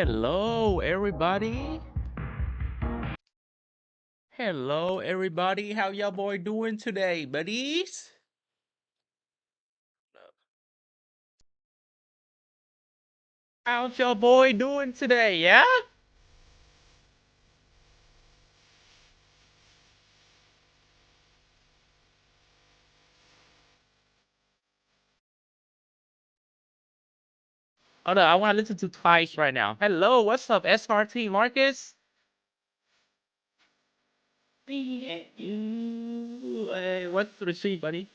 Hello, everybody. Hello, everybody. How y'all boy doing today, buddies? How's y'all boy doing today, yeah? Oh no, I want to listen to Twice right now. Hello, what's up, SRT Marcus? Me and you. Hey, what's the receipt, buddy?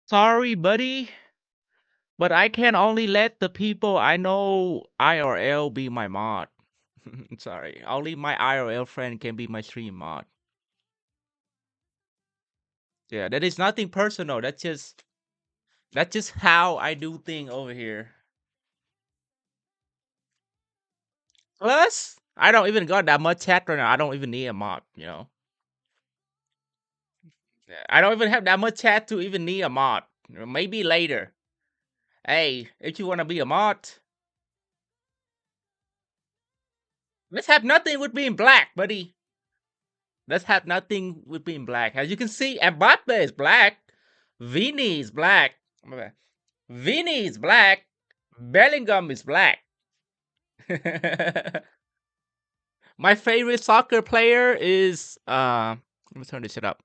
Sorry, buddy, but I can only let the people I know IRL be my mod. Sorry, only my IRL friend can be my stream mod. Yeah, that is nothing personal. That's just how I do thing over here. Plus, I don't even got that much chat right now. I don't even need a mod. Yeah, I don't even have that much chat to even need a mod. Maybe later. Hey, if you wanna be a mod, let's have nothing with being black, buddy. Let's have nothing with being black. As you can see, Mbappe is black. Vini is black. Vini is black. Bellingham is black. My favorite soccer player is let me turn this shit up.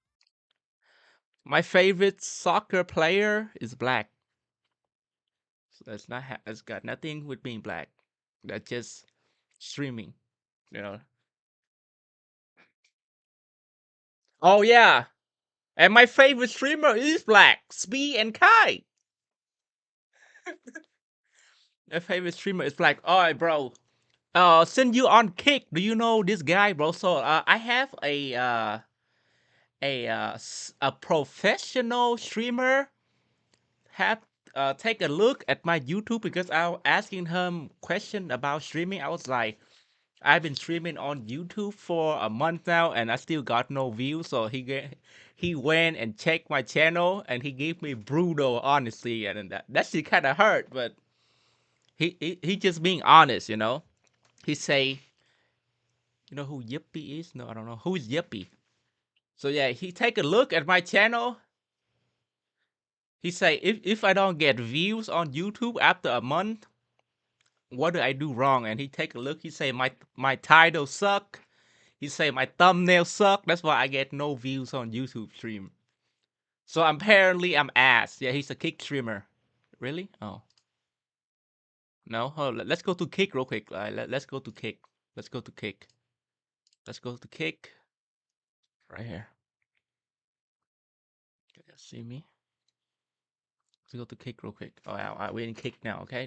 My favorite soccer player is black. So that's got nothing with being black. That's just streaming, you know. Oh yeah. And my favorite streamer is black. Spee and Kai. My favorite streamer is black. Alright, bro. Send you on Kick. Do you know this guy, bro? So I have a professional streamer have take a look at my YouTube because I was asking him question about streaming. I was like, I've been streaming on YouTube for a month now, and I still got no views. So he went and checked my channel, and he gave me brutal honesty, and that shit kind of hurt. But he just being honest. He say, you know who Yippee is? No, I don't know who's Yippee. So yeah, he take a look at my channel. He say if I don't get views on YouTube after a month, what do I do wrong? And he take a look. He say my title suck. He say my thumbnail suck. That's why I get no views on YouTube stream. So apparently I'm ass. Yeah, he's a Kick streamer. Really? Oh no. Oh, let's go to Kick real quick. Let's go to Kick. Let's go to Kick. Let's go to Kick right here. Okay, see me. Let's go to Kick real quick. Oh, we're in Kick now. Okay.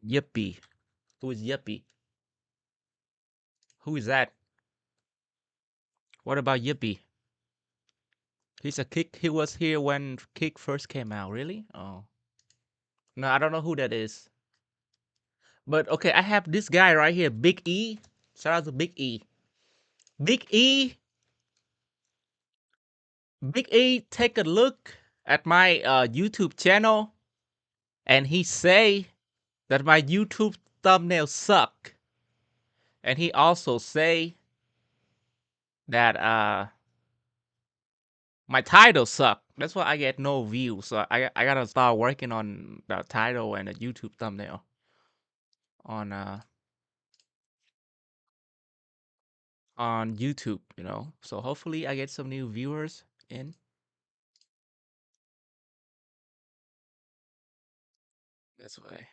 Yippee. Who is Yippee? Who is that? What about Yippee? He's a Kick. He was here when Kick first came out. Really? Oh. No, I don't know who that is. But okay, I have this guy right here, Big E. Shout out to Big E. Big E. Big E, take a look at my YouTube channel, and he say that my YouTube thumbnails suck, and he also say that my title suck. That's why I get no views. So I gotta start working on the title and the YouTube thumbnail on on YouTube. So hopefully I get some new viewers in. That's why.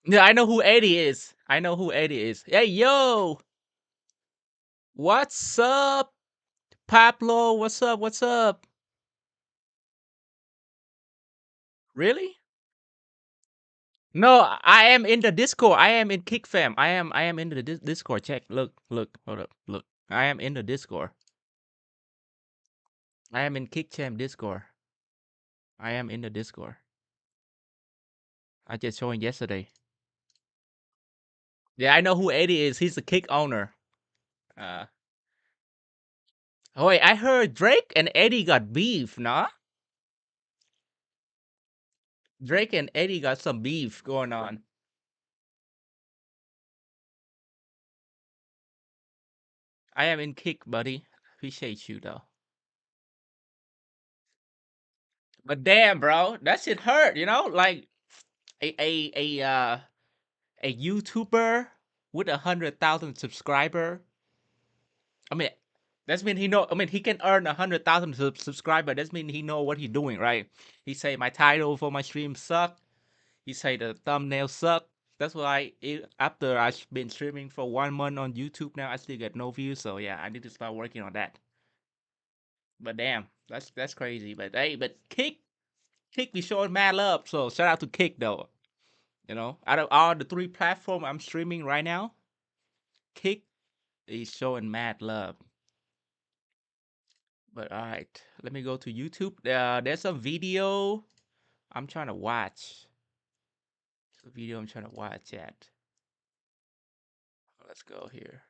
Yeah, I know who Eddie is. I know who Eddie is. Hey, yo, what's up, Pablo? What's up? What's up? Really? No, I am in the Discord. I am in Kick Fam. I am in the Discord. Check. Look. Hold up. Look. I am in the Discord. I am in Kick Fam Discord. I am in the Discord. I just joined yesterday. Yeah, I know who Eddie is. He's the Kick owner. Uh, oh wait, I heard Drake and Eddie got beef, nah? Drake and Eddie got some beef going on. I am in Kick, buddy. Appreciate you though. But damn, bro, that shit hurt. You know, like a YouTuber with 100,000 subscriber. I mean, that's mean he know. I mean, he can earn 100,000 subscriber. That's mean he know what he doing, right? He say my title for my stream suck. He say the thumbnail suck. That's why after I've been streaming for 1 month on YouTube now, I still get no views. So yeah, I need to start working on that. But damn, that's crazy. But hey, but Kick be showing mad love. So shout out to Kick though. You know, out of all the 3 platforms I'm streaming right now, Kick is showing mad love. But all right, let me go to YouTube. There's a video I'm trying to watch. It's a video I'm trying to watch at. Let's go here.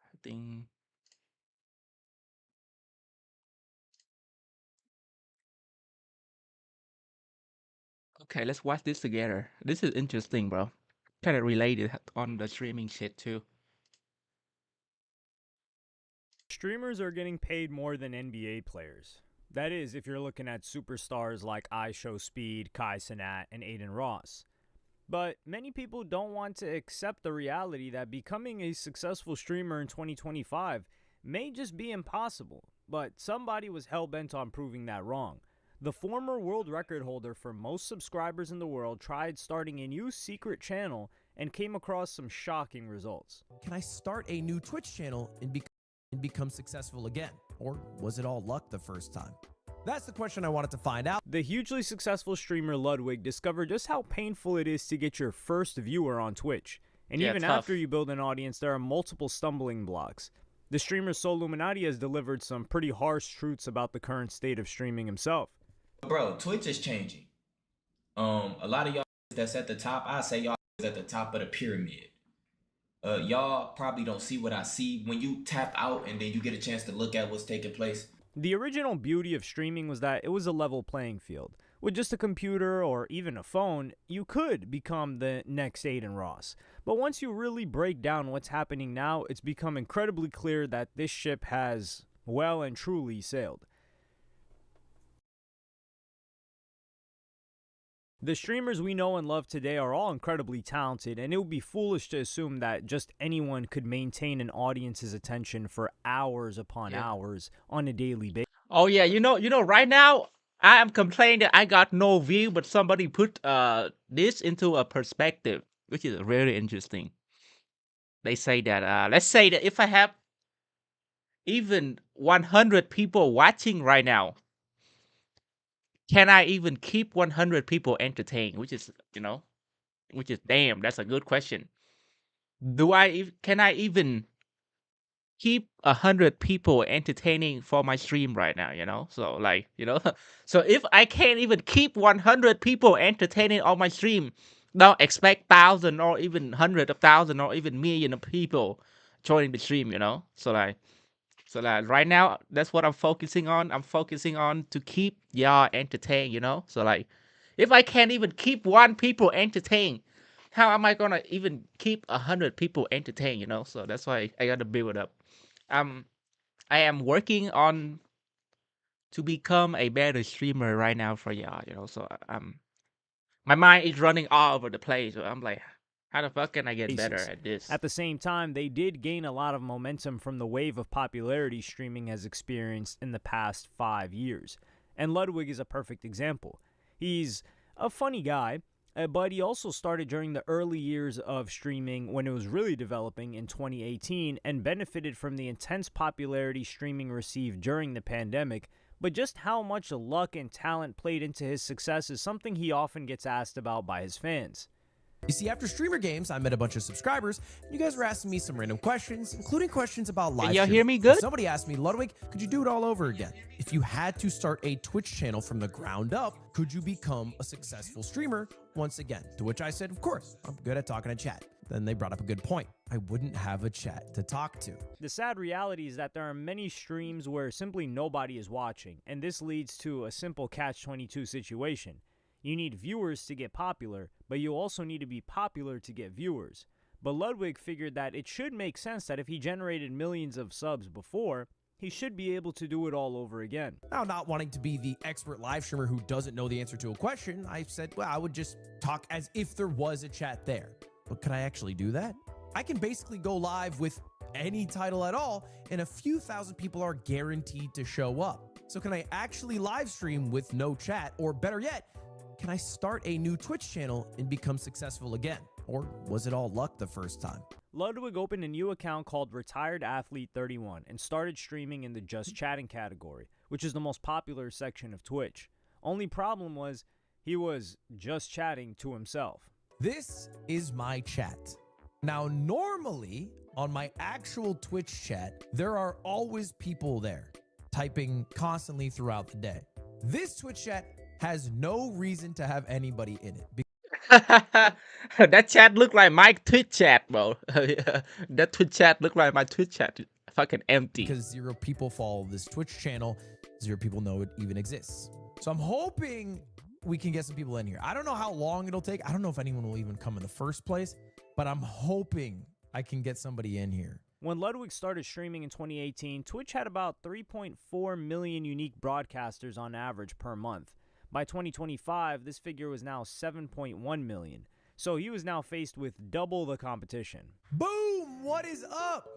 I think. Okay, let's watch this together. This is interesting, bro. Kind of related on the streaming shit too. Streamers are getting paid more than NBA players. That is, if you're looking at superstars like IShowSpeed, Kai Cenat, and Aiden Ross. But many people don't want to accept the reality that becoming a successful streamer in 2025 may just be impossible. But somebody was hell-bent on proving that wrong. The former world record holder for most subscribers in the world tried starting a new secret channel and came across some shocking results. Can I start a new Twitch channel and become successful again? Or was it all luck the first time? That's the question I wanted to find out. The hugely successful streamer Ludwig discovered just how painful it is to get your first viewer on Twitch. And Yeah, even tough. after you build an audience, there are multiple stumbling blocks. The streamer Soluminati has delivered some pretty harsh truths about the current state of streaming himself. Bro, Twitch is changing. A lot of y'all that's at the top, I say y'all is at the top of the pyramid. Y'all probably don't see what I see when you tap out and then you get a chance to look at what's taking place. The original beauty of streaming was that it was a level playing field. With just a computer or even a phone, you could become the next Aiden Ross. But once you really break down what's happening now, it's become incredibly clear that this ship has well and truly sailed. The streamers we know and love today are all incredibly talented, and it would be foolish to assume that just anyone could maintain an audience's attention for hours upon hours on a daily basis. Oh yeah, you know. Right now, I am complaining that I got no view, but somebody put this into a perspective, which is really interesting. They say that let's say that if I have even 100 people watching right now, can I even keep 100 people entertained? Which is damn, that's a good question. Can I even keep 100 people entertaining for my stream right now? So like so if I can't even keep 100 people entertaining on my stream, now expect 1,000 or even 100,000 or even million of people joining the stream. So like right now, that's what I'm focusing on. I'm focusing on to keep y'all entertained. So like, if I can't even keep 1 people entertained, how am I gonna even keep 100 people entertained? So that's why I gotta build it up. I am working on to become a better streamer right now for y'all. So my mind is running all over the place. So I'm like, how the fuck can I get better at this? At the same time, they did gain a lot of momentum from the wave of popularity streaming has experienced in the past 5 years. And Ludwig is a perfect example. He's a funny guy, But he also started during the early years of streaming when it was really developing in 2018 and benefited from the intense popularity streaming received during the pandemic. But just how much luck and talent played into his success is something he often gets asked about by his fans. You see, after Streamer Games, I met a bunch of subscribers, and you guys were asking me some random questions, including questions about live Can y'all streaming. hear me good? Somebody asked me, Ludwig, could you do it all over again? If you had to start a Twitch channel from the ground up, could you become a successful streamer once again? To which I said, of course, I'm good at talking to chat. Then they brought up a good point. I wouldn't have a chat to talk to. The sad reality is that there are many streams where simply nobody is watching, and this leads to a simple catch-22 situation. You need viewers to get popular, but you also need to be popular to get viewers. But Ludwig figured that it should make sense that if he generated millions of subs before, he should be able to do it all over again. Now, not wanting to be the expert live streamer who doesn't know the answer to a question, I said, well, I would just talk as if there was a chat there. But can I actually do that? I can basically go live with any title at all, and a few thousand people are guaranteed to show up. So can I actually live stream with no chat? Or better yet, can I start a new Twitch channel and become successful again? Or was it all luck the first time? Ludwig opened a new account called Retired Athlete 31 and started streaming in the Just Chatting category, which is the most popular section of Twitch. Only problem was, he was just chatting to himself. This is my chat. Now, normally on my actual Twitch chat, there are always people there typing constantly throughout the day. This Twitch chat has no reason to have anybody in it. That chat look like my Twitch chat, bro. That Twitch chat look like my Twitch chat. Fucking empty. Because 0 people follow this Twitch channel, 0 people know it even exists. So I'm hoping we can get some people in here. I don't know how long it'll take. I don't know if anyone will even come in the first place, but I'm hoping I can get somebody in here. When Ludwig started streaming in 2018, Twitch had about 3.4 million unique broadcasters on average per month. By 2025, this figure was now 7.1 million. So he was now faced with double the competition. Boom! What is up?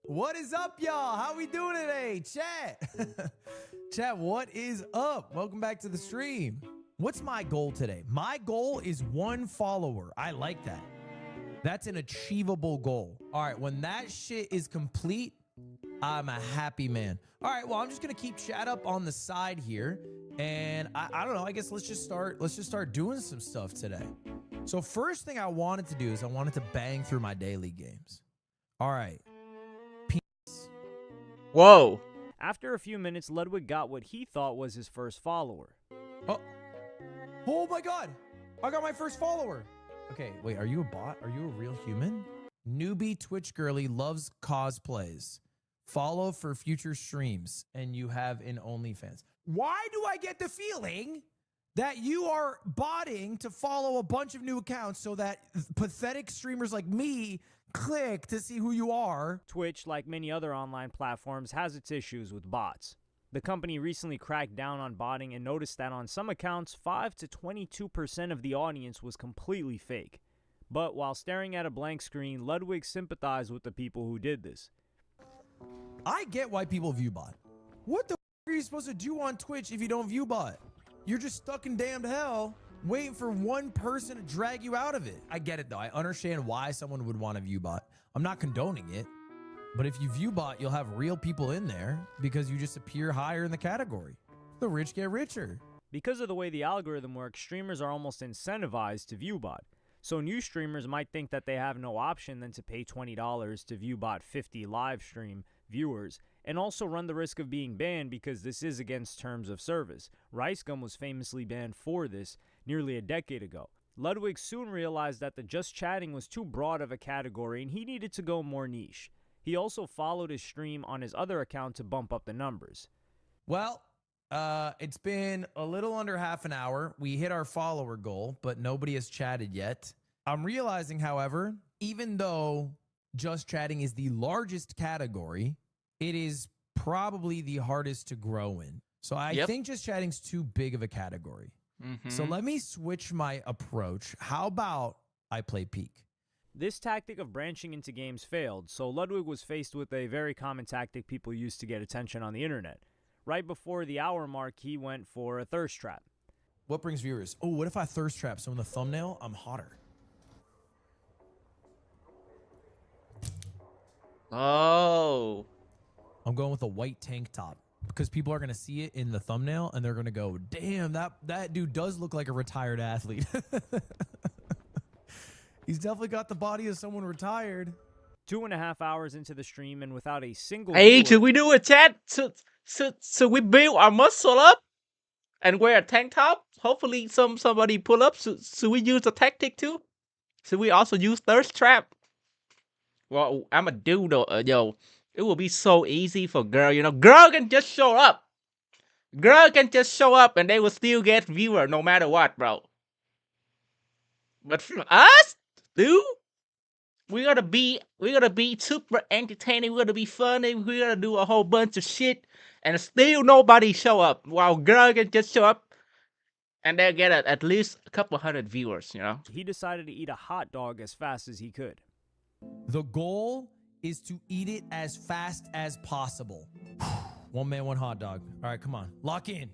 What is up, y'all? How we doing today? Chat. Chat, what is up? Welcome back to the stream. What's my goal today? My goal is 1 follower. I like that. That's an achievable goal. All right, when that shit is complete, I'm a happy man. All right, well, I'm just gonna keep chat up on the side here, and I don't know. I guess let's just start doing some stuff today. So first thing I wanted to do is I wanted to bang through my daily games. All right. Peace. Whoa. After a few minutes, Ludwig got what he thought was his first follower. Oh my God! I got my first follower. Okay, wait, are you a bot? Are you a real human? Newbie Twitch girly loves cosplays. Follow for future streams, and you have an OnlyFans. Why do I get the feeling that you are botting to follow a bunch of new accounts so that pathetic streamers like me click to see who you are? Twitch, like many other online platforms, has its issues with bots. The company recently cracked down on botting and noticed that on some accounts, 5 to 22% of the audience was completely fake. But while staring at a blank screen, Ludwig sympathized with the people who did this. I get why people view bot. What the are you supposed to do on Twitch if you don't view bot? You're just stuck in damned hell waiting for one person to drag you out of it. I get it though. I understand why someone would want to view bot. I'm not condoning it. But if you view bot, you'll have real people in there because you just appear higher in the category. The rich get richer. Because of the way the algorithm works, streamers are almost incentivized to view bot. So new streamers might think that they have no option than to pay $20 to view bot 50 live stream viewers, and also run the risk of being banned because this is against terms of service. RiceGum was famously banned for this nearly a decade ago. Ludwig soon realized that the just chatting was too broad of a category and he needed to go more niche. He also followed his stream on his other account to bump up the numbers. Well, it's been a little under half an hour. We hit our follower goal, but nobody has chatted yet. I'm realizing, however, even though just chatting is the largest category, it is probably the hardest to grow in. So I think just chatting's too big of a category. So let me switch my approach. How about I play Peak? This tactic of branching into games failed, so Ludwig was faced with a very common tactic people use to get attention on the internet. Right before the hour mark, he went for a thirst trap. What brings viewers? Oh, what if I thirst trap? So in the thumbnail, I'm hotter. Oh. I'm going with a white tank top because people are going to see it in the thumbnail and they're going to go, damn, that dude does look like a retired athlete. He's definitely got the body of someone retired. 2.5 hours into the stream and without a single Hey, viewer, should we do a chat? So we build our muscle up and wear a tank top? Hopefully somebody pull up. So we use a tactic too? Should we also use thirst trap? Well, I'm a dude though. Yo, it will be so easy for girl. You know, girl can just show up. Girl can just show up and they will still get viewer no matter what, bro. But for us, dude, we're gonna be super entertaining. We're gonna be funny. We're gonna do a whole bunch of shit, and still nobody show up. While girl can just show up, and they'll get at least a couple hundred viewers. You know. he decided to eat a hot dog as fast as he could. The goal is to eat it as fast as possible. One man, one hot dog. All right, come on. Lock in.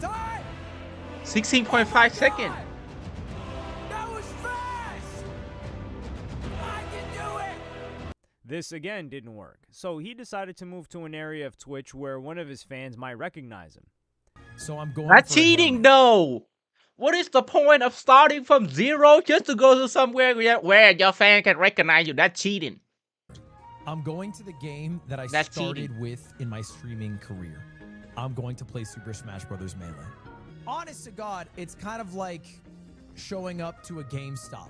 Time! 16.5 seconds. That was fast! I can do it! This again didn't work, so he decided to move to an area of Twitch where one of his fans might recognize him. So I'm going That's for a cheating, helmet. though. What is the point of starting from zero just to go to somewhere where your fan can recognize you? That's cheating. I'm going to the game that I That's started cheating. with in my streaming career. I'm going to play Super Smash Bros. Melee. Honest to God, it's kind of like showing up to a GameStop.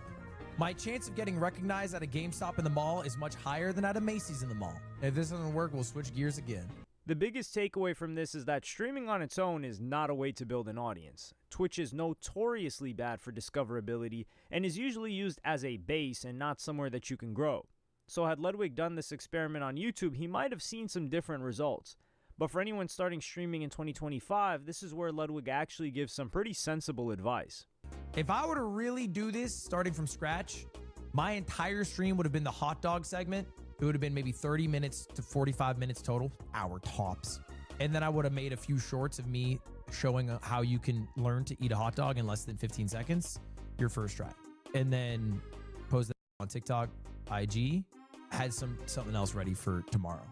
My chance of getting recognized at a GameStop in the mall is much higher than at a Macy's in the mall. If this doesn't work, we'll switch gears again. The biggest takeaway from this is that streaming on its own is not a way to build an audience. Twitch is notoriously bad for discoverability and is usually used as a base and not somewhere that you can grow. So had Ludwig done this experiment on YouTube, he might have seen some different results. But for anyone starting streaming in 2025, this is where Ludwig actually gives some pretty sensible advice. If I were to really do this starting from scratch, my entire stream would have been the hot dog segment. It would have been maybe 30 minutes to 45 minutes total, hour tops. And then I would have made a few shorts of me showing how you can learn to eat a hot dog in less than 15 seconds, your first try. And then post that on TikTok, IG, had something else ready for tomorrow.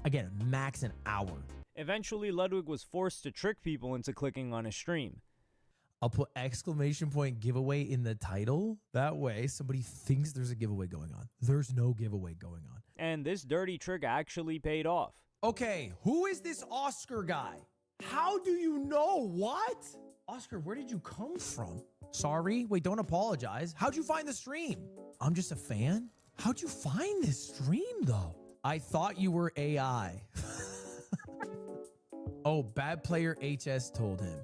Again, max an hour. Eventually, Ludwig was forced to trick people into clicking on his stream. I'll put exclamation point giveaway in the title. That way somebody thinks there's a giveaway going on. There's no giveaway going on. And this dirty trick actually paid off. Okay, who is this Oscar guy? How do you know? What? Oscar, where did you come from? Sorry. Wait, don't apologize. How'd you find the stream? I'm just a fan. How'd you find this stream, though? I thought you were AI. Oh, Bad Player HS told him.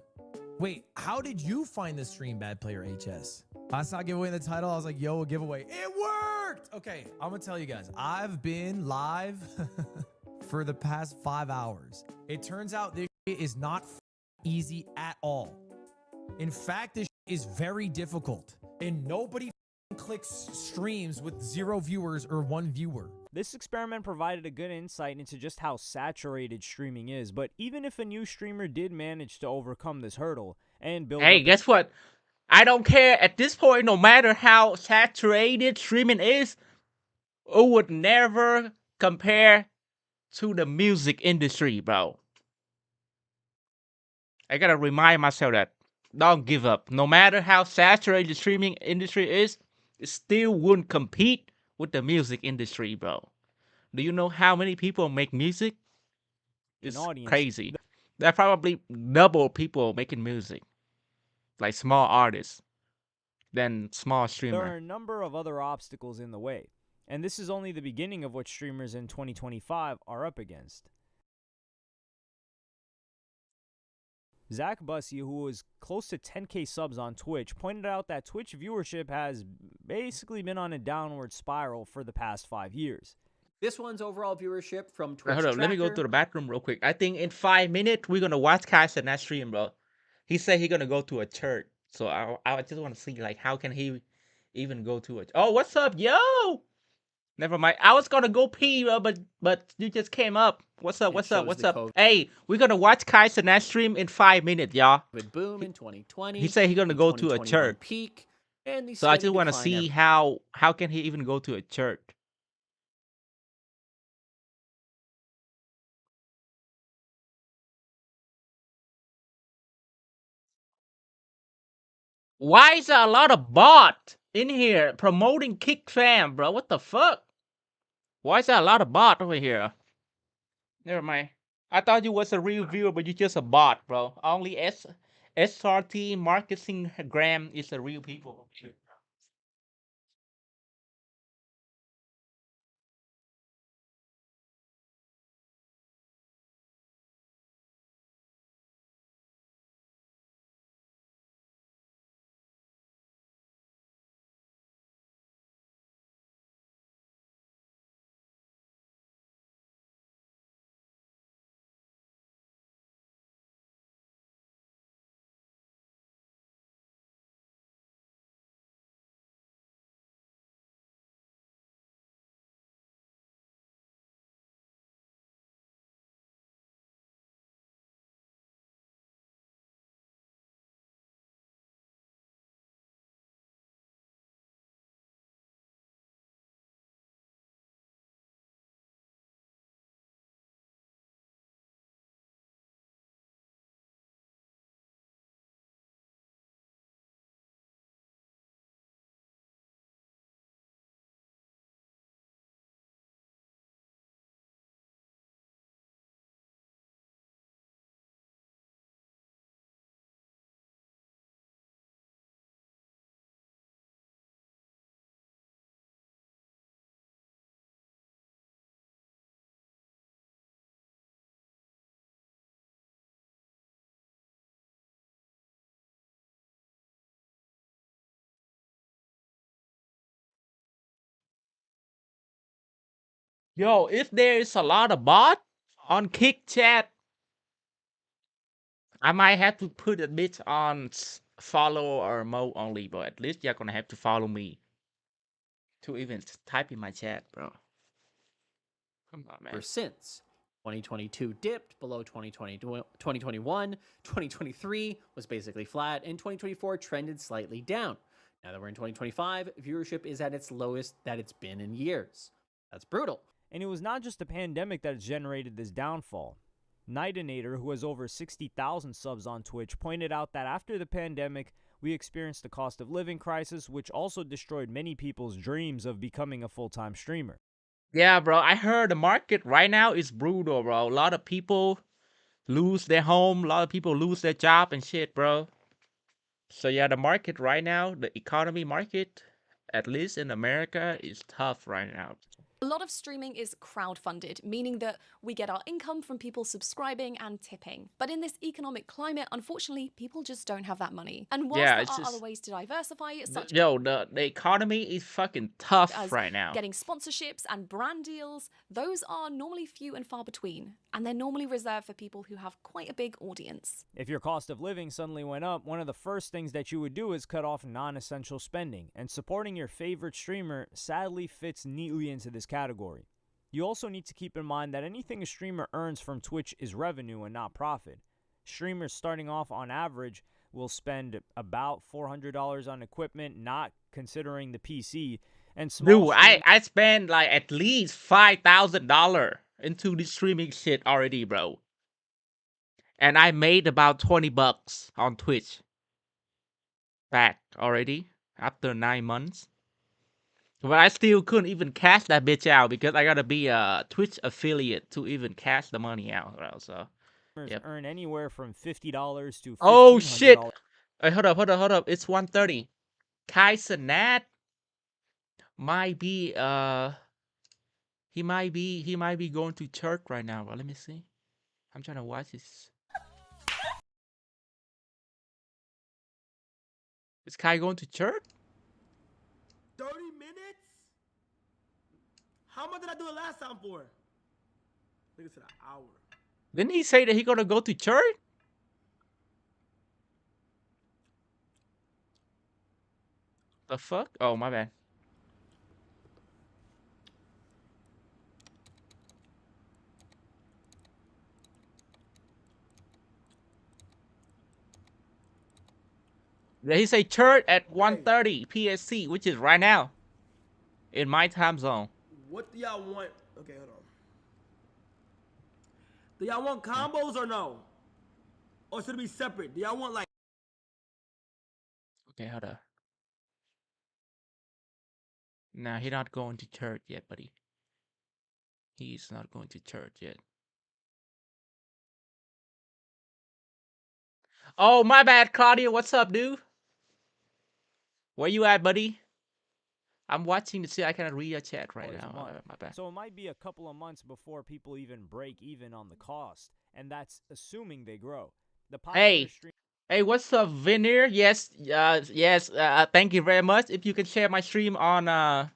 Wait, how did you find the stream, Bad Player HS? I saw giveaway in the title. I was like, yo, a giveaway. It worked! Okay, I'm going to tell you guys. I've been live for the past 5 hours. It turns out this shit is not easy at all. In fact, this shit is very difficult. And nobody clicks streams with 0 viewers or 1 viewer. This experiment provided a good insight into just how saturated streaming is, but even if a new streamer did manage to overcome this hurdle and build Hey, up guess what? I don't care at this point, no matter how saturated streaming is, it would never compare to the music industry, bro. I gotta remind myself that. Don't give up. No matter how saturated the streaming industry is, it still wouldn't compete with the music industry, bro. Do you know how many people make music? It's audience. crazy. There are probably double people making music, like small artists, than small there are streamer. a number of other obstacles in the way, and this is only the beginning of what streamers in 2025 are up against. Zach Bussey, who is close to 10K subs on Twitch, pointed out that Twitch viewership has basically been on a downward spiral for the past 5 years. This one's overall viewership from Twitch Hold up, let me go to Tracker. the bathroom real quick. I think in 5 minutes we're gonna watch Kai Cenat stream, bro. He said he gonna go to a church, so I just want to see like how can he even go to a. Oh, what's up, yo? Never mind. I was gonna go pee, but you just came up. What's up? It What's up? shows What's the up? COVID Hey, we're gonna watch Kai Cenat stream in 5 minutes, y'all. boom in 2020. He said he gonna the go to a 2021 church, peak, and the so I steady just want to decline see ever how can he even go to a church. Why is there a lot of bot in here promoting Kick Fam, bro? What the fuck? Why is there a lot of bot over here? Never mind. I thought you was a real viewer, but you just a bot, bro. Only SRT Marketing Gram is the real people. Yo, if there is a lot of bot on Kick Chat, I might have to put a bit on follow or mode only, but at least you're gonna have to follow me to even type in my chat, bro. Come on, man. since. 2022 dipped below 2021. 2023 was basically flat, and 2024 trended slightly down. Now that we're in 2025, viewership is at its lowest that it's been in years. That's brutal. And it was not just the pandemic that has generated this downfall. Nightinator, who has over 60,000 subs on Twitch, pointed out that after the pandemic, we experienced the cost of living crisis, which also destroyed many people's dreams of becoming a full-time streamer. Yeah, bro. I heard the market right now is brutal, bro. A lot of people lose their home. A lot of people lose their job and shit, bro. So yeah, the market right now, the economy market, at least in America, is tough right now. A lot of streaming is crowdfunded, meaning that we get our income from people subscribing and tipping. But in this economic climate, unfortunately, people just don't have that money. And whilst Yeah, there it's are just- other ways to diversify, such Yo, the economy is fucking tough as right now. getting sponsorships and brand deals, those are normally few and far between. And they're normally reserved for people who have quite a big audience. If your cost of living suddenly went up, one of the first things that you would do is cut off non-essential spending, and supporting your favorite streamer sadly fits neatly into this category. You also need to keep in mind that anything a streamer earns from Twitch is revenue and not profit. Streamers starting off on average will spend about $400 on equipment, not considering the PC, and small Dude, I spent like at least $5,000 into this streaming shit already, bro. And I made about $20 on Twitch back already after 9 months. But I still couldn't even cash that bitch out because I gotta be a Twitch affiliate to even cash the money out, bro. So streamers earn anywhere from $50 to $1,500. oh shit! Hey, hold up. It's 1:30. Kai Cenat might be he might be going to church right now, bro. Let me see. I'm trying to watch this. Is Kai going to church? 30 minutes? How much did I do it last time for? Nigga said an hour. Didn't he say that he gonna go to church? The fuck? Oh, my bad. Did he say church at 1:30 PST, which is right now in my time zone? What do y'all want? Okay, hold on. Do y'all want combos or no? Or should it be separate? Do y'all want like? Okay, hold up. Nah, he's not going to church yet, buddy. He's not going to church yet. Oh, my bad, Claudia. What's up, dude? Where you at, buddy? I'm watching to see I cannot read your chat right now. My bad. So it might be a couple of months before people even break even on the cost, and that's assuming they grow. The popular stream. Hey, what's up, Veneer? Yes, yes. Thank you very much. If you can share my stream on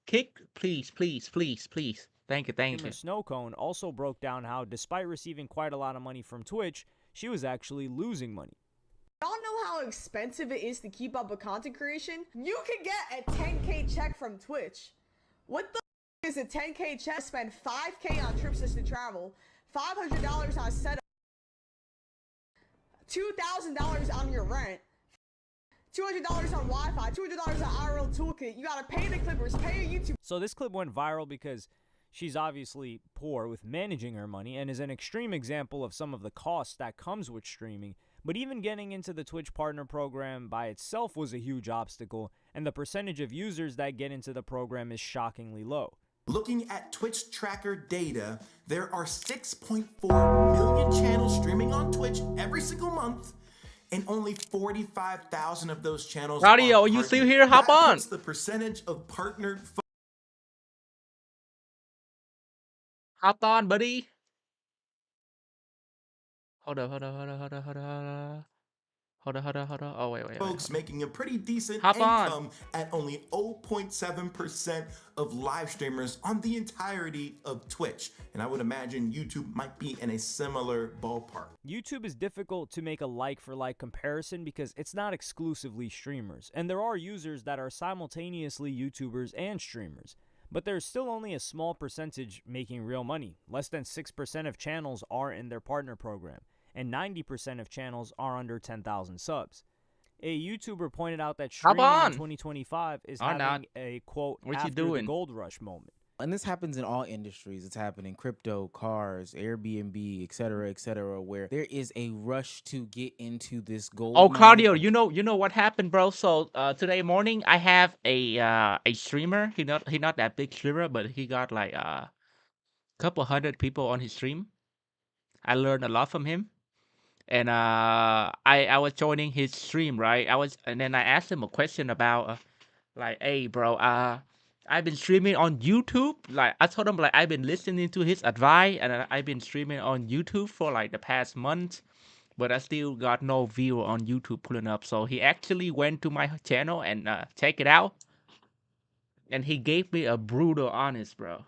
Kick, please. Thank you. Streamer Snowcone also broke down how, despite receiving quite a lot of money from Twitch, she was actually losing money. Y'all know how expensive it is to keep up with content creation? You can get a 10K check from Twitch. What the is a 10K check? Spend 5K on trips just to travel, $500 on setup, $2,000 on your rent, $200 on Wi-Fi, $200 on IRL Toolkit. You gotta pay the Clippers, pay your YouTube. So this clip went viral because she's obviously poor with managing her money and is an extreme example of some of the costs that comes with streaming. But even getting into the Twitch Partner Program by itself was a huge obstacle, and the percentage of users that get into the program is shockingly low. Looking at Twitch tracker data, there are 6.4 million channels streaming on Twitch every single month, and only 45,000 of those channels Claudio, are you still here? Hop on. That's the percentage of partnered. Hop on, buddy. Hold up. Oh, wait. Folks making a pretty decent Hop income on. at only 0.7% of live streamers on the entirety of Twitch. And I would imagine YouTube might be in a similar ballpark. YouTube is difficult to make a like-for-like comparison because it's not exclusively streamers, and there are users that are simultaneously YouTubers and streamers. But there's still only a small percentage making real money. Less than 6% of channels are in their partner program, and 90% of channels are under 10,000 subs. A YouTuber pointed out that streaming in 2025 is having a, quote, after the gold rush moment. And this happens in all industries. It's happening crypto, cars, Airbnb, et cetera, where there is a rush to get into this gold. Oh, Claudio, you know what happened, bro? So today morning I have a streamer. He not that big streamer, but he got like a couple hundred people on his stream. I learned a lot from him. And I was joining his stream, right? And then I asked him a question about like, hey, bro, I've been streaming on YouTube. Like, I told him like I've been listening to his advice, and I've been streaming on YouTube for like the past month, but I still got no view on YouTube pulling up. So he actually went to my channel and check it out, and he gave me a brutal honest, bro.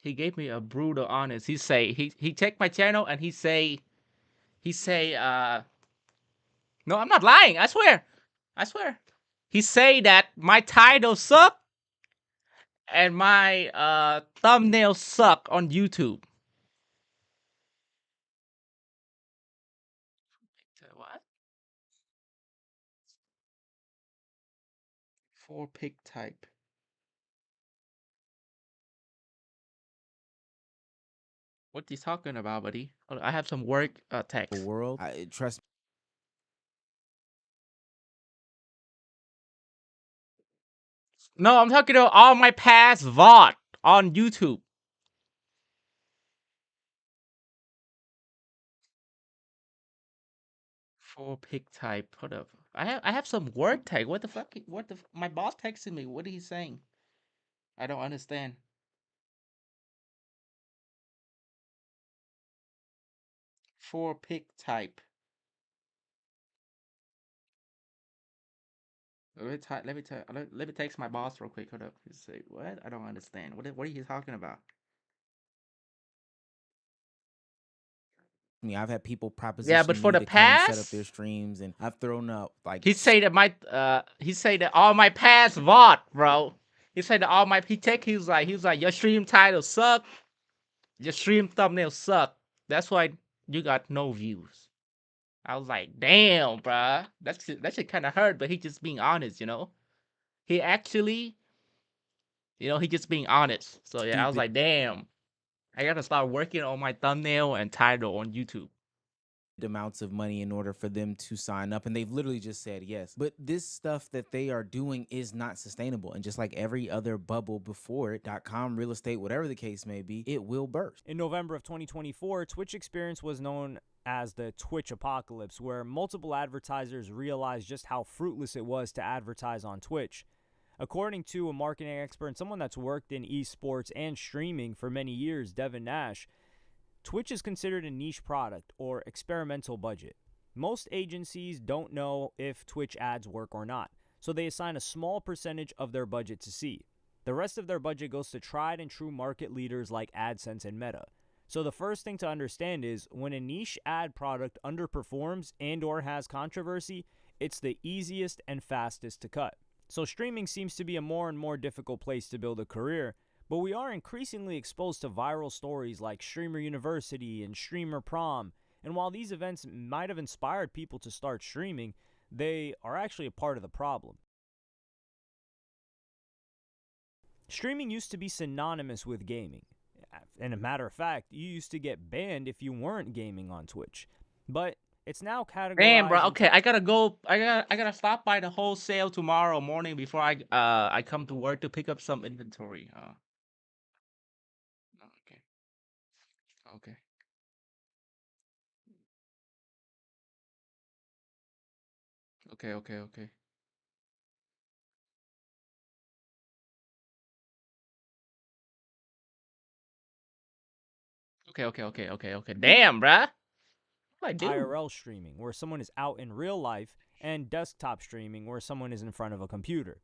He gave me a brutal honest. He say he checked my channel and he say no, I'm not lying. I swear. He say that my title suck and my thumbnail suck on YouTube. What? 4 pic type. What you talking about, buddy? I have some work text. The world, trust. No, I'm talking about all my past VOD on YouTube. For pic type. Hold up. I have some word tag. What the fuck? My boss texted me. What is he saying? I don't understand. For pic type. Let me text my boss real quick. Hold up. Just say what? I don't understand. What are you talking about? I mean, I've had people Yeah, proposition but for me the to come and set up their past, streams, and I've thrown up like he say that all my past VOD, bro. He said that all my he was like your stream title suck, your stream thumbnail suck. That's why you got no views. I was like, damn, bruh. That shit kind of hurt, but he just being honest, you know. He actually, he just being honest. So yeah, I was stupid like, damn. I gotta start working on my thumbnail and title on YouTube. amounts of money in order for them to sign up, and they've literally just said yes. But this stuff that they are doing is not sustainable, and just like every other bubble before it, .com, real estate, whatever the case may be, it will burst. In November of 2024, Twitch experience was known as the Twitch apocalypse, where multiple advertisers realized just how fruitless it was to advertise on Twitch. According to a marketing expert and someone that's worked in esports and streaming for many years, Devin Nash, Twitch is considered a niche product or experimental budget. Most agencies don't know if Twitch ads work or not, so they assign a small percentage of their budget to see. The rest of their budget goes to tried and true market leaders like AdSense and Meta. So the first thing to understand is when a niche ad product underperforms and or has controversy, it's the easiest and fastest to cut. So streaming seems to be a more and more difficult place to build a career, but we are increasingly exposed to viral stories like Streamer University and Streamer Prom, and while these events might have inspired people to start streaming, they are actually a part of the problem. Streaming used to be synonymous with gaming. And a matter of fact, you used to get banned if you weren't gaming on Twitch. But it's now categorized. Damn, bro. Okay, I gotta go. I gotta stop by the wholesale tomorrow morning before I come to work to pick up some inventory. Okay. Okay. Okay. Okay. Okay. Okay. Damn, bruh. What I do? IRL streaming, where someone is out in real life, and desktop streaming, where someone is in front of a computer.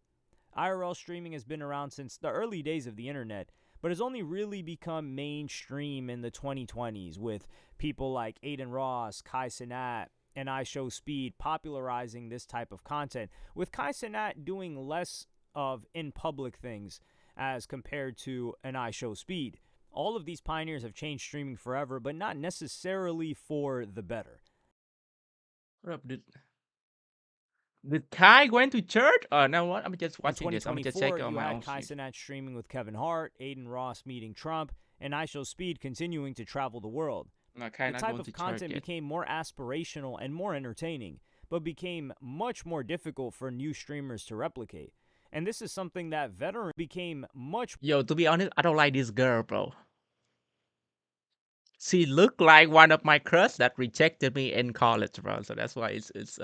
IRL streaming has been around since the early days of the internet, but has only really become mainstream in the 2020s with people like Aiden Ross, Kai Cenat, and iShowSpeed popularizing this type of content, with Kai Cenat doing less of in-public things as compared to an iShowSpeed. All of these pioneers have changed streaming forever, but not necessarily for the better. What up, dude? Did Kai went to church? Oh, no, what? I'm just watching this. I'm just checking on my own Kai stream. Cenat streaming with Kevin Hart, Aiden Ross meeting Trump, and iShowSpeed continuing to travel the world. No, Kai The not type going of to content church yet. became more aspirational and more entertaining, but became much more difficult for new streamers to replicate. And this is something that veterans became much. Yo, to be honest, I don't like this girl, bro. She looked like one of my crush that rejected me in college, bro. So that's why it's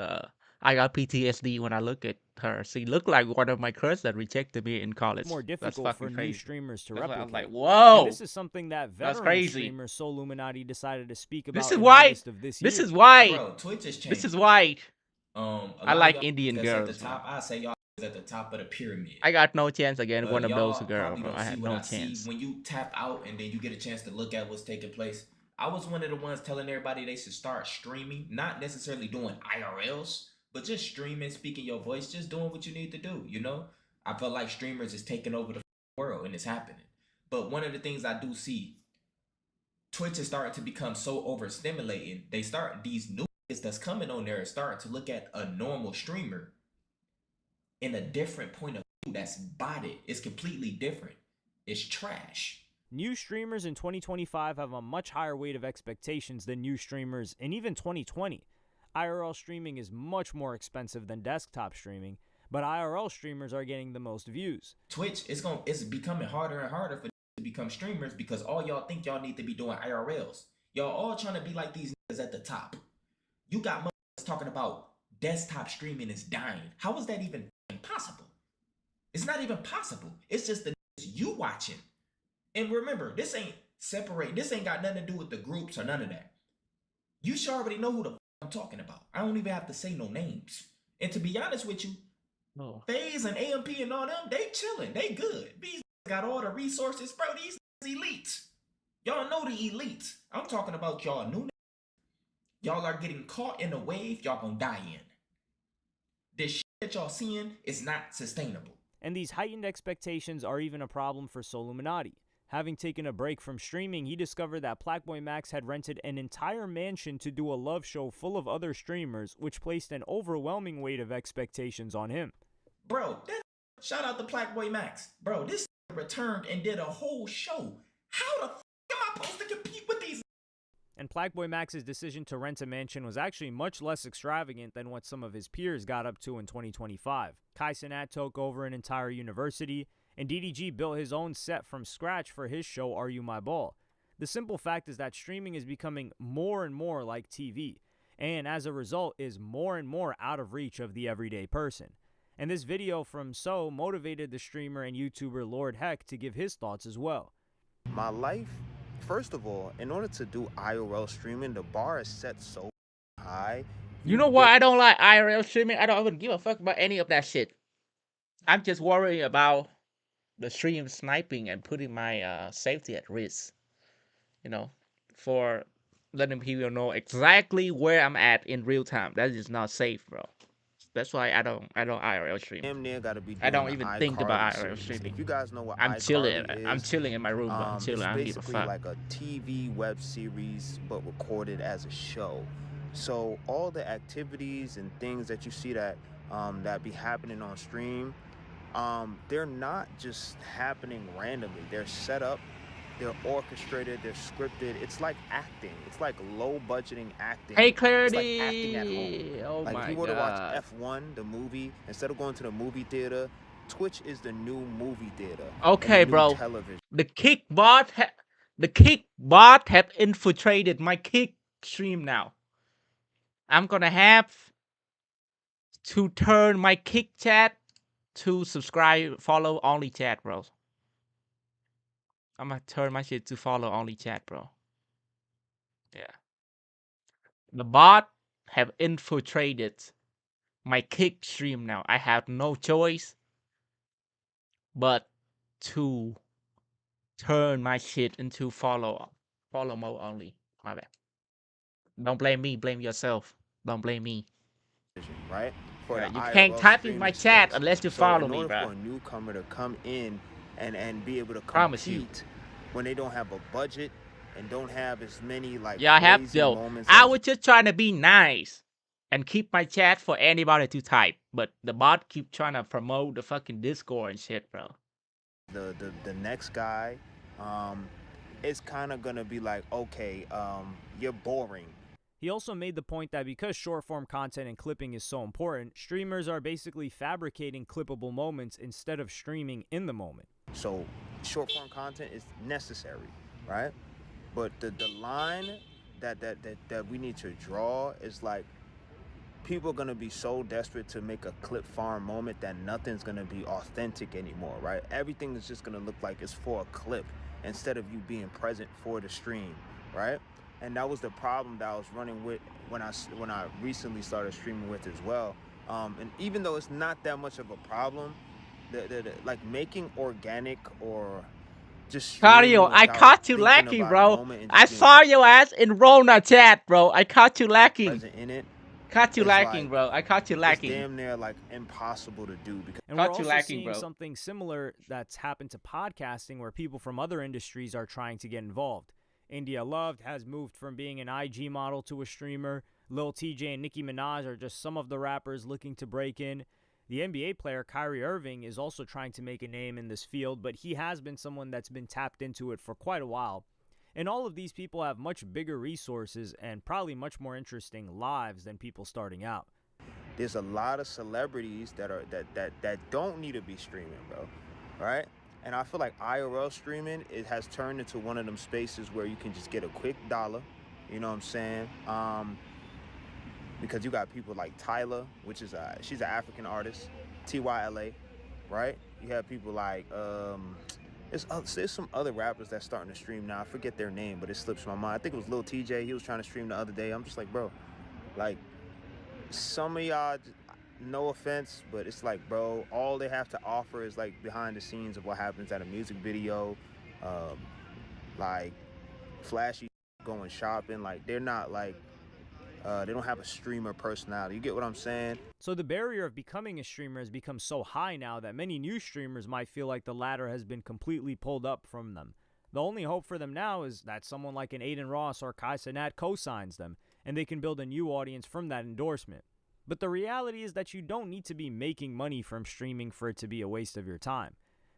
I got PTSD when I look at her. She looked like one of my crush that rejected me in college. More That's difficult for fucking new crazy. streamers to That's why I replicate. was like, whoa. And this is something that That's veteran crazy. streamer Soul Illuminati decided to speak about This is in why. August of this This year. is why. Bro, Twitch is changing. This is why A I lot like of y'all Indian that's girls. at the top, I say y'all is at the top of the pyramid. I got no chance against one of Y'all those girls, probably bro. don't I see had what no I see chance. when you tap out and then you get a chance to look at what's taking place. I was one of the ones telling everybody they should start streaming, not necessarily doing IRLs, but just streaming, speaking your voice, just doing what you need to do, you know? I feel like streamers is taking over the world and it's happening. But one of the things I do see, Twitch is starting to become so overstimulating. These new kids that's coming on there are starting to look at a normal streamer in a different point of view that's botted. It's completely different. It's trash. New streamers in 2025 have a much higher weight of expectations than new streamers in even 2020. IRL streaming is much more expensive than desktop streaming, but IRL streamers are getting the most views. Twitch, it's becoming harder and harder for to become streamers because all y'all think y'all need to be doing IRLs. Y'all all trying to be like these niggas at the top. You got motherfuckers talking about desktop streaming is dying. How is that even possible? It's not even possible. It's just the niggas you watching. And remember, this ain't separate. This ain't got nothing to do with the groups or none of that. You should already know who the I'm talking about. I don't even have to say no names. And to be honest with you, Oh. FaZe and AMP and all them, they chilling. They good. These got all the resources, bro. These elites. Y'all know the elites. I'm talking about y'all new. Y'all are getting caught in a wave y'all gonna die in. This shit that y'all seeing is not sustainable. And these heightened expectations are even a problem for Soluminati. Having taken a break from streaming, he discovered that Plaqueboy Max had rented an entire mansion to do a love show full of other streamers, which placed an overwhelming weight of expectations on him. Bro, shout out to Plaqueboy Max. Bro, this returned and did a whole show. How the f am I supposed to compete with these? And Plaqueboy Max's decision to rent a mansion was actually much less extravagant than what some of his peers got up to in 2025. Kai Cenat took over an entire university, and DDG built his own set from scratch for his show Are You My Ball. The simple fact is that streaming is becoming more and more like TV, and as a result is more and more out of reach of the everyday person. And this video from So motivated the streamer and YouTuber Lord Heck to give his thoughts as well. My life, first of all, in order to do IRL streaming, the bar is set so high. You know why I don't like IRL streaming? I don't even give a fuck about any of that shit. I'm just worried about the stream sniping and putting my safety at risk. You know, for letting people know exactly where I'm at in real time. That is not safe, bro. That's why I don't IRL stream. Damn near gotta be I don't doing even the think about iCarly IRL series. streaming. If you guys know what I'm chilling. iCarly I'm is, chilling in my room, but I'm chilling. I don't it's give a basically fuck. like a TV web series, but recorded as a show. So all the activities and things that you see that that be happening on stream, they're not just happening randomly. They're set up, they're orchestrated, they're scripted. It's like acting. It's like low budgeting acting. Hey, It's Clarity. like acting at home. Oh Like my if you were to god. watch F1, the movie, instead of going to the movie theater, Twitch is the new movie theater. Okay, and the new bro. television. The kick bot have infiltrated my kick stream now. I'm gonna have to turn my kick chat to subscribe, follow only chat, bro. I'm gonna turn my shit to follow only chat, bro. Yeah. The bot have infiltrated my kick stream now. I have no choice but to turn my shit into follow mode only. My bad. Don't blame me, blame yourself. Don't blame me. Right? For Yeah, the you IRL can't type in my streaming chat space. unless you So follow in me, order bro. for a newcomer to come in and be able to Promise you. compete when they don't have a budget and don't have as many like Yeah, I have crazy though. moments I as was just trying to be nice and keep my chat for anybody to type, but the bot keep trying to promote the fucking Discord and shit, bro. the next guy. It's kind of gonna be like, okay, you're boring. He also made the point that because short-form content and clipping is so important, streamers are basically fabricating clippable moments instead of streaming in the moment. So short form content is necessary, right? But the line that we need to draw is like, people are gonna be so desperate to make a clip farm moment that nothing's gonna be authentic anymore, right? Everything is just gonna look like it's for a clip instead of you being present for the stream, right? And that was the problem that I was running with when I recently started streaming with as well. And even though it's not that much of a problem, the like making organic or just Cardio, I caught you lacking, bro. I saw your ass in Rona chat, bro. I caught you lacking. present in it. Caught you It's lacking, like- bro. I caught you It's lacking. damn near like impossible to do because And we're Caught you also lacking, seeing bro. something similar that's happened to podcasting where people from other industries are trying to get involved. India Loved has moved from being an IG model to a streamer. Lil TJ and Nicki Minaj are just some of the rappers looking to break in. The NBA player Kyrie Irving is also trying to make a name in this field, but he has been someone that's been tapped into it for quite a while. And all of these people have much bigger resources and probably much more interesting lives than people starting out. there's a lot of celebrities that don't need to be streaming, bro. Right? And I feel like IRL streaming, it has turned into one of them spaces where you can just get a quick dollar. You know what I'm saying? Because you got people like Tyler, which is she's an African artist, TYLA, right? You have people like there's some other rappers that's starting to stream now. I forget their name, but it slips my mind. I think it was Lil TJ. He was trying to stream the other day. I'm just like, bro, like some of y'all no offense, but it's like, bro, all they have to offer is like behind the scenes of what happens at a music video, like flashy going shopping. Like they're not like, they don't have a streamer personality. You get what I'm saying? So the barrier of becoming a streamer has become so high now that many new streamers might feel like the ladder has been completely pulled up from them. The only hope for them now is that someone like an Aiden Ross or Kai Cenat co-signs them, and they can build a new audience from that endorsement. But the reality is that you don't need to be making money from streaming for it to be a waste of your time.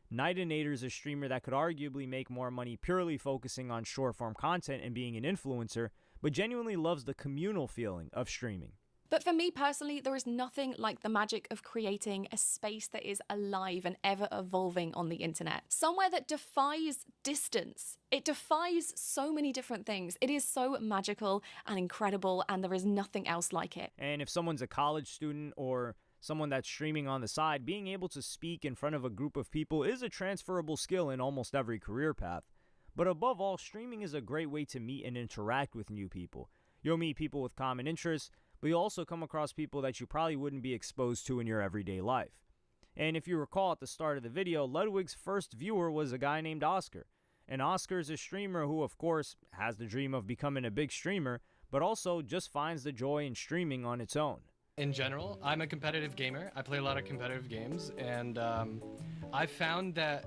Nightinator is a streamer that could arguably make more money purely focusing on short-form content and being an influencer, but genuinely loves the communal feeling of streaming. But for me personally, there is nothing like the magic of creating a space that is alive and ever evolving on the internet. Somewhere that defies distance. It defies so many different things. It is so magical and incredible, and there is nothing else like it. And if someone's a college student or someone that's streaming on the side, being able to speak in front of a group of people is a transferable skill in almost every career path. But above all, streaming is a great way to meet and interact with new people. You'll meet people with common interests, but you'll also come across people that you probably wouldn't be exposed to in your everyday life. And if you recall at the start of the video, Ludwig's first viewer was a guy named Oscar. And Oscar is a streamer who, of course, has the dream of becoming a big streamer, but also just finds the joy in streaming on its own. In general, I'm a competitive gamer. I play a lot of competitive games, and I found that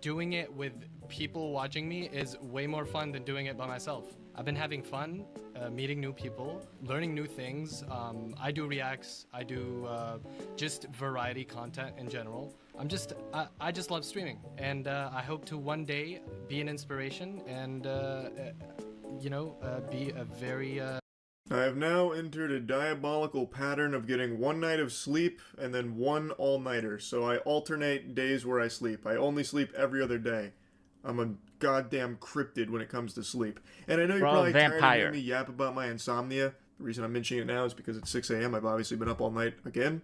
doing it with people watching me is way more fun than doing it by myself. I've been having fun, meeting new people, learning new things. I do reacts, I do just variety content in general. I just love streaming, and I hope to one day be an inspiration and, be a very... I have now entered a diabolical pattern of getting one night of sleep and then one all-nighter, so I alternate days where I sleep. I only sleep every other day. I'm a goddamn cryptid when it comes to sleep. And I know you're probably tired of hearing me yap about my insomnia. The reason I'm mentioning it now is because it's 6 a.m. I've obviously been up all night again.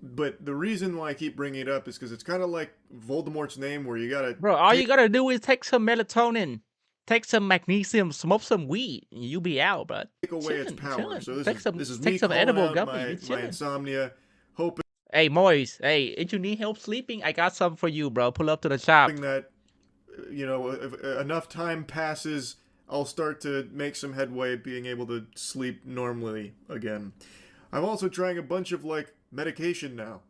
But the reason why I keep bringing it up is because it's kind of like Voldemort's name, where you gotta... Bro, all you gotta do is take some melatonin. Take some magnesium, smoke some weed, and you be out, bro. Take away its power. So this is take me some calling edible out gummy. my insomnia, hoping... Hey, Moise, hey, if you need help sleeping, I got something for you, bro. Pull up to the shop. That, if enough time passes, I'll start to make some headway being able to sleep normally again. I'm also trying a bunch of, medication now.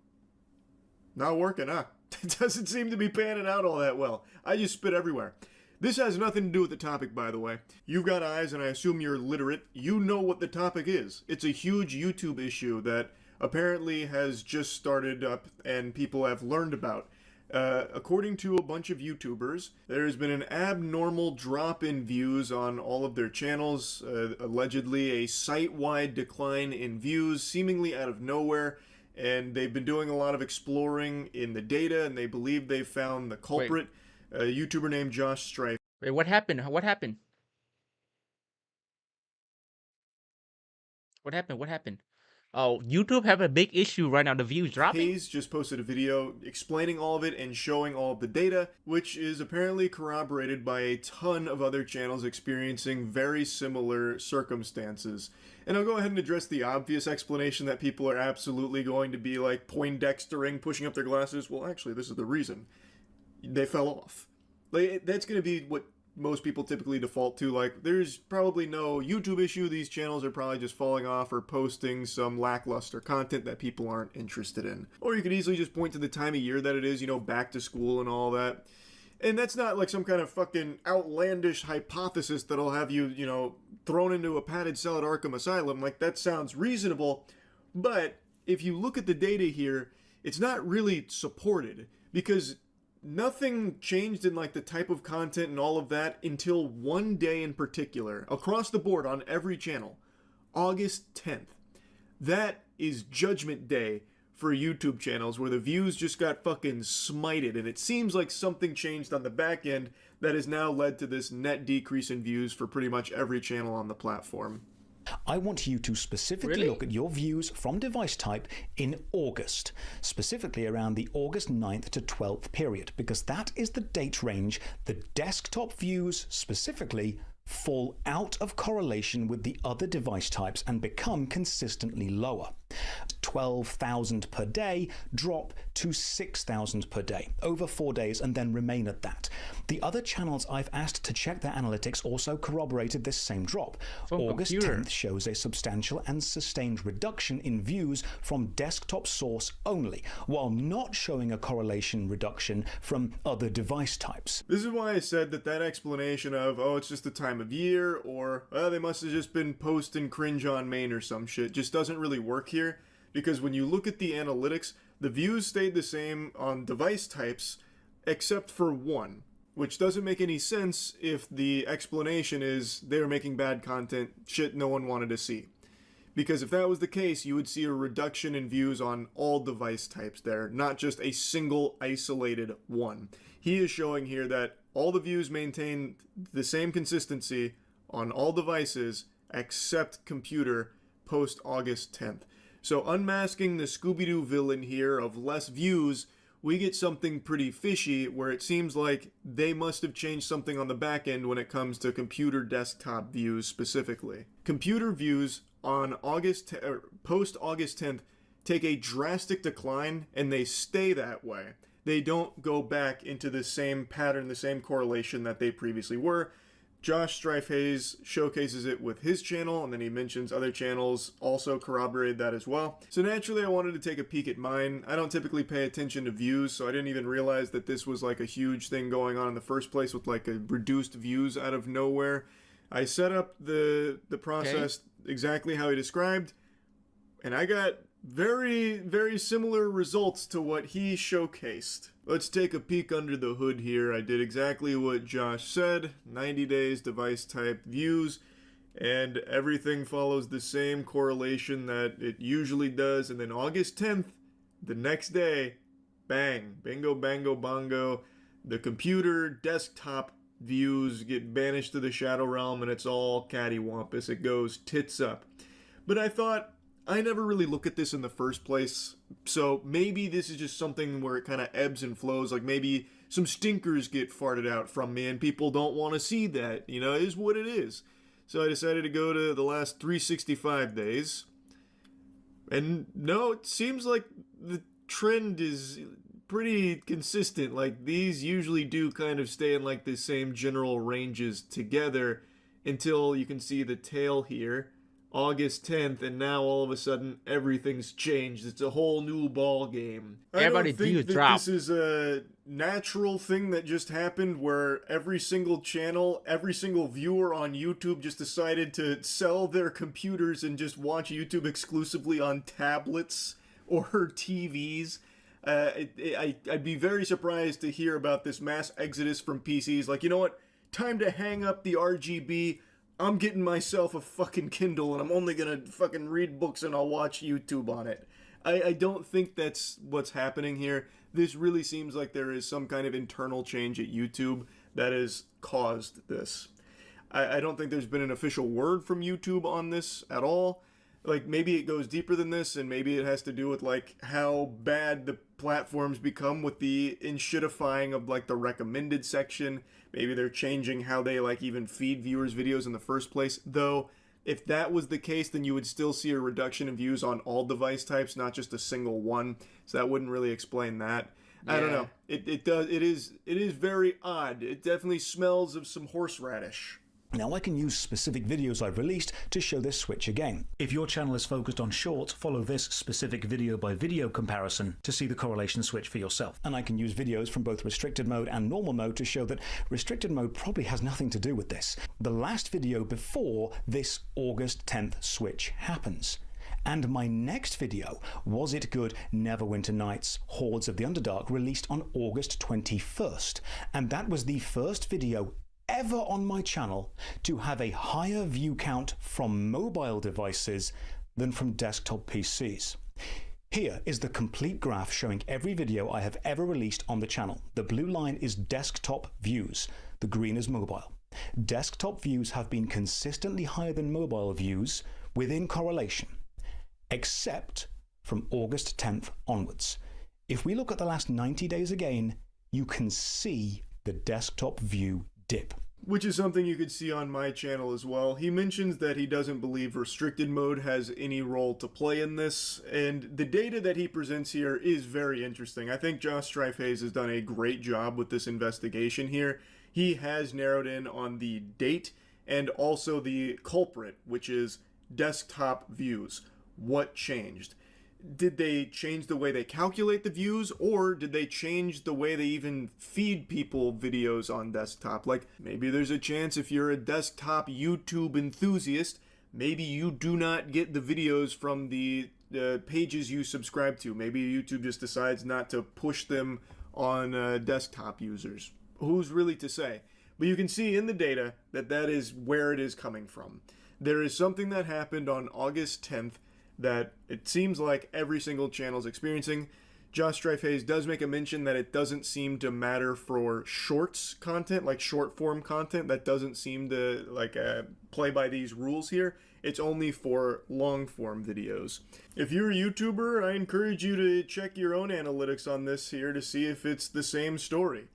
Not working, huh? It doesn't seem to be panning out all that well. I just spit everywhere. This has nothing to do with the topic, by the way. You've got eyes, and I assume you're literate. You know what the topic is. It's a huge YouTube issue that apparently has just started up and people have learned about. According to a bunch of YouTubers, there's been an abnormal drop in views on all of their channels, allegedly a site-wide decline in views, seemingly out of nowhere, and they've been doing a lot of exploring in the data, and they believe they've found the culprit. A YouTuber named Josh Strife. Wait, what happened? What happened? What happened? What happened? Oh, YouTube have a big issue right now. The views dropping. Hayes just posted a video explaining all of it and showing all of the data, which is apparently corroborated by a ton of other channels experiencing very similar circumstances. And I'll go ahead and address the obvious explanation that people are absolutely going to be Poindextering, pushing up their glasses. Well, actually, this is the reason. They fell off. That's going to be what most people typically default to. There's probably no YouTube issue. These channels are probably just falling off or posting some lackluster content that people aren't interested in. Or you could easily just point to the time of year that it is, back to school and all that. And that's not some kind of fucking outlandish hypothesis that'll have you, thrown into a padded cell at Arkham Asylum. That sounds reasonable. But if you look at the data here, it's not really supported because nothing changed in the type of content and all of that until one day in particular, across the board on every channel, August 10th. That is Judgment Day for YouTube channels where the views just got fucking smited, and it seems like something changed on the back end that has now led to this net decrease in views for pretty much every channel on the platform. I want you to specifically look at your views from device type in August, specifically around the August 9th to 12th period, because that is the date range the desktop views specifically fall out of correlation with the other device types and become consistently lower. 12,000 per day drop to 6,000 per day over 4 days and then remain at that. The other channels I've asked to check their analytics also corroborated this same drop. August 10th shows a substantial and sustained reduction in views from desktop source only, while not showing a correlation reduction from other device types. This is why I said that explanation of, oh, it's just the time of year, or, oh, they must have just been posting cringe on main or some shit, just doesn't really work here. Because when you look at the analytics, the views stayed the same on device types, except for one, which doesn't make any sense if the explanation is they were making bad content, shit no one wanted to see. Because if that was the case, you would see a reduction in views on all device types there, not just a single isolated one. He is showing here that all the views maintain the same consistency on all devices except computer post August 10th. So unmasking the Scooby-Doo villain here of less views, we get something pretty fishy where it seems like they must have changed something on the back end when it comes to computer desktop views specifically. Computer views on post August 10th take a drastic decline and they stay that way. They don't go back into the same pattern, the same correlation that they previously were. Josh Strife Hayes showcases it with his channel, and then he mentions other channels also corroborated that as well. So naturally I wanted to take a peek at mine. I don't typically pay attention to views, so I didn't even realize that this was like a huge thing going on in the first place with like a reduced views out of nowhere. I set up the process exactly how he described, and I got very, very similar results to what he showcased. Let's take a peek under the hood here. I did exactly what Josh said, 90 days device type views, and everything follows the same correlation that it usually does. And then August 10th, the next day, bang, bingo, bango, bongo, the computer desktop views get banished to the shadow realm and it's all cattywampus. It goes tits up. But I thought, I never really look at this in the first place, so maybe this is just something where it kind of ebbs and flows, like maybe some stinkers get farted out from me and people don't want to see that, you know, it is what it is. So I decided to go to the last 365 days, and no, it seems like the trend is pretty consistent. Like, these usually do kind of stay in like the same general ranges together until you can see the tail here. August 10th, and now all of a sudden everything's changed. It's a whole new ball game. Everybody I don't think that this is a natural thing that just happened where every single channel, every single viewer on YouTube just decided to sell their computers and just watch YouTube exclusively on tablets or TVs. I'd be very surprised to hear about this mass exodus from PCs. Like, you know what? Time to hang up the RGB. I'm getting myself a fucking Kindle and I'm only gonna fucking read books and I'll watch YouTube on it. I don't think that's what's happening here. This really seems like there is some kind of internal change at YouTube that has caused this. I don't think there's been an official word from YouTube on this at all. Like, maybe it goes deeper than this, and maybe it has to do with, like, how bad the platforms become with the inshitifying of, like, the recommended section. Maybe they're changing how they, like, even feed viewers videos in the first place. Though, if that was the case, then you would still see a reduction in views on all device types, not just a single one. So that wouldn't really explain that. Yeah. I don't know. It is very odd. It definitely smells of some horseradish. Now I can use specific videos I've released to show this switch again. If your channel is focused on shorts, follow this specific video by video comparison to see the correlation switch for yourself. And I can use videos from both restricted mode and normal mode to show that restricted mode probably has nothing to do with this. The last video before this August 10th switch happens. And my next video, Was It Good? Neverwinter Nights, Hordes of the Underdark, released on August 21st. And that was the first video ever on my channel to have a higher view count from mobile devices than from desktop PCs. Here is the complete graph showing every video I have ever released on the channel. The blue line is desktop views, the green is mobile. Desktop views have been consistently higher than mobile views within correlation, except from August 10th onwards. If we look at the last 90 days again, you can see the desktop view dip. which is something you could see on my channel as well. He mentions that he doesn't believe restricted mode has any role to play in this, and the data that he presents here is very interesting. I think Josh Strife Hayes has done a great job with this investigation here. He has narrowed in on the date and also the culprit, which is desktop views. What changed? Did they change the way they calculate the views, or did they change the way they even feed people videos on desktop? Like, maybe there's a chance if you're a desktop YouTube enthusiast, maybe you do not get the videos from the pages you subscribe to. Maybe YouTube just decides not to push them on desktop users. Who's really to say? But you can see in the data that that is where it is coming from. There is something that happened on August 10th that it seems like every single channel is experiencing. Josh Strife Hayes does make a mention that it doesn't seem to matter for shorts content, like short form content. That doesn't seem to play by these rules here. It's only for long form videos. If you're a YouTuber, I encourage you to check your own analytics on this here to see if it's the same story.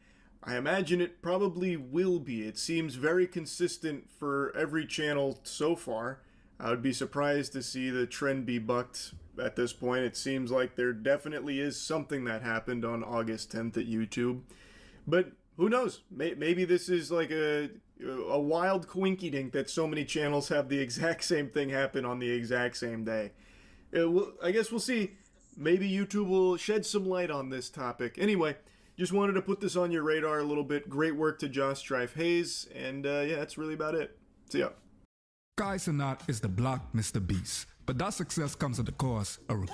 I imagine it probably will be. It seems very consistent for every channel so far. I would be surprised to see the trend be bucked at this point. It seems like there definitely is something that happened on August 10th at YouTube. But who knows? Maybe this is like a wild coinkydink that so many channels have the exact same thing happen on the exact same day. I guess we'll see. Maybe YouTube will shed some light on this topic. Anyway, just wanted to put this on your radar a little bit. Great work to Josh Strife Hayes. And yeah, that's really about it. See ya. Kai Cenat is the Black Mr. Beast, but that success comes at the cost of... Do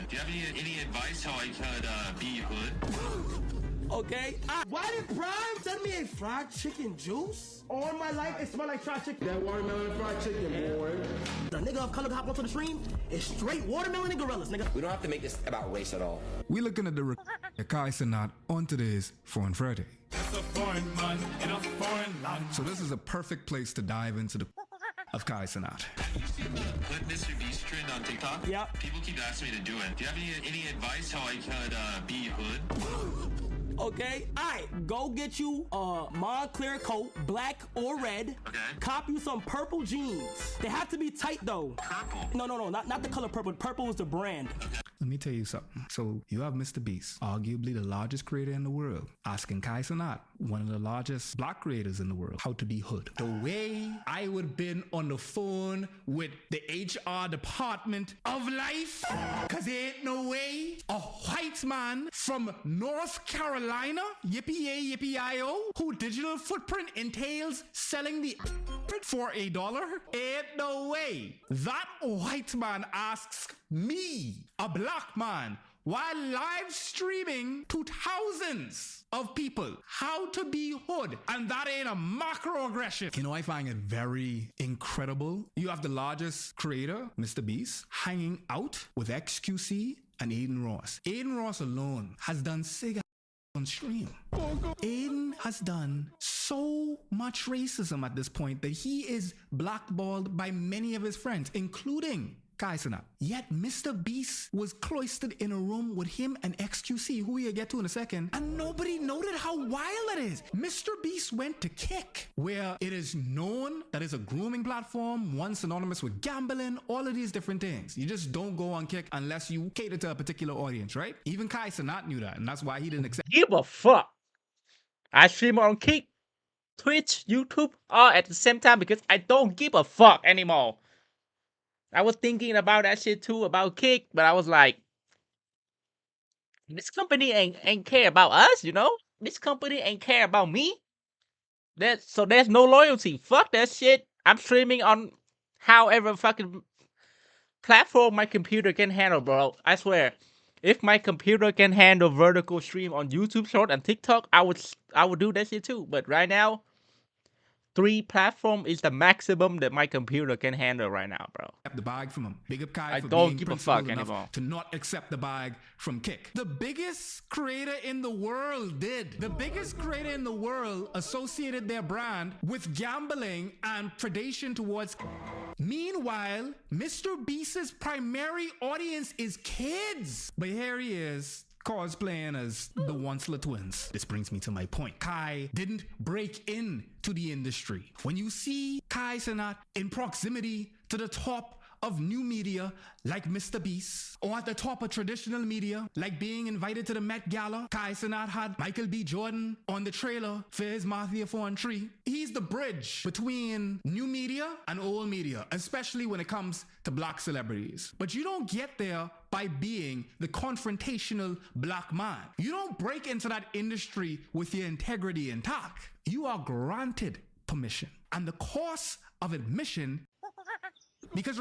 you have any advice how I could be hood? Okay. Why did Prime send me a fried chicken juice? All my life, it smelled like fried chicken. That watermelon fried chicken, boy. The nigga of color hop onto the stream is straight watermelon and gorillas, nigga. We don't have to make this about race at all. We looking at the Kai Cenat on today's Foreign Friday. It's a foreign man in a foreign land. So this is a perfect place to dive into the of Kai Cenat. You see the Clip Mr. Beast trend on TikTok? Yeah. People keep asking me to do it. Do you have any advice how I could be hood? Okay, alright, go get you a Montclair coat, black or red. Okay. Cop you some purple jeans. They have to be tight though. Purple? No, not the color purple. Purple is the brand. Okay. Let me tell you something. So you have Mr. Beast, arguably the largest creator in the world, asking Kai Cenat, one of the largest black creators in the world, how to be hood. The way I would been on the phone with the HR department of life, cause there ain't no way a white man from North Carolina, yippee-yay, yippee-I-O, who digital footprint entails selling the for $1, ain't no way that white man asks me, a black man, while live streaming to thousands of people how to be hood, and that ain't a macroaggression. You know, I find it very incredible. You have the largest creator, Mr. Beast, hanging out with XQC and Aiden Ross. Aiden Ross alone has done on stream. Aiden has done so much racism at this point that he is blackballed by many of his friends, including Kai Cenat. Yet Mr. Beast was cloistered in a room with him and XQC, who we'll get to in a second, and nobody noted how wild it is. Mr. Beast went to Kick, where it is known that it's a grooming platform, one synonymous with gambling, all of these different things. You just don't go on Kick unless you cater to a particular audience, right? Even Kai Cenat knew that, and that's why he didn't accept. Give a fuck. I stream on Kick, Twitch, YouTube, all at the same time because I don't give a fuck anymore. I was thinking about that shit too, about Kick, but I was like, this company ain't care about us, you know? This company ain't care about me. So there's no loyalty. Fuck that shit. I'm streaming on however fucking platform my computer can handle, bro. I swear. If my computer can handle vertical stream on YouTube Short and TikTok, I would do that shit too. But right now, 3 platform is the maximum that my computer can handle right now, bro. The bag from him. Big up Kai I for don't being give a principled fuck enough anymore. to not accept the bag from Kick. The biggest creator in the world did. The biggest creator in the world associated their brand with gambling and predation towards. Meanwhile, Mr. Beast's primary audience is kids. But here he is, cosplaying as the Onceler twins. This brings me to my point. Kai didn't break in to the industry. When you see Kai Cenat in proximity to the top of new media like Mr. Beast, or at the top of traditional media like being invited to the Met Gala, Kai Cenat had Michael B. Jordan on the trailer for his Mafia 4 and 3. He's the bridge between new media and old media, especially when it comes to black celebrities. But you don't get there by being the confrontational black man. You don't break into that industry with your integrity intact. You are granted permission. And the cost of admission, because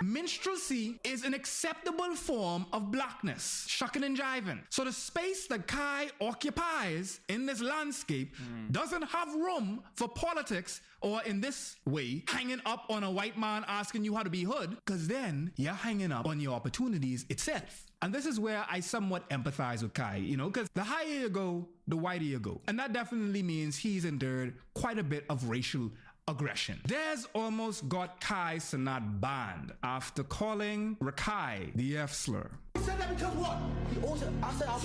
minstrelsy is an acceptable form of blackness, shucking and jiving. So the space that Kai occupies in this landscape doesn't have room for politics, or in this way, hanging up on a white man asking you how to be hood, because then you're hanging up on your opportunities itself. And this is where I somewhat empathize with Kai, you know, because the higher you go, the wider you go. And that definitely means he's endured quite a bit of racial aggression. Dez almost got Kai Cenat banned after calling Rakai the F slur. You said that because what? I said I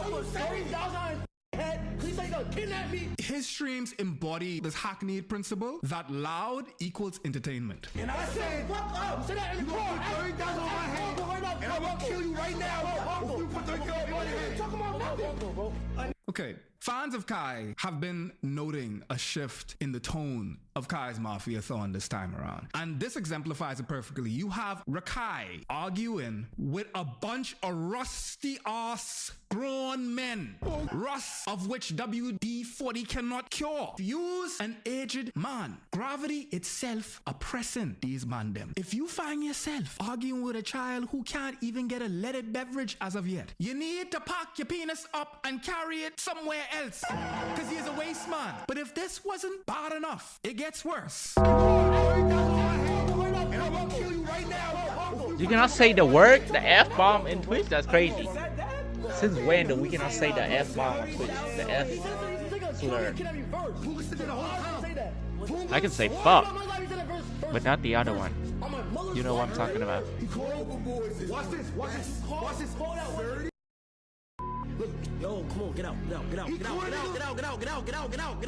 put 30,000 on his head because he said he's gonna kidnap me. His streams embody this hackneyed principle that loud equals entertainment. And I said, fuck up. Say that in the car. 30,000 on my head. And I'm gonna kill you right now. If you put 30,000 on my head. Talk about nothing, bro. Okay, fans of Kai have been noting a shift in the tone of Kai's Mafia-thon this time around. And this exemplifies it perfectly. You have Rakai arguing with a bunch of rusty-ass grown men. Rust of which WD-40 cannot cure. Use an aged man. Gravity itself oppressing these man them. If you find yourself arguing with a child who can't even get a leaded beverage as of yet, you need to pack your penis up and carry it somewhere else, because he's a waste man. But if this wasn't bad enough, it gets worse. You cannot say the word, the F-bomb in Twitch? That's crazy. Since when do we cannot say the F-bomb on Twitch? The F slur. I can say fuck, but not the other one. You know what I'm talking about. Watch this. Look, yo, come on, get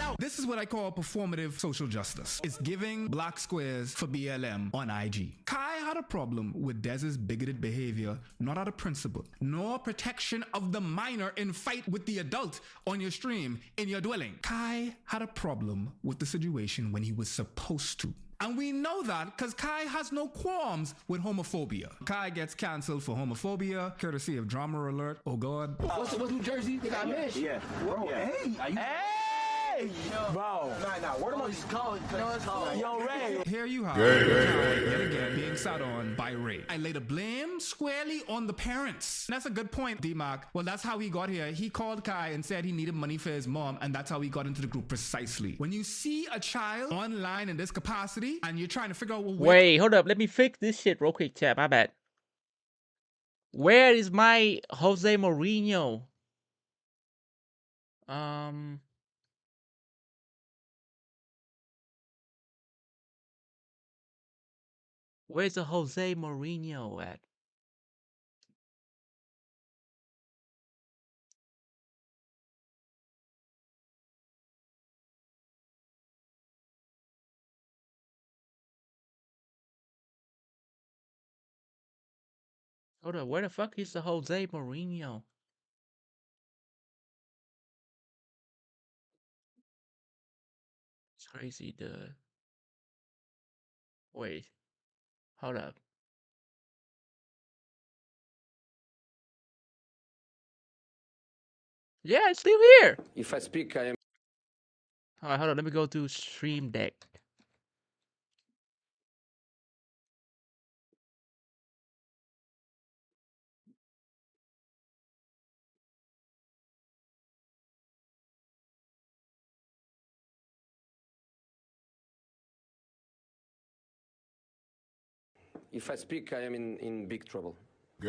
out. This is what I call performative social justice. It's giving black squares for BLM on IG. Kai had a problem with Dez's bigoted behavior, not out of principle, nor protection of the minor in fight with the adult on your stream in your dwelling. Kai had a problem with the situation when he was supposed to. And we know that because Kai has no qualms with homophobia. Kai gets canceled for homophobia, courtesy of Drama Alert. Oh God. What's New Jersey? They got Mish. Yeah. Bro, hey. Hey! Bro. Nah. Where am I just calling? Yo, Ray. Here you have yet again being sat on by Ray. I lay the blame squarely on the parents. And that's a good point, D-Mark. Well, that's how he got here. He called Kai and said he needed money for his mom, and that's how he got into the group precisely. When you see a child online in this capacity, and you're trying to figure out... Wait, hold up. Let me fix this shit real quick, chat. My bad. Where is my Jose Mourinho? Where's the Jose Mourinho at? Hold up, where the fuck is the Jose Mourinho? It's crazy, dude. Wait. Hold up. Yeah, it's still here. If I speak, I am. Alright, hold on. Let me go to Stream Deck. If I speak, I am in big trouble. Ah,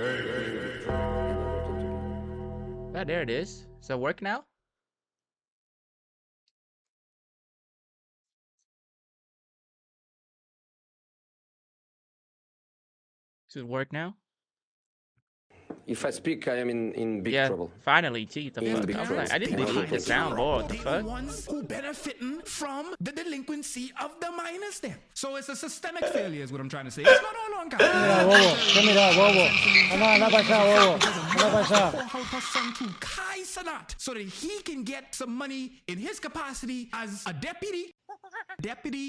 there it is. Does that work now? Does it work now? If I speak, I am in big trouble. Finally, geez, the In fuck. big I was trouble. like, I didn't delete the soundboard. The The fuck? ones who benefiting from the delinquency of the minors then. So it's a systemic failure is what I'm trying to say. It's not all on to Kai Cenat so that he can get some money in his capacity as a Deputy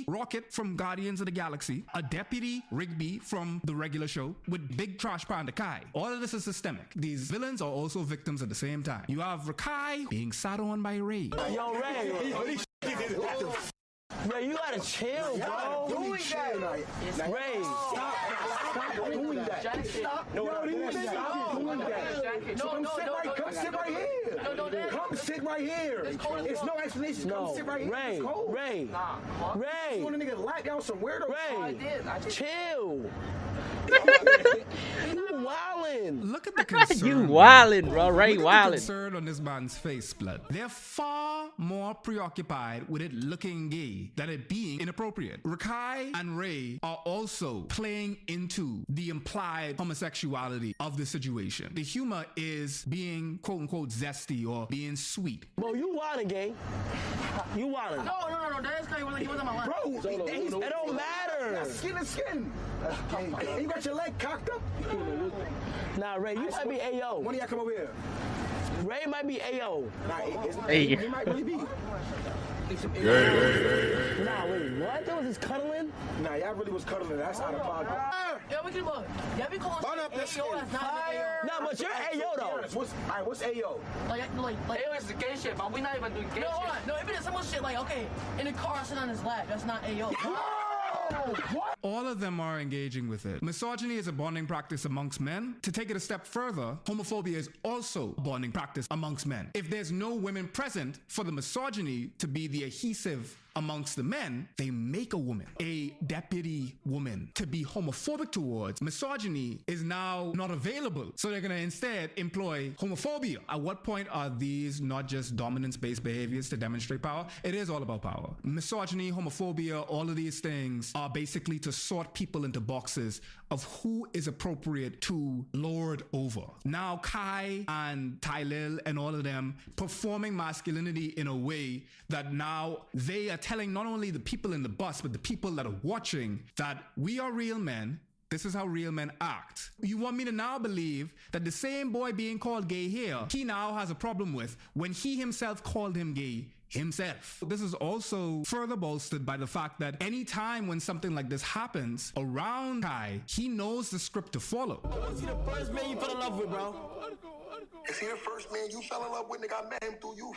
Rocket from Guardians of the Galaxy, a Deputy Rigby from the regular show, with Big Trash Panda Kai. All of this is systemic. These villains are also victims at the same time. You have Rakai being sat on by Ray. Yo, Ray. Ray, you gotta chill, bro. Doing that. Ray, stop doing that. Stop. No, stop doing that. Come sit right here. Come sit right here. It's no explanation. Come sit right here. Ray. You want a nigga lock down some weirdo? Ray, chill. You wildin'. Look at the concern. You wildin', bro. Ray Look at the wildin'. concern on this man's face, blood. They're far more preoccupied with it looking gay than it being inappropriate. Rakai and Ray are also playing into the implied homosexuality of the situation. The humor is being quote unquote zesty or being sweet. Bro, you wildin', gang. You wildin'. No. That's crazy. He wasn't my line. Bro, it don't matter. Skin to skin. You got your leg cocked up? Nah, Ray, you might be AO. When do y'all come over here? Ray might be AO. Nah, he might really be. Nah, wait, what? That was just cuddling? Nah, y'all really was cuddling. That's out of pocket. Yeah, we can look. Y'all be calling AO. That's not AO. Nah, but you're AO though. What's AO? Like AO is the gay shit, but we're not even doing gay shit. No, even if someone shit like, okay, in the car sitting on his lap, that's not AO. All of them are engaging with it. Misogyny is a bonding practice amongst men. To take it a step further, homophobia is also a bonding practice amongst men. If there's no women present for the misogyny to be the adhesive amongst the men, they make a woman, a deputy woman, to be homophobic towards. Misogyny is now not available, so they're going to instead employ homophobia. At what point are these not just dominance-based behaviors to demonstrate power? It is all about power. Misogyny, homophobia, all of these things are basically to sort people into boxes of who is appropriate to lord over. Now Kai and Tylil and all of them performing masculinity in a way that now they are telling not only the people in the bus, but the people that are watching that we are real men. This is how real men act. You want me to now believe that the same boy being called gay here, he now has a problem with when he himself called him gay himself. This is also further bolstered by the fact that any time when something like this happens around Kai, he knows the script to follow. Is he the first man you fell in love with, bro? Is he the first man you fell in love with, nigga? I met him through you.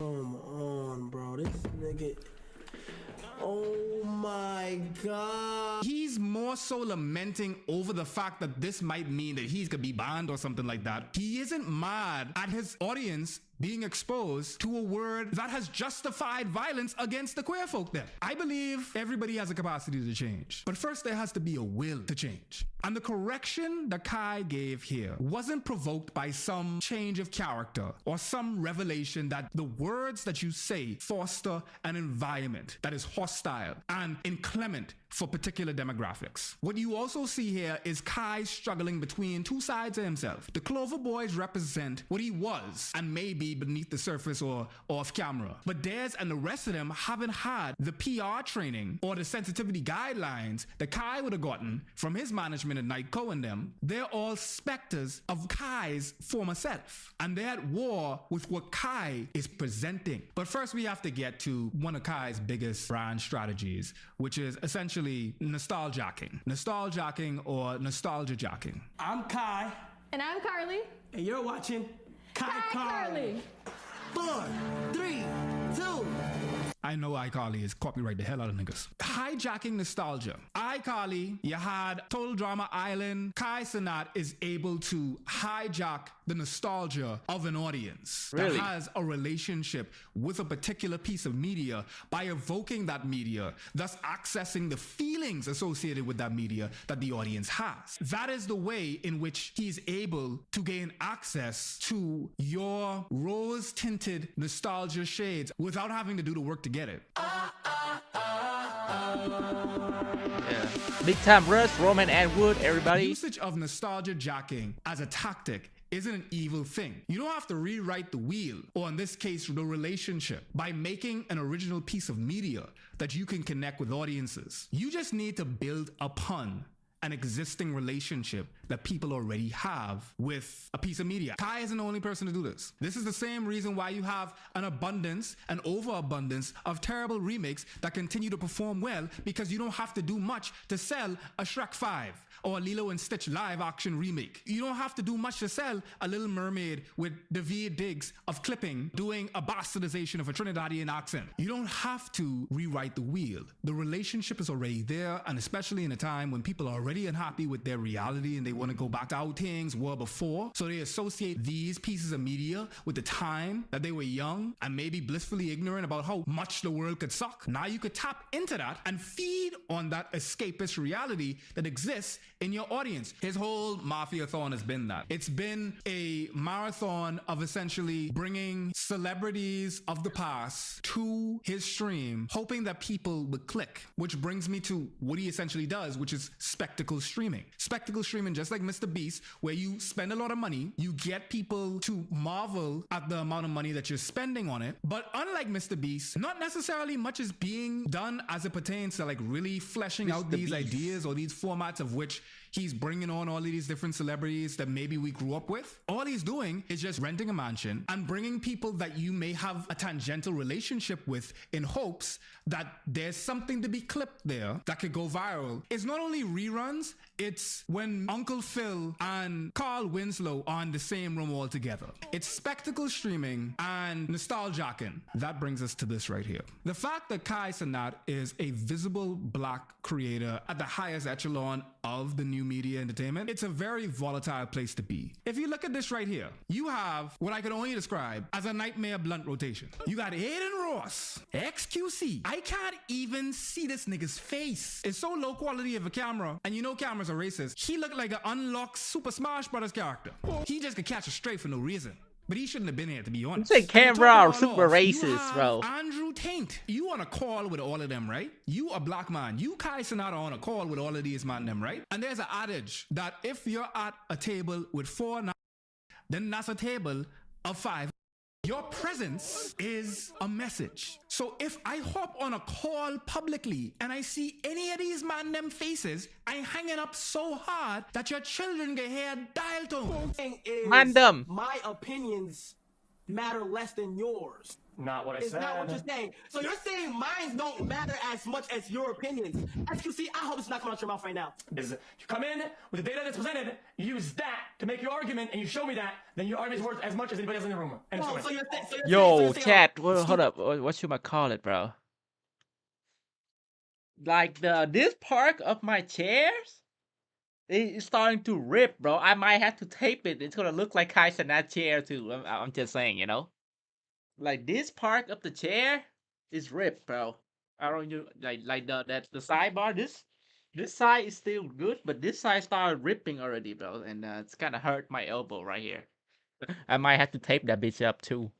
Come on, bro. This nigga. Oh my God. He's more so lamenting over the fact that this might mean that he's gonna be banned or something like that. He isn't mad at his audience being exposed to a word that has justified violence against the queer folk then. I believe everybody has a capacity to change, but first there has to be a will to change. And the correction that Kai gave here wasn't provoked by some change of character or some revelation that the words that you say foster an environment that is hostile and inclement for particular demographics. What you also see here is Kai struggling between two sides of himself. The Clover Boys represent what he was and maybe beneath the surface or off camera. But Dez and the rest of them haven't had the PR training or the sensitivity guidelines that Kai would have gotten from his management at Nightco and them. They're all specters of Kai's former self. And they're at war with what Kai is presenting. But first we have to get to one of Kai's biggest brand strategies, which is essentially nostalgia-jacking. Nostalgia-jacking or nostalgia jacking. I'm Kai. And I'm Carly. And you're watching Kai Carly. 4, 3, 2. I know iCarly is copyright the hell out of niggas. Hijacking nostalgia. iCarly, you had Total Drama Island. Kai Cenat is able to hijack the nostalgia of an audience that has a relationship with a particular piece of media by evoking that media, thus accessing the feelings associated with that media that the audience has. That is the way in which he's able to gain access to your rose-tinted nostalgia shades without having to do the work to get it. Big Time Rush, Roman Atwood, everybody. Usage of nostalgia jacking as a tactic isn't an evil thing. You don't have to rewrite the wheel, or in this case, the relationship, by making an original piece of media that you can connect with audiences. You just need to build upon an existing relationship that people already have with a piece of media. Kai isn't the only person to do this. This is the same reason why you have an abundance, an overabundance of terrible remakes that continue to perform well, because you don't have to do much to sell a Shrek 5 or a Lilo and Stitch live action remake. You don't have to do much to sell a Little Mermaid with Daveed Diggs of clipping doing a bastardization of a Trinidadian accent. You don't have to rewrite the wheel. The relationship is already there, and especially in a time when people are already unhappy with their reality and they want to go back to how things were before. So they associate these pieces of media with the time that they were young and maybe blissfully ignorant about how much the world could suck. Now you could tap into that and feed on that escapist reality that exists in your audience. His whole Mafia-thon has been that. It's been a marathon of essentially bringing celebrities of the past to his stream, hoping that people would click, which brings me to what he essentially does, which is spectacle streaming. Spectacle streaming, just like Mr. Beast, where you spend a lot of money, you get people to marvel at the amount of money that you're spending on it. But unlike Mr. Beast, not necessarily much is being done as it pertains to like really fleshing out these ideas or these formats of which he's bringing on all of these different celebrities that maybe we grew up with. All he's doing is just renting a mansion and bringing people that you may have a tangential relationship with in hopes that there's something to be clipped there that could go viral. It's not only reruns, it's when Uncle Phil and Carl Winslow are in the same room all together. It's spectacle streaming and nostalgiacking. That brings us to this right here. The fact that Kai Cenat is a visible black creator at the highest echelon of the new media entertainment, it's a very volatile place to be. If you look at this right here, you have what I could only describe as a nightmare blunt rotation. You got Aiden Ross, XQC. I can't even see this nigga's face. It's so low quality of a camera, and you know cameras are racist. He looked like an unlocked Super Smash Brothers character. He just could catch a stray for no reason. But he shouldn't have been here, to be honest. You say camera are super racist, bro. Andrew Tate, you on a call with all of them, right? You a black man. You Kai Cenat on a call with all of these man them, right? And there's an adage that if you're at a table with 4, then that's a table of 5. Your presence is a message. So if I hop on a call publicly and I see any of these man them faces, I hanging up so hard that your children get hear dial tone. Random. My opinions matter less than yours. Not what I Is said. not what you're saying. So you're saying mine don't matter as much as your opinions. XQC, I hope it's not coming out your mouth right now. Is you come in with the data that's presented, you use that to make your argument, and you show me that, then your argument is worth as much as anybody else in the room. And Oh, it's so you're Yo, chat, hold up. What should I call it, bro? Like this part of my chairs, it's starting to rip, bro. I might have to tape it. It's gonna look like Kai Cenat chair too. I'm just saying, you know. Like this part of the chair is ripped, bro. I don't know, like the sidebar. This side is still good, but this side started ripping already, bro, and it's kind of hurt my elbow right here. I might have to tape that bitch up too.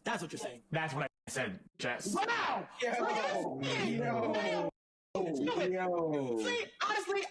That's what you're saying. That's what I said, Jess. Wow! See,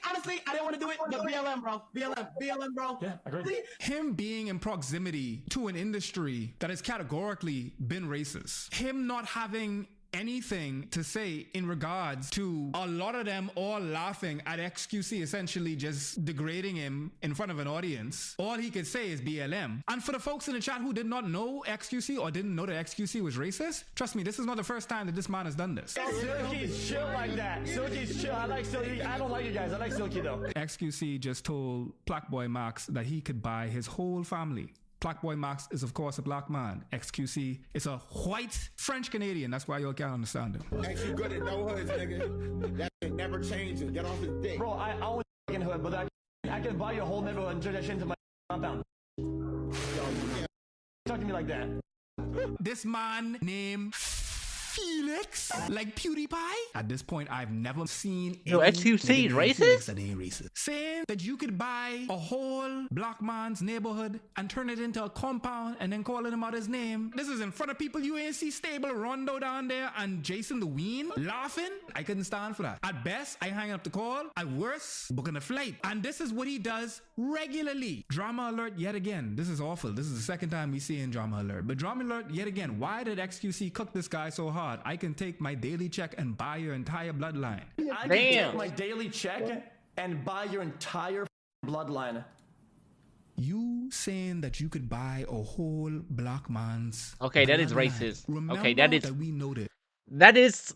honestly, I didn't want to do it, but BLM, bro. BLM, bro. Yeah, agreed. Him being in proximity to an industry that has categorically been racist, him not having anything to say in regards to a lot of them all laughing at XQC essentially just degrading him in front of an audience. All he could say is BLM. And for the folks in the chat who did not know XQC or didn't know that XQC was racist, trust me, this is not the first time that this man has done this. Silky's chill like that. Silky's chill. I like Silky. I don't like you guys. I like Silky though. XQC just told Blackboy Max that he could buy his whole family. Blackboy Max is of course a black man. XQC is a white French Canadian. That's why y'all can't understand him. Ain't you good at no hoods, nigga? That shit never changes. Get off his dick. Bro, I always in hood, but I can buy your whole neighborhood and turn that shit into my compound. Talk to me like that. This man named Felix likes, like PewDiePie. At this point, I've never seen Yo, any XQC nigga named racist? Felix that ain't racist. Saying that you could buy a whole black man's neighborhood and turn it into a compound and then calling him out his name. This is in front of people you ain't see Stable, Rondo down there, and Jason the Ween laughing. I couldn't stand for that. At best, I hang up the call. At worst, booking a flight. And this is what he does regularly. Drama alert yet again. This is awful. This is the second time we see in drama alert. But drama alert yet again. Why did XQC cook this guy so hard? I can take my daily check and buy your entire bloodline. I can take my daily check and buy your entire bloodline. You saying that you could buy a whole black man's Okay, that is bloodline. racist. Remember Okay, that is we noted. that is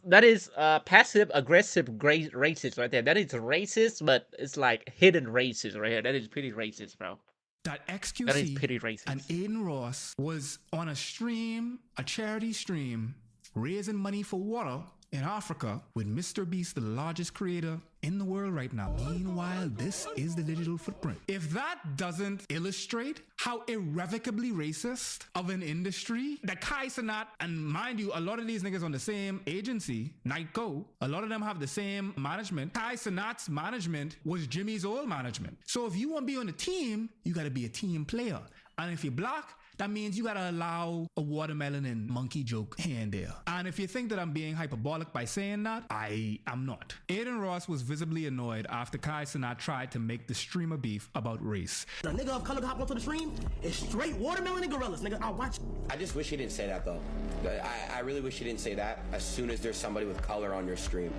passive aggressive racist right there. That is racist, but it's like hidden racist right here. That is pretty racist, bro. That That is XQC pretty racist. and Aiden Ross was on a stream, a charity stream, raising money for water in Africa with Mr. Beast, the largest creator in the world right now. Meanwhile, this is the digital footprint. If that doesn't illustrate how irrevocably racist of an industry that Kai Cenat, and mind you, a lot of these niggas on the same agency, Nightco, a lot of them have the same management. Kai Cenat's management was Jimmy's old management. So if you want to be on the team, you got to be a team player. And if you're black, that means you gotta allow a watermelon and monkey joke here and there. And if you think that I'm being hyperbolic by saying that, I am not. Aiden Ross was visibly annoyed after Kai Cenat tried to make the streamer beef about race. A nigga of color hop onto the stream is straight watermelon and gorillas, nigga. I watch. I just wish he didn't say that though. I really wish he didn't say that as soon as there's somebody with color on your stream.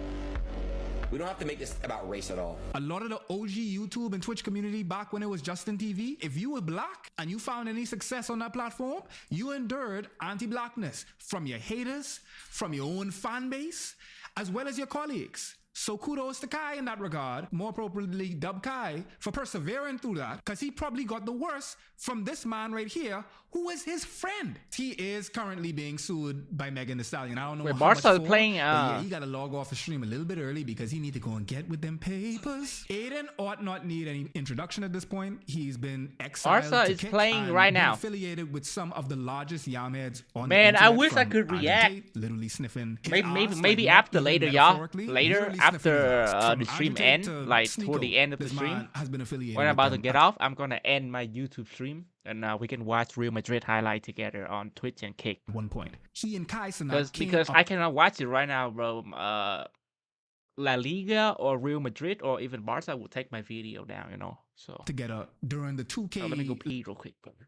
We don't have to make this about race at all. A lot of the OG YouTube and Twitch community back when it was Justin TV, if you were black and you found any success on that platform, you endured anti-blackness from your haters, from your own fan base, as well as your colleagues. So kudos to Kai in that regard, more appropriately dubbed Kai, for persevering through that, because he probably got the worst from this man right here, who is his friend. He is currently being sued by Megan Thee Stallion. I don't know Wait, how much Barca for, playing, but yeah, he gotta log off the stream a little bit early because he need to go and get with them papers. Aiden ought not need any introduction at this point. He's been exiled Barca to is kick playing and right been now. affiliated with some of the largest yamheads on Man, the I internet, wish I from could Adam react. Tate, literally sniffing his Maybe ass, maybe like, not after even later, y'all. metaphorically, Later literally sniffing his after ass. From the stream Adam Tate end, to like Sneeko, toward the end of the this stream. man has been affiliated When I'm with about to them. get off, I'm gonna end my YouTube stream, and we can watch Real Madrid highlight together on Twitch and Kick. One point. He and Kai Cenat Because came I up cannot watch it right now, bro. La Liga or Real Madrid or even Barca will take my video down, you know. So together during the 2K. let me go pee real quick, brother.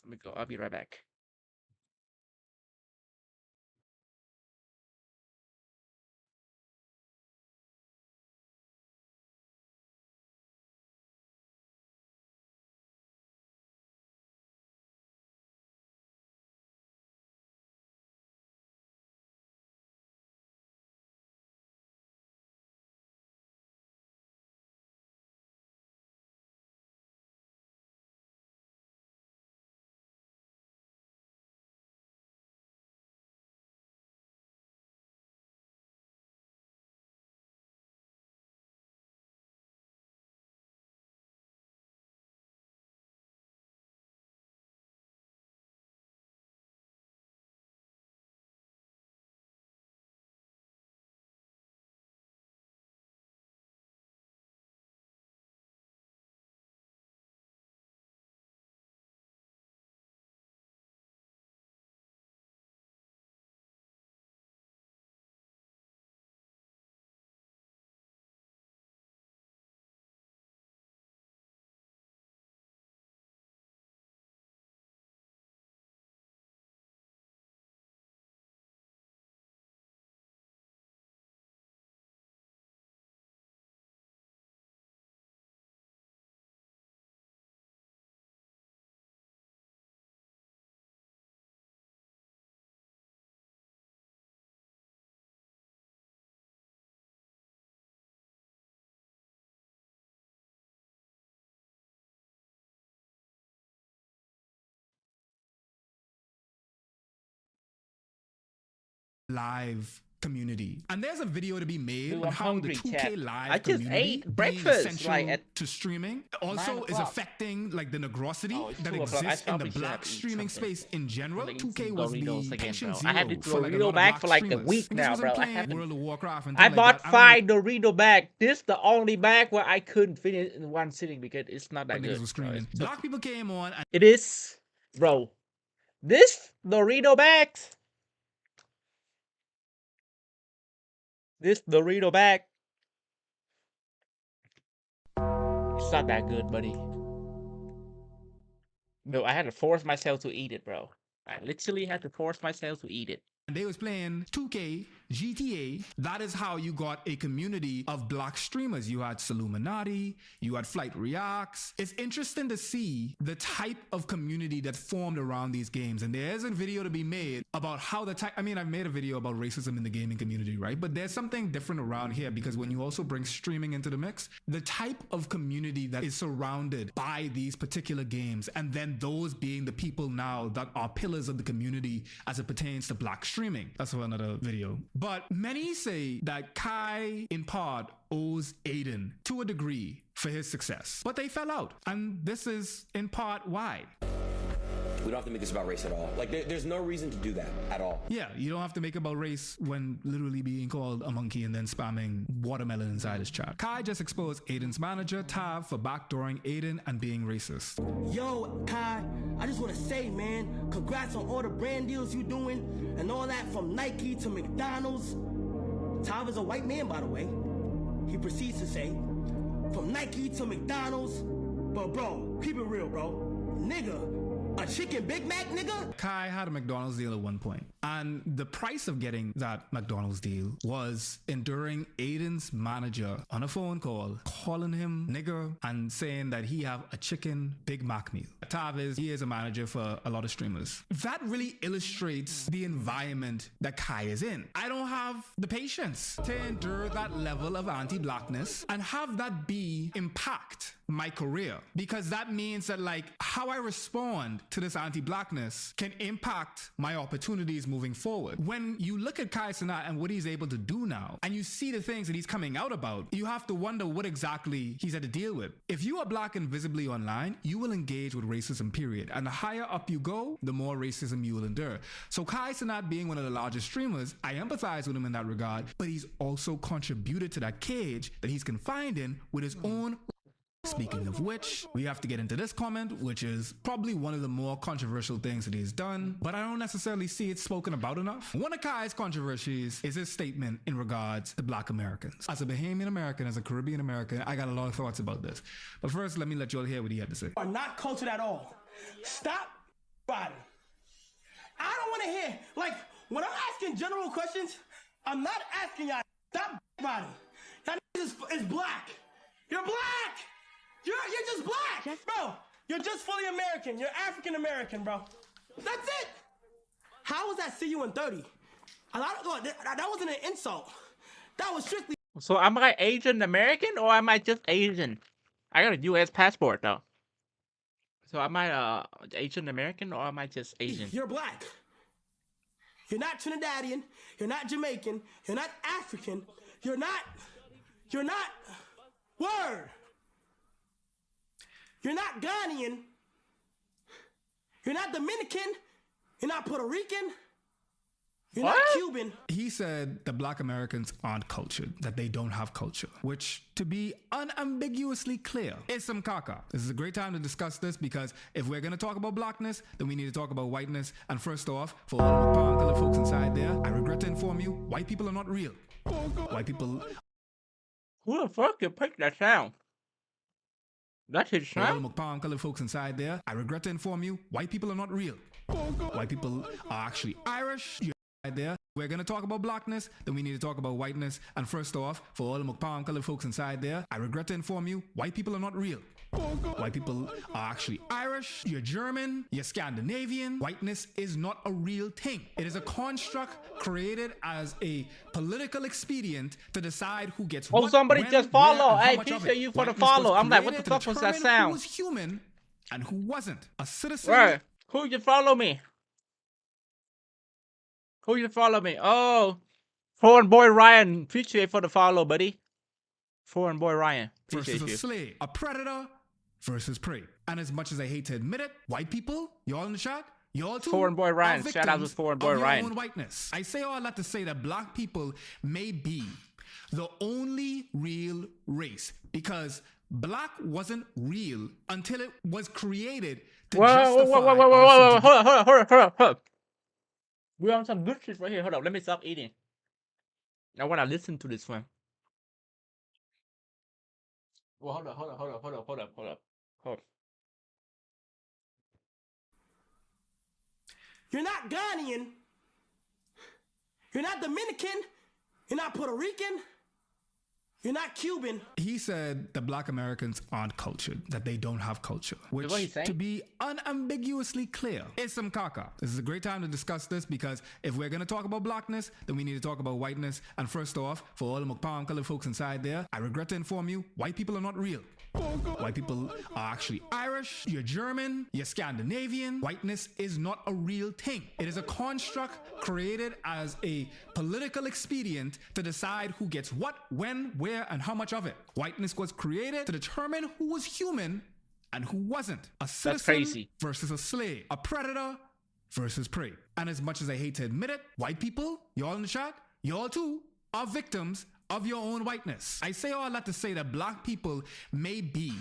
Let me go. I'll be right back. live community. And there's a video to be made Dude, on I'm how hungry, the 2K chat. Live I just community ate being breakfast, essential like, at to streaming 9 also is o'clock. affecting like the negrosity Oh, it's that 2 o'clock. I exists in the probably should black have eaten streaming something. space in general. Like, eat 2K some was Doritos the again, patient bro. I had zero this for like a Dorito lot of bag black for like a streamers. week Niggas now, wasn't bro. I playing haven't. World of Warcraft and I things like bought that. 5 Dorito bags. This the only bag where I couldn't finish in one sitting because it's not that Niggas good. was bro. screaming. It's Black people came on and It is, bro. This Dorito bags. This Dorito bag. It's not that good, buddy. No, I had to force myself to eat it, bro. I literally had to force myself to eat it. they was playing 2K, GTA. That is how you got a community of black streamers. You had Saluminati, you had Flight Reacts. It's interesting to see the type of community that formed around these games. And there's a video to be made about how the type, I mean, I've made a video about racism in the gaming community, right? But there's something different around here because when you also bring streaming into the mix, the type of community that is surrounded by these particular games, and then those being the people now that are pillars of the community as it pertains to black streaming. That's for another video. But many say that Kai, in part, owes Aiden to a degree for his success. But they fell out. And this is, in part, why. We don't have to make this about race at all. Like, there's no reason to do that at all. Yeah, you don't have to make about race when literally being called a monkey and then spamming watermelon inside his chat. Kai just exposed Aiden's manager, Tav, for backdooring Aiden and being racist. Yo, Kai, I just want to say, man, congrats on all the brand deals you doing and all that from Nike to McDonald's. Tav is a white man, by the way. He proceeds to say, from Nike to McDonald's. But bro, keep it real, bro. Nigga, a chicken Big Mac, nigga? Kai had a McDonald's deal at one point, and the price of getting that McDonald's deal was enduring Aiden's manager on a phone call, calling him nigger and saying that he have a chicken Big Mac meal. Tav he is a manager for a lot of streamers. That really illustrates the environment that Kai is in. I don't have the patience to endure that level of anti-blackness and have that be impact my career, because that means that like how I respond to this anti-blackness can impact my opportunities moving forward. When you look at Kai Cenat and what he's able to do now, and you see the things that he's coming out about, you have to wonder what exactly he's had to deal with. If you are black and visibly online, you will engage with racism, period. And the higher up you go, the more racism you will endure. So Kai Cenat being one of the largest streamers, I empathize with him in that regard, but he's also contributed to that cage that he's confined in with his own. Speaking of which, we have to get into this comment, which is probably one of the more controversial things that he's done, but I don't necessarily see it spoken about enough. One of Kai's controversies is his statement in regards to black Americans. As a Bahamian American, as a Caribbean American, I got a lot of thoughts about this. But first, let me let you all hear what he had to say. Are not cultured at all. Stop body. I don't want to hear, like, when I'm asking general questions, I'm not asking y'all, stop body. Y'all is black. You're black. You're just black, bro. You're just fully American. You're African American, bro. That's it. How was that? See you in 30? That wasn't an insult. That was strictly. So am I Asian American or am I just Asian? I got a U.S. passport though. So am I Asian American or am I just Asian? You're black. You're not Trinidadian. You're not Jamaican. You're not African. You're not. Word. You're not Ghanaian. You're not Dominican. You're not Puerto Rican. You're not Cuban. He said that black Americans aren't cultured, that they don't have culture, which, to be unambiguously clear, is some caca. This is a great time to discuss this because if we're going to talk about blackness, then we need to talk about whiteness. And first off, for all the palm colored folks inside there, I regret to inform you, white people are not real. White people... Who the fuck can pick that sound? That's his For all sound? the palm colored folks inside there, I regret to inform you, white people are not real. White people are actually Irish. You're right there. We're going to talk about blackness, then we need to talk about whiteness. And first off, for all the palm colored folks inside there, I regret to inform you, white people are not real. White people are actually Irish, you're German, you're Scandinavian. Whiteness is not a real thing. It is a construct created as a political expedient to decide who gets Oh, what, somebody when, just where, follow. and how Hey, much of appreciate it. you for the Whiteness was follow. I'm like, what the created to fuck was that determine sound? Who was human and who wasn't. A citizen. Right. Who you follow me? Who you follow me? Oh, Foreign boy Ryan, appreciate for the follow, buddy. Foreign boy Ryan, appreciate versus a you. slave, a predator versus prey. And as much as I hate to admit it, white people, y'all in the chat, y'all too. Foreign boy Ryan, are shout out to victims Foreign boy of your Ryan. own whiteness. I say all that to say that black people may be the only real race because black wasn't real until it was created to justify our Hold up. We're on some good shit right here. Hold up, let me stop eating. I want to listen to this one. Well, hold up. You're not Ghanaian. You're not Dominican. You're not Puerto Rican. You're not Cuban. He said that black Americans aren't cultured, that they don't have culture. Which, what he's saying? to be unambiguously clear, is some caca. This is a great time to discuss this because if we're going to talk about blackness, then we need to talk about whiteness. And first off, for all the McPalm colored folks inside there, I regret to inform you, white people are not real. White people are actually Irish, you're German, you're Scandinavian. Whiteness is not a real thing. It is a construct created as a political expedient to decide who gets what, when, where, and how much of it. Whiteness was created to determine who was human and who wasn't. A citizen crazy. versus a slave. A predator versus prey. And as much as I hate to admit it, white people, y'all in the chat, y'all too, are victims of your own whiteness. I say all that to say that black people may be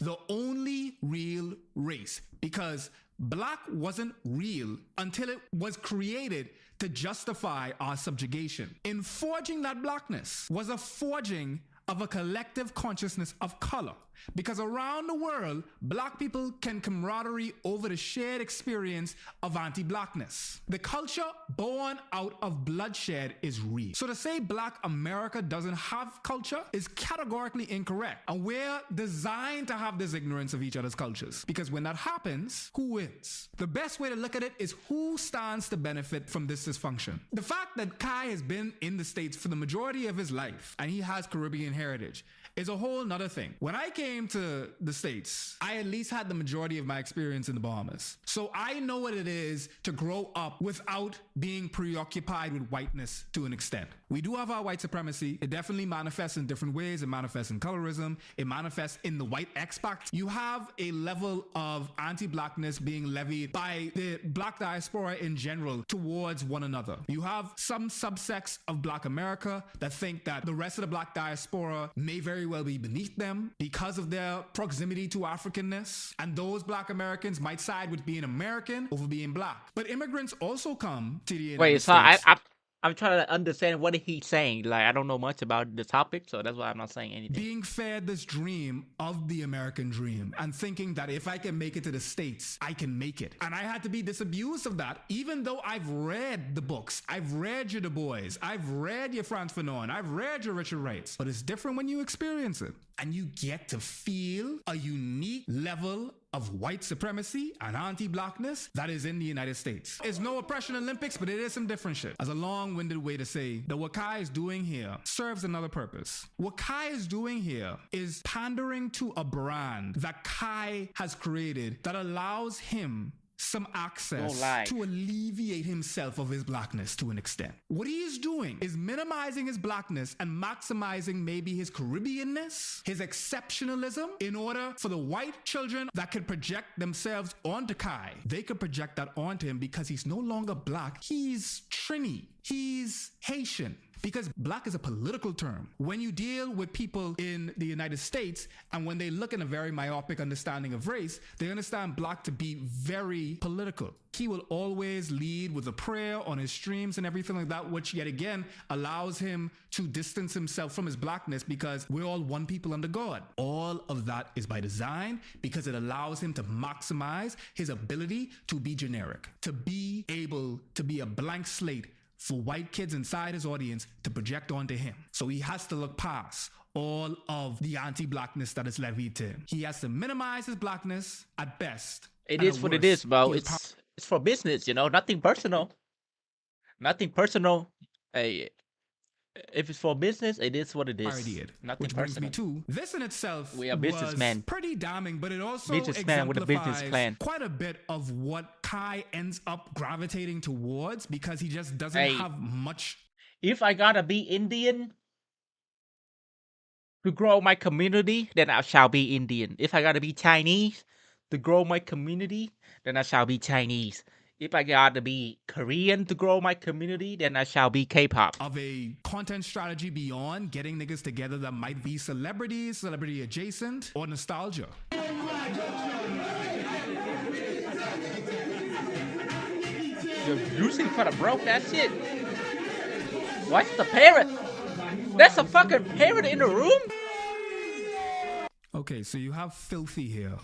the only real race because black wasn't real until it was created to justify our subjugation. In forging that blackness was a forging of a collective consciousness of color. Because around the world, black people can camaraderie over the shared experience of anti-blackness. The culture born out of bloodshed is real. So to say black America doesn't have culture is categorically incorrect. And we're designed to have this ignorance of each other's cultures. Because when that happens, who wins? The best way to look at it is who stands to benefit from this dysfunction. The fact that Kai has been in the States for the majority of his life and he has Caribbean heritage is a whole nother thing. When I came to the States, I at least had the majority of my experience in the Bahamas. So I know what it is to grow up without being preoccupied with whiteness to an extent. We do have our white supremacy. It definitely manifests in different ways. It manifests in colorism. It manifests in the white expat. You have a level of anti-blackness being levied by the black diaspora in general towards one another. You have some subsects of black America that think that the rest of the black diaspora may very well be beneath them because of their proximity to Africanness. And those black Americans might side with being American over being black. But immigrants also come to the United Wait, so States. I'm trying to understand what he's saying. Like, I don't know much about the topic, so that's why I'm not saying anything. Being fed this dream of the American dream and thinking that if I can make it to the States, I can make it. And I had to be disabused of that, even though I've read the books. I've read your Du Bois. I've read your Frantz Fanon. I've read your Richard Wrights. But it's different when you experience it. And you get to feel a unique level of white supremacy and anti-blackness that is in the United States. It's no oppression Olympics, but it is some different shit. As a long-winded way to say that what Kai is doing here serves another purpose. What Kai is doing here is pandering to a brand that Kai has created that allows him some access to alleviate himself of his blackness to an extent. What he is doing is minimizing his blackness and maximizing maybe his Caribbeanness, his exceptionalism, in order for the white children that could project themselves onto Kai, they could project that onto him because he's no longer black. He's Trini. He's Haitian. Because black is a political term. When you deal with people in the United States and when they look in a very myopic understanding of race, they understand black to be very political. He will always lead with a prayer on his streams and everything like that, which yet again allows him to distance himself from his blackness because we're all one people under God. All of that is by design because it allows him to maximize his ability to be generic, to be able to be a blank slate for white kids inside his audience to project onto him. So he has to look past all of the anti-blackness that is levied to him. He has to minimize his blackness at best. It is what it is, bro. It's for business, you know, nothing personal. Nothing personal. Hey, if it's for business, it is what it is. Nothing Which brings personal. me to this in itself. We are was businessmen. pretty damning, but it also Businessman with a business exemplifies plan. quite a bit of what Kai ends up gravitating towards because he just doesn't Hey. have much If I gotta be Indian to grow my community, then I shall be Indian. If I gotta be Chinese to grow my community, then I shall be Chinese. If I gotta be Korean to grow my community, then I shall be K-pop. Of a content strategy beyond getting niggas together that might be celebrities, celebrity adjacent, or nostalgia. Yo, Juicy kinda broke that shit. What's the parrot? There's a fucking parrot in the room? Okay, so you have Filthy here.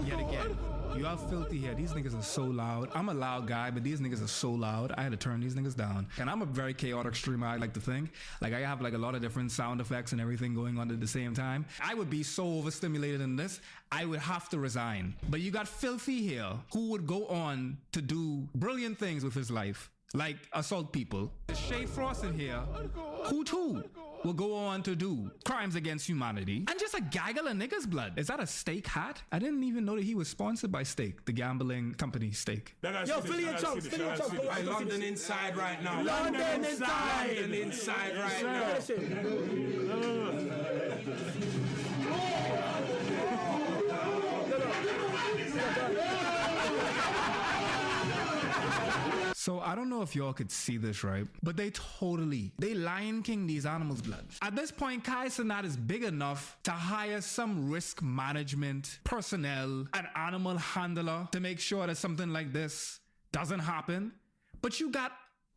Yet again. You have Filthy here. These niggas are so loud. I'm a loud guy, but these niggas are so loud. I had to turn these niggas down. And I'm a very chaotic streamer, I like to think. Like, I have like a lot of different sound effects and everything going on at the same time. I would be so overstimulated in this, I would have to resign. But you got Filthy here, who would go on to do brilliant things with his life. Like assault people. There's Shay Frost in here, who too will go on to do crimes against humanity and just a gaggle of niggas' blood. Is that a Stake hat? I didn't even know that he was sponsored by Stake, the gambling company Stake. Yo, Philly and Chunks, London inside right now. London inside right now. So I don't know if y'all could see this, right? But they Lion King these animals' blood. At this point, Kai Cenat is big enough to hire some risk management personnel, an animal handler, to make sure that something like this doesn't happen. But you got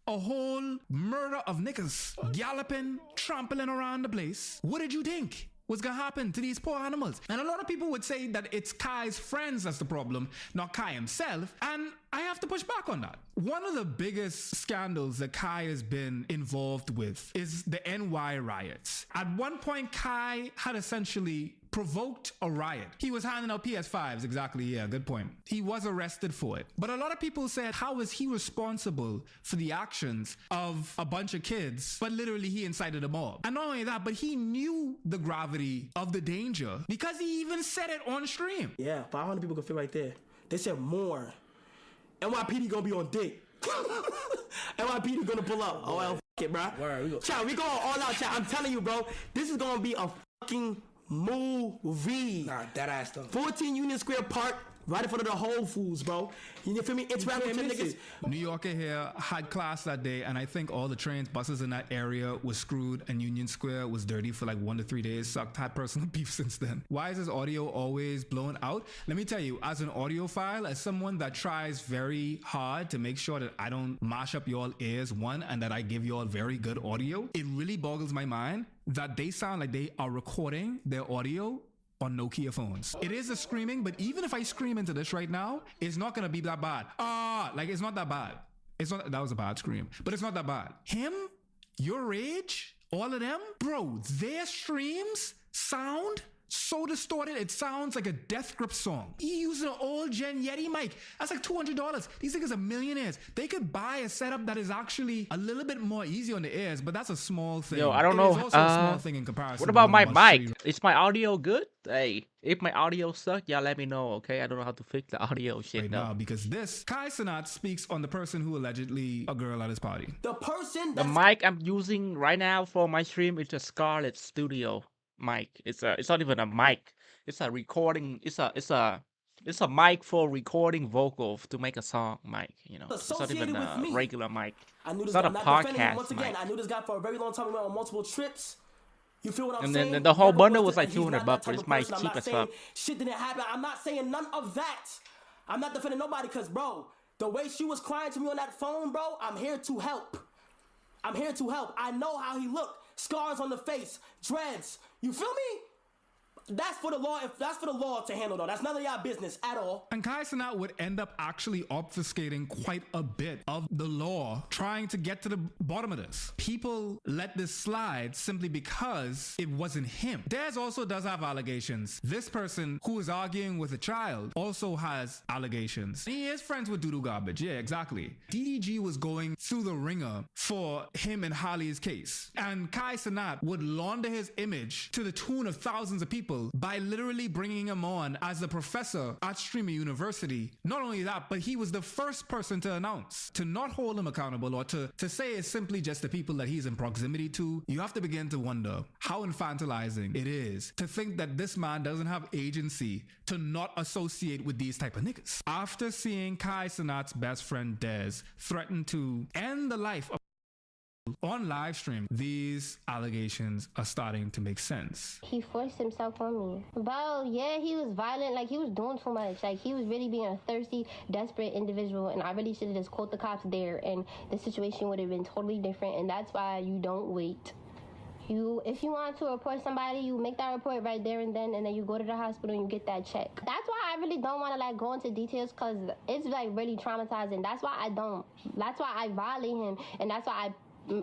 a whole murder of niggas galloping, trampling around the place. What did you think was gonna happen to these poor animals? And a lot of people would say that it's Kai's friends that's the problem, not Kai himself. And I have to push back on that. One of the biggest scandals that Kai has been involved with is the NY riots. At one point, Kai had essentially provoked a riot. He was handing out PS5s, exactly, yeah, good point. He was arrested for it. But a lot of people said, how is he responsible for the actions of a bunch of kids, but literally he incited a mob? And not only that, but he knew the gravity of the danger because he even said it on stream. Yeah, 500 people can fit right there. They said more. NYPD gonna be on dick. NYPD gonna pull up. Oh, well, f it, bro. Chat, we going all out, chat. I'm telling you, bro. This is gonna be a fucking movie. Nah, that ass though. 14 Union Square Park, right in front of the Whole Foods, bro. You feel me? It's rapping to niggas. New Yorker here had class that day, and I think all the trains, buses in that area was screwed, and Union Square was dirty for like 1 to 3 days. Sucked, had personal beef since then. Why is this audio always blown out? Let me tell you, as an audiophile, as someone that tries very hard to make sure that I don't mash up y'all ears, one, and that I give y'all very good audio, it really boggles my mind that they sound like they are recording their audio on Nokia phones. It is a screaming, but even if I scream into this right now, it's not gonna be that bad. Like it's not that bad. It's not, that was a bad scream, but it's not that bad. Him, your rage, all of them, bro, their streams sound so distorted, it sounds like a Death Grip song. He using an old gen Yeti mic. That's like $200. These niggas are millionaires. They could buy a setup that is actually a little bit more easy on the ears, but that's a small thing. Yo, I don't know. It is also a small thing in comparison. What about my mic? Is my audio good? Hey, if my audio sucks, y'all let me know, okay? I don't know how to fix the audio shit now. Because this, Kai Cenat speaks on the person who allegedly a girl at his party. The person The mic I'm using right now for my stream is a Scarlett Studio mic. It's not even a mic. It's a recording. It's a mic for recording vocals to make a song mic. You know, it's not even a regular mic. I knew It's this not guy, a I'm not defending him podcast once again. mic. I knew this guy for a very long time. We went on multiple trips. You feel what I'm And saying? then the whole Never bundle was was like he's not $200, that but type it's of my person. I'm cheap not as saying fuck. shit didn't happen. I'm not saying none of that. I'm not defending nobody because, bro, the way she was crying to me on that phone, bro, I'm here to help. I'm here to help. I know how he looked. Scars on the face, dreads. You feel me? That's for the law. If that's for the law to handle, though, that's none of y'all business at all. And Kai Cenat would end up actually obfuscating quite a bit of the law, trying to get to the bottom of this. People let this slide simply because it wasn't him. Dez also does have allegations. This person who is arguing with a child also has allegations. He is friends with Doodoo Garbage. Yeah, exactly. DDG was going through the ringer for him and Holly's case. And Kai Cenat would launder his image to the tune of thousands of people people by literally bringing him on as a professor at Streamer University. Not only that, but he was the first person to announce to not hold him accountable or to say it's simply just the people that he's in proximity to. You have to begin to wonder how infantilizing it is to think that this man doesn't have agency to not associate with these type of niggas. After seeing Kai Cenat's best friend Dez threaten to end the life of on live stream, these allegations are starting to make sense. He forced himself on me. Well, yeah, he was violent. Like, he was doing too much. Like, he was really being a thirsty, desperate individual, and I really should have just called the cops there, and the situation would have been totally different, and that's why you don't wait. If you want to report somebody, you make that report right there and then you go to the hospital and you get that check. That's why I really don't want to like go into details, because it's like really traumatizing. That's why I violate him, and that's why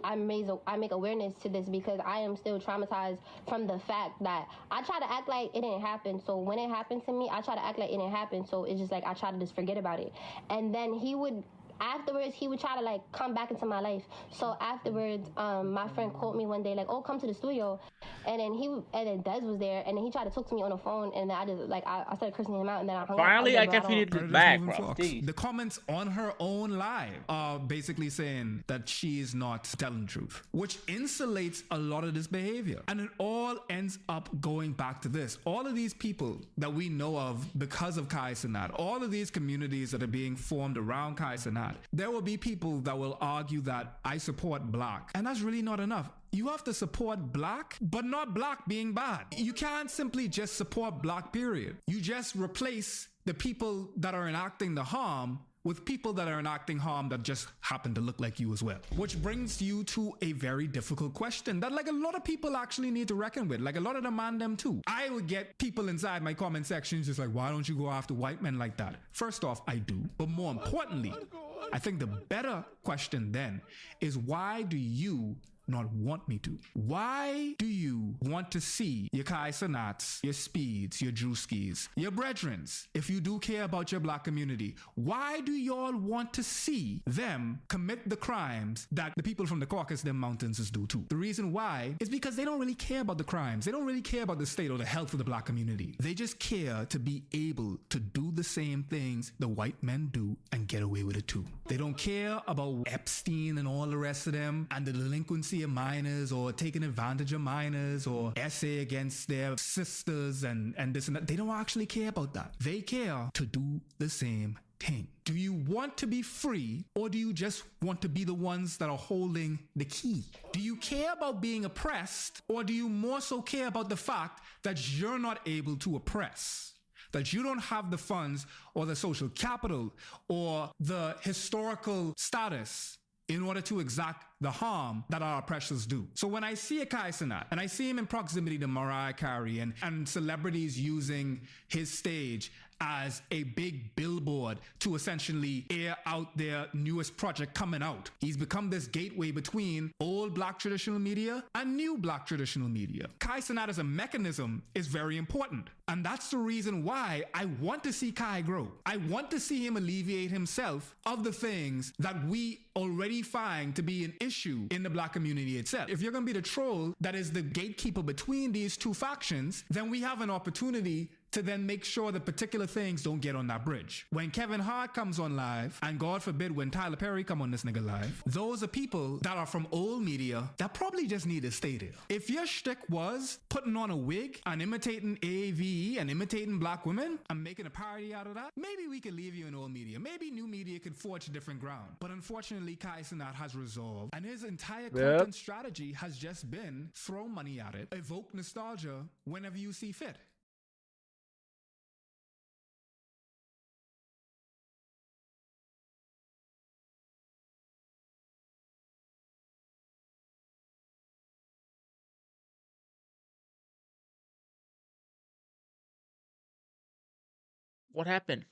I make awareness to this, because I am still traumatized from the fact that I try to act like it didn't happen. So when it happened to me, I try to act like it didn't happen. So it's just like I try to just forget about it. And then afterwards, he would try to like come back into my life. So afterwards, my friend called me one day like, "Oh, come to the studio," and then Dez was there, and then he tried to talk to me on the phone, and then I just like I started cursing him out, and then I hung Finally, up. I can feed it back, bro. The comments on her own live are basically saying that she is not telling the truth, which insulates a lot of this behavior. And it all ends up going back to this. All of these people that we know of because of Kai Cenat, all of these communities that are being formed around Kai Cenat, there will be people that will argue that I support Black, and that's really not enough. You have to support Black, but not Black being bad. You can't simply just support Black, period. You just replace the people that are enacting the harm with people that are enacting harm that just happen to look like you as well. Which brings you to a very difficult question that like a lot of people actually need to reckon with. Like a lot of them man them too. I would get people inside my comment sections just like, why don't you go after white men like that? First off, I do. But more importantly, I think the better question then is, why do you not want me to? Why do you want to see your Kai Cenats, your Speeds, your Drewskis, your Brethrens, if you do care about your Black community? Why do y'all want to see them commit the crimes that the people from the Caucasus them mountains do too? The reason why is because they don't really care about the crimes. They don't really care about the state or the health of the Black community. They just care to be able to do the same things the white men do and get away with it too. They don't care about Epstein and all the rest of them and the delinquency of minors or taking advantage of minors or essay against their sisters and this and that. They don't actually care about that. They care to do the same thing. Do you want to be free, or do you just want to be the ones that are holding the key? Do you care about being oppressed, or do you more so care about the fact that you're not able to oppress? That you don't have the funds or the social capital or the historical status in order to exact the harm that our oppressors do. So when I see a Kai Cenat and I see him in proximity to Mariah Carey and celebrities using his stage as a big billboard to essentially air out their newest project coming out, he's become this gateway between old Black traditional media and new Black traditional media. Kai Cenat as a mechanism is very important. And that's the reason why I want to see Kai grow. I want to see him alleviate himself of the things that we already find to be an issue in the Black community itself. If you're going to be the troll that is the gatekeeper between these two factions, then we have an opportunity to then make sure that particular things don't get on that bridge. When Kevin Hart comes on live, and God forbid when Tyler Perry come on this nigga live, those are people that are from old media that probably just need to stay there. If your shtick was putting on a wig and imitating AAVE and imitating Black women and making a parody out of that, maybe we could leave you in old media. Maybe new media could forge a different ground. But unfortunately, Kai Cenat has resolved, and his entire content strategy has just been throw money at it, evoke nostalgia whenever you see fit. What happened?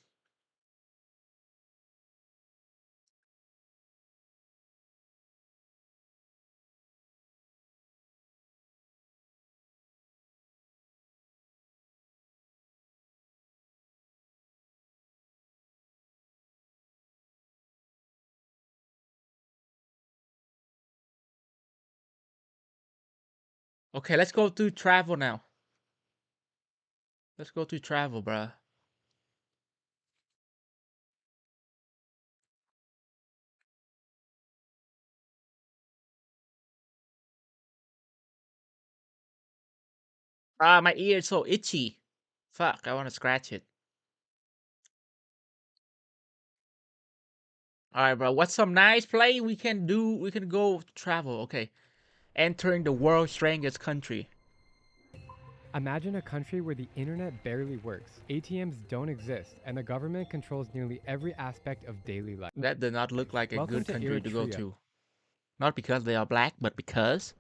Okay, let's go through travel now. Let's go to travel, bruh. Ah, my ear is so itchy. Fuck, I want to scratch it. All right, bro. What's some nice play we can do? We can go travel. Okay. Entering the world's strangest country. Imagine a country where the internet barely works, ATMs don't exist, and the government controls nearly every aspect of daily life. That does not look like a Welcome good to country to go Eritrea. to. Not because they are black, but because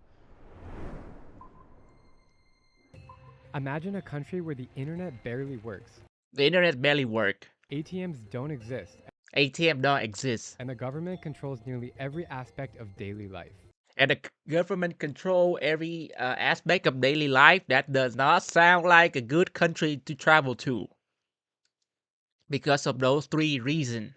Imagine a country where the internet barely works, the internet barely work. ATMs don't exist, ATM don't exist. and the government controls nearly every aspect of daily life. And the government control every aspect of daily life. That does not sound like a good country to travel to. Because of those three reasons.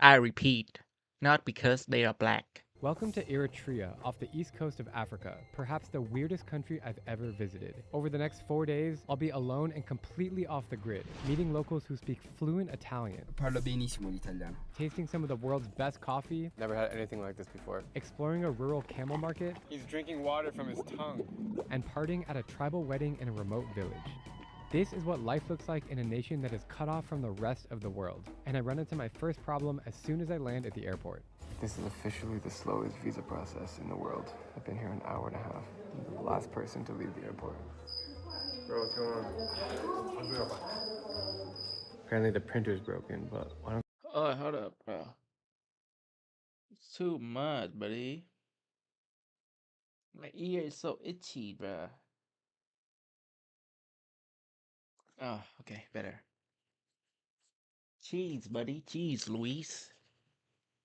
I repeat, not because they are black. Welcome to Eritrea, off the east coast of Africa, perhaps the weirdest country I've ever visited. Over the next 4 days, I'll be alone and completely off the grid, meeting locals who speak fluent Italian. Parlo benissimo l'italiano. Tasting some of the world's best coffee. Never had anything like this before. Exploring a rural camel market. He's drinking water from his tongue. And partying at a tribal wedding in a remote village. This is what life looks like in a nation that is cut off from the rest of the world. And I run into my first problem as soon as I land at the airport. This is officially the slowest visa process in the world. I've been here an hour and a half. I'm the last person to leave the airport. Bro, what's going on? Apparently the printer's broken, but why don't... Oh, hold up, bro. It's too much, buddy. My ear is so itchy, bro. Oh, okay, better. Cheese, buddy. Cheese, Luis.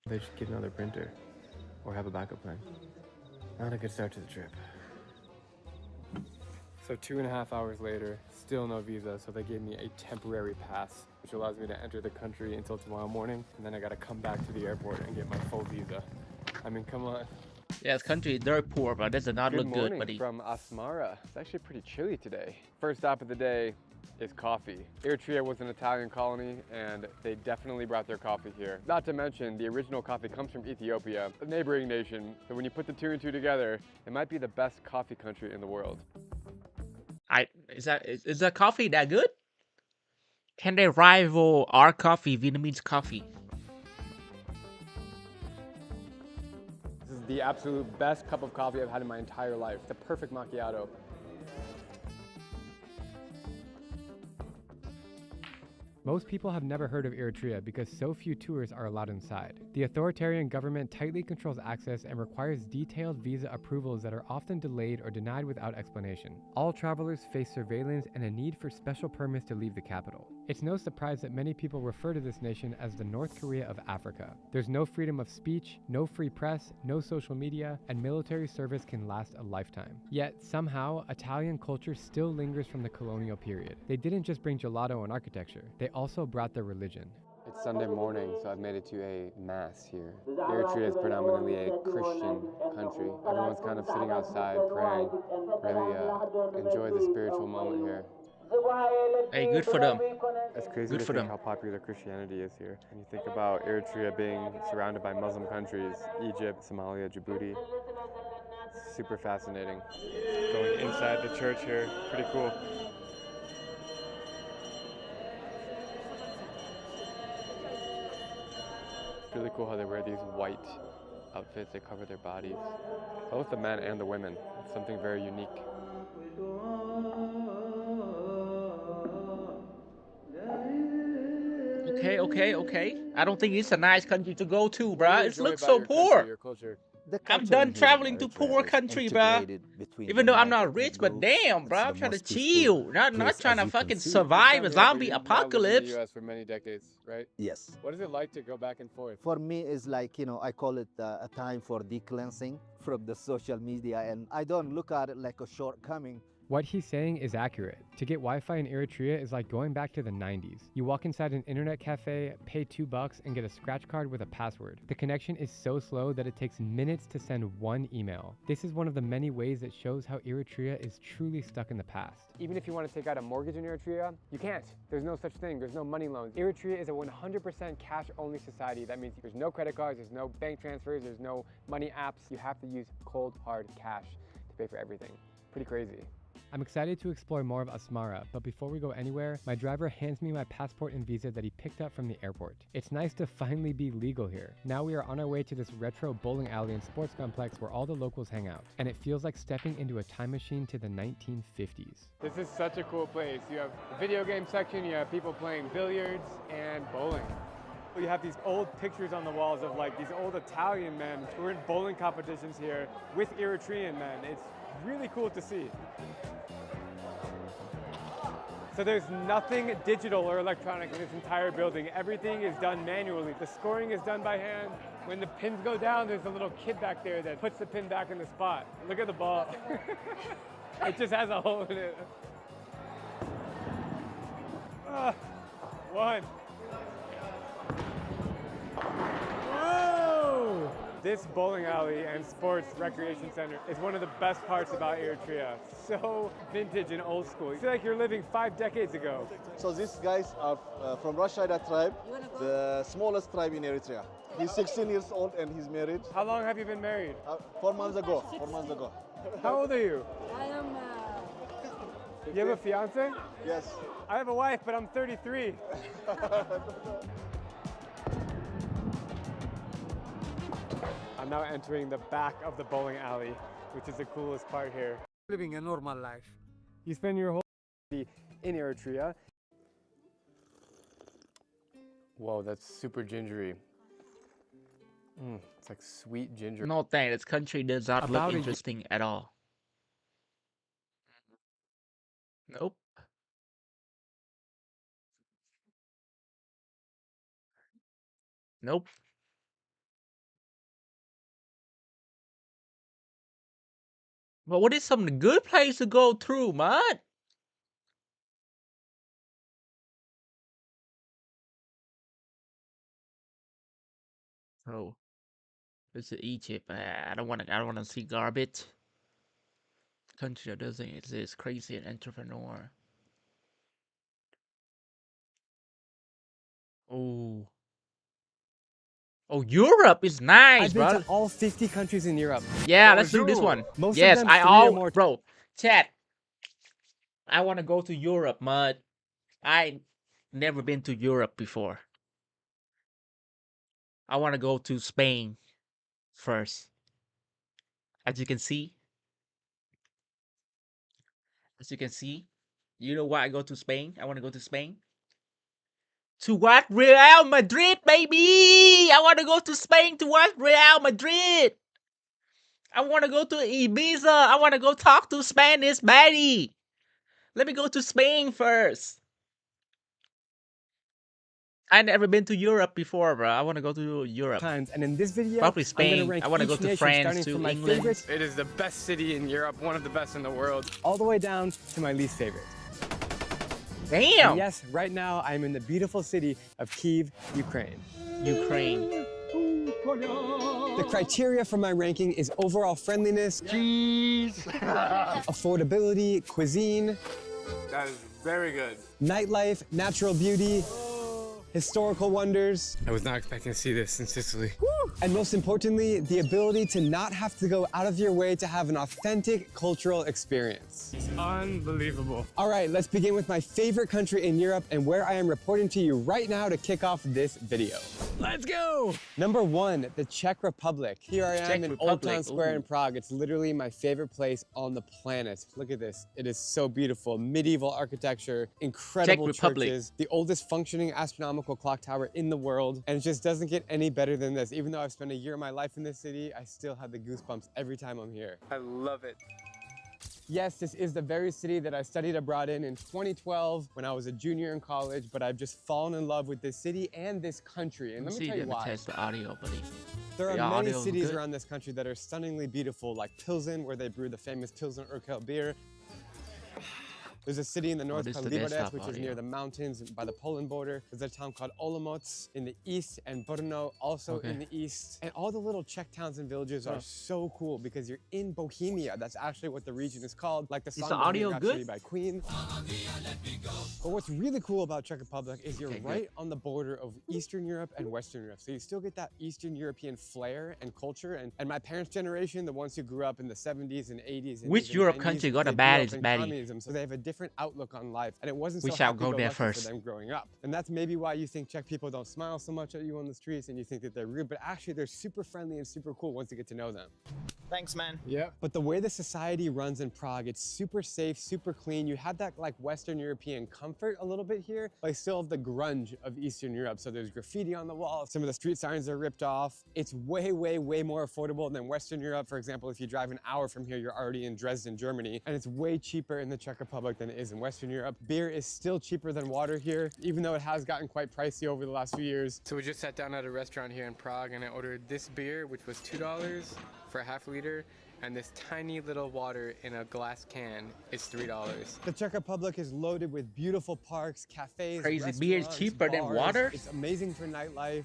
They should get another printer. Or have a backup plan. Not a good start to the trip. So 2.5 hours later, still no visa, so they gave me a temporary pass, which allows me to enter the country until tomorrow morning, and then I gotta come back to the airport and get my full visa. I mean, come on. Yeah, this country is dirt poor, but this does not look good, morning buddy. From Asmara. It's actually pretty chilly today. First stop of the day is coffee. Eritrea was an Italian colony, and they definitely brought their coffee here. Not to mention, the original coffee comes from Ethiopia, a neighboring nation. So when you put the two and two together, it might be the best coffee country in the world. Is that coffee that good? Can they rival our coffee, Vietnamese coffee? This is the absolute best cup of coffee I've had in my entire life. It's a perfect macchiato. Most people have never heard of Eritrea because so few tours are allowed inside. The authoritarian government tightly controls access and requires detailed visa approvals that are often delayed or denied without explanation. All travelers face surveillance and a need for special permits to leave the capital. It's no surprise that many people refer to this nation as the North Korea of Africa. There's no freedom of speech, no free press, no social media, and military service can last a lifetime. Yet, somehow, Italian culture still lingers from the colonial period. They didn't just bring gelato and architecture, they also brought their religion. It's Sunday morning, so I've made it to a mass here. Eritrea is predominantly a Christian country. Everyone's kind of sitting outside praying. Really enjoy the spiritual moment here. Hey, good for them. It's crazy Good to for think them. how popular Christianity is here. And you think about Eritrea being surrounded by Muslim countries, Egypt, Somalia, Djibouti. It's super fascinating. Going inside the church here, pretty cool. It's really cool how they wear these white outfits. They cover their bodies, both the men and the women. It's something very unique. Okay. I don't think it's a nice country to go to, bruh. It Enjoy looks about so your country, poor. your culture. I'm done traveling to poor country, bruh. Even though I'm not rich, but damn, bruh, I'm trying to chill. Not trying to fucking survive a zombie apocalypse. In the US for many decades, right? Yes. What is it like to go back and forth? For me, it's like, I call it a time for decleansing from the social media, and I don't look at it like a shortcoming. What he's saying is accurate. To get Wi-Fi in Eritrea is like going back to the 90s. You walk inside an internet cafe, pay $2 and get a scratch card with a password. The connection is so slow that it takes minutes to send one email. This is one of the many ways that shows how Eritrea is truly stuck in the past. Even if you want to take out a mortgage in Eritrea, you can't. There's no such thing. There's no money loans. Eritrea is a 100% cash-only society. That means there's no credit cards, there's no bank transfers, there's no money apps. You have to use cold, hard cash to pay for everything. Pretty crazy. I'm excited to explore more of Asmara, but before we go anywhere, my driver hands me my passport and visa that he picked up from the airport. It's nice to finally be legal here. Now we are on our way to this retro bowling alley and sports complex where all the locals hang out, and it feels like stepping into a time machine to the 1950s. This is such a cool place. You have a video game section, you have people playing billiards and bowling. You have these old pictures on the walls of like these old Italian men who were in bowling competitions here with Eritrean men. It's really cool to see. So there's nothing digital or electronic in this entire building. Everything is done manually. The scoring is done by hand. When the pins go down, there's a little kid back there that puts the pin back in the spot. Look at the ball. It just has a hole in it. One. Whoa! This bowling alley and sports recreation center is one of the best parts about Eritrea. So vintage and old school. You feel like you're living 5 decades ago. So these guys are from Rashida tribe, the smallest tribe in Eritrea. He's 16 years old and he's married. How long have you been married? 4 months ago. 4 months ago. How old are you? I am. You have a fiance? Yes. I have a wife, but I'm 33. I'm now entering the back of the bowling alley, which is the coolest part here. Living a normal life. You spend your whole life in Eritrea. Whoa, that's super gingery. It's like sweet ginger. No thanks, this country does not look interesting at all. Nope. Nope. But what is some good place to go through, man? Oh, this is Egypt. I don't want to see garbage. Country that doesn't exist. Crazy and entrepreneur. Oh. Oh, Europe is nice, I've been bro. to all 50 countries in Europe. Yeah, let's do this one. Most yes, of them I 3 or all more bro. Chat. I want to go to Europe, mud. I never been to Europe before. I want to go to Spain first. As you can see, you know why I go to Spain? I want to go to Spain. To watch Real Madrid, baby! I want to go to Spain to watch Real Madrid. I want to go to Ibiza. I want to go talk to Spanish baddie. Let me go to Spain first. I never been to Europe before, bro. I want to go to Europe. And in this video, probably I'm gonna Spain. rank I want to go each to nation France, starting to from my England. favorites It is the best city in Europe, one of the best in the world. all the way down to my least favorite. Damn. And yes, right now I'm in the beautiful city of Kyiv, Ukraine. Ukraine. The criteria for my ranking is overall friendliness, affordability, cuisine, That is very good. nightlife, natural beauty, historical wonders, I was not expecting to see this in Sicily. and most importantly, the ability to not have to go out of your way to have an authentic cultural experience. It's unbelievable. All right, let's begin with my favorite country in Europe and where I am reporting to you right now to kick off this video. Let's go! Number 1, the Czech Republic. Here I am Czech in Old Republic, Town Square ooh. in Prague. It's literally my favorite place on the planet. Look at this. It is so beautiful. Medieval architecture, incredible Republic. churches, the oldest functioning astronomical clock tower in the world, and it just doesn't get any better than this. Even though I've spent a year of my life in this city, I still have the goosebumps every time I'm here. I love it. Yes, this is the very city that I studied abroad in 2012 when I was a junior in college, but I've just fallen in love with this city and this country. And let me See, tell you let me why. test the audio, buddy. There are The many audio is cities good. around this country that are stunningly beautiful, like Pilsen, where they brew the famous Pilsen Urquell beer. There's a city in the north this called the Liberec, desktop which is audio. near the mountains by the Poland border. There's a town called Olomouc in the east, and Brno also in the east. And all the little Czech towns and villages are so cool because you're in Bohemia. That's actually what the region is called, like the song the audio Bohemian Rhapsody good? by Queen. But what's really cool about Czech Republic is you're right on the border of Eastern Europe and Western Europe. So you still get that Eastern European flair and culture. And my parents' generation, the ones who grew up in the 70s and 80s. And Which even Europe 90s, country got the they grew up baddest in baddie? communism, so they have a different outlook on life. And it wasn't We so shall go there happy-go-lucky first. for them growing up. And that's maybe why you think Czech people don't smile so much at you on the streets and you think that they're rude, but actually they're super friendly and super cool once you get to know them. Thanks, man. Yeah. But the way the society runs in Prague, it's super safe, super clean. You have that like Western European comfort a little bit here, but still have the grunge of Eastern Europe. So there's graffiti on the walls. Some of the street signs are ripped off. It's way, way, way more affordable than Western Europe. For example, if you drive an hour from here, you're already in Dresden, Germany. And it's way cheaper in the Czech Republic than it is in Western Europe. Beer is still cheaper than water here, even though it has gotten quite pricey over the last few years. So we just sat down at a restaurant here in Prague and I ordered this beer, which was $2 for a half liter. And this tiny little water in a glass can is $3. The Czech Republic is loaded with beautiful parks, cafes, Crazy beer is restaurants, cheaper than bars. water? It's amazing for nightlife.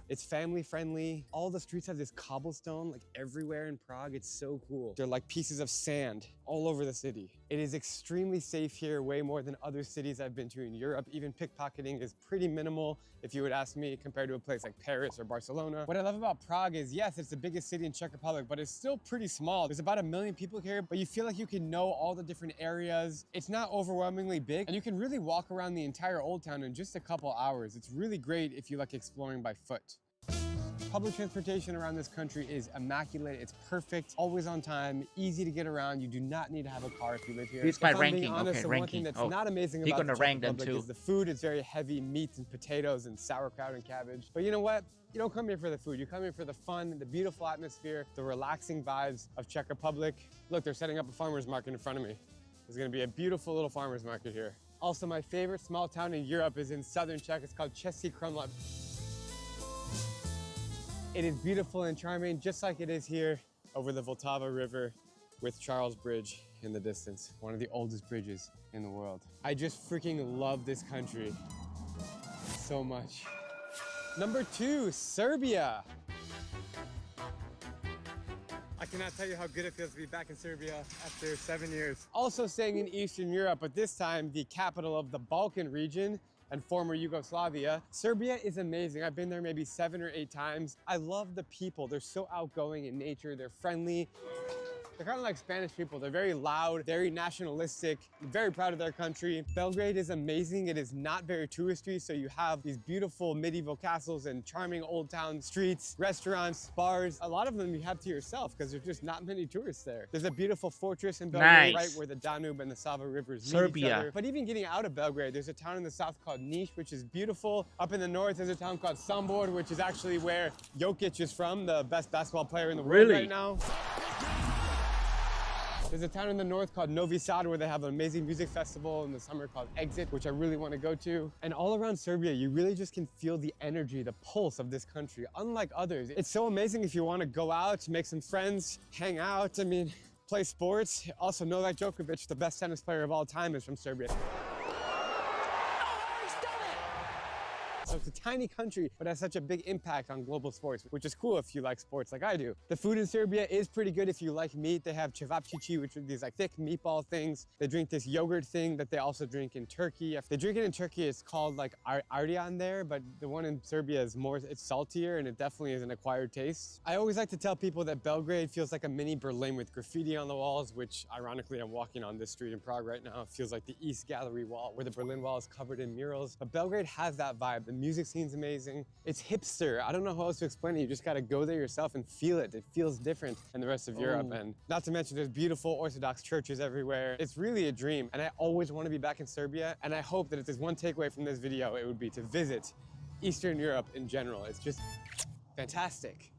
It's family friendly. All the streets have this cobblestone like everywhere in Prague. It's so cool. They're like pieces of sand all over the city. It is extremely safe here, way more than other cities I've been to in Europe. Even pickpocketing is pretty minimal, if you would ask me, compared to a place like Paris or Barcelona. What I love about Prague is, yes, it's the biggest city in Czech Republic, but it's still pretty small. There's about 1 million people here, but you feel like you can know all the different areas. It's not overwhelmingly big, and you can really walk around the entire Old Town in just a couple hours. It's really great if you like exploring by foot. Public transportation around this country is immaculate. It's perfect, always on time, easy to get around. You do not need to have a car if you live here. It's by If I'm being ranking. honest, Okay, the ranking. one thing that's Oh, not amazing he about gonna the Czech rank them Republic too. is the food is very heavy meat and potatoes and sauerkraut and cabbage. But you know what? You don't come here for the food. You come here for the fun, the beautiful atmosphere, the relaxing vibes of Czech Republic. Look, they're setting up a farmer's market in front of me. There's gonna be a beautiful little farmer's market here. Also, my favorite small town in Europe is in southern Czech. It's called Český Krumlov. It is beautiful and charming, just like it is here over the Vltava River with Charles Bridge in the distance, one of the oldest bridges in the world. I just freaking love this country so much. Number 2, Serbia. I cannot tell you how good it feels to be back in Serbia after 7 years. Also staying in Eastern Europe, but this time the capital of the Balkan region and former Yugoslavia. Serbia is amazing. I've been there maybe 7 or 8 times. I love the people. They're so outgoing in nature. They're friendly. They're kind of like Spanish people. They're very loud, very nationalistic, very proud of their country. Belgrade is amazing. It is not very touristy, so you have these beautiful medieval castles and charming old town streets, restaurants, bars. A lot of them you have to yourself because there's just not many tourists there. There's a beautiful fortress in Belgrade, Nice. right where the Danube and the Sava rivers meet each Serbia. other. But even getting out of Belgrade, there's a town in the south called Niš, which is beautiful. Up in the north, there's a town called Sombor, which is actually where Jokic is from, the best basketball player in the world Really? right now. There's a town in the north called Novi Sad where they have an amazing music festival in the summer called Exit, which I really want to go to. And all around Serbia, you really just can feel the energy, the pulse of this country, unlike others. It's so amazing if you want to go out, make some friends, hang out, I mean, play sports. Also, Novak Djokovic, the best tennis player of all time, is from Serbia. So it's a tiny country, but has such a big impact on global sports, which is cool if you like sports like I do. The food in Serbia is pretty good if you like meat. They have cevapcici, which are these like thick meatball things. They drink this yogurt thing that they also drink in Turkey. If they drink it in Turkey, it's called like ardian there, but the one in Serbia is more, it's saltier and it definitely is an acquired taste. I always like to tell people that Belgrade feels like a mini Berlin with graffiti on the walls, which ironically I'm walking on this street in Prague right now. It feels like the East Gallery wall where the Berlin Wall is covered in murals. But Belgrade has that vibe. The music scene's amazing. It's hipster. I don't know how else to explain it. You just gotta go there yourself and feel it. It feels different than the rest of Europe. And not to mention there's beautiful Orthodox churches everywhere. It's really a dream. And I always want to be back in Serbia. And I hope that if there's one takeaway from this video, it would be to visit Eastern Europe in general. It's just fantastic.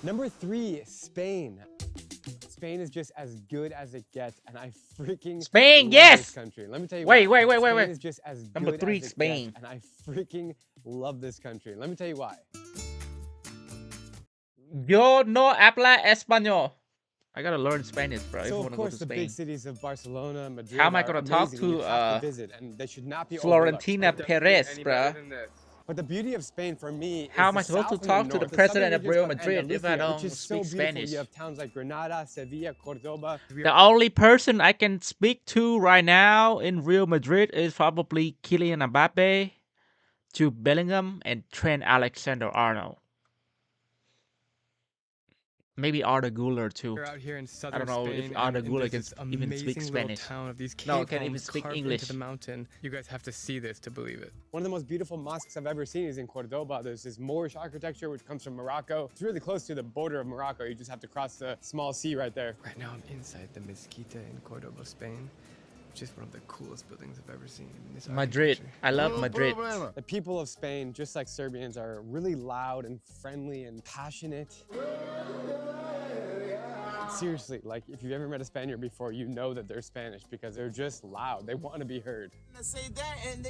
Number 3, Spain. Spain is just as good as it gets, and I freaking Spain, love yes! this country. Let me tell you Wait, why. wait. Spain is just as Number good 3, as it Spain. gets, and I freaking love this country. Let me tell you why. Yo no habla español. I gotta learn Spanish, bro. If I So want of to go course to the Spain. big cities of Barcelona, Madrid. How am I are gonna talk amazing, you to have to visit, and they should not be Florentina overlooked. Perez, bro? But the beauty of Spain for me How is am I the supposed to south and talk to the north. The president southern of region's Real called Madrid if I Andalusia, don't which is speak so beautiful. Spanish? You have towns like Granada, Sevilla, Cordoba. The only person I can speak to right now in Real Madrid is probably Kylian Mbappe, Jude Bellingham, and Trent Alexander-Arnold. Maybe Arda Güler too. We're out here in I southern don't know Spain, if Arda and Güler there's can this even amazing speak little Spanish. town of these No, cave can't even homes speak carved English. into the mountain. You guys have to see this to believe it. One of the most beautiful mosques I've ever seen is in Cordoba. There's this Moorish architecture which comes from Morocco. It's really close to the border of Morocco. You just have to cross the small sea right there. Right now I'm inside the Mezquita in Cordoba, Spain, which is one of the coolest buildings I've ever seen. This Madrid. I love Madrid. The people of Spain, just like Serbians, are really loud and friendly and passionate. Seriously, like if you've ever met a Spaniard before, you know that they're Spanish because they're just loud. They want to be heard. Say that and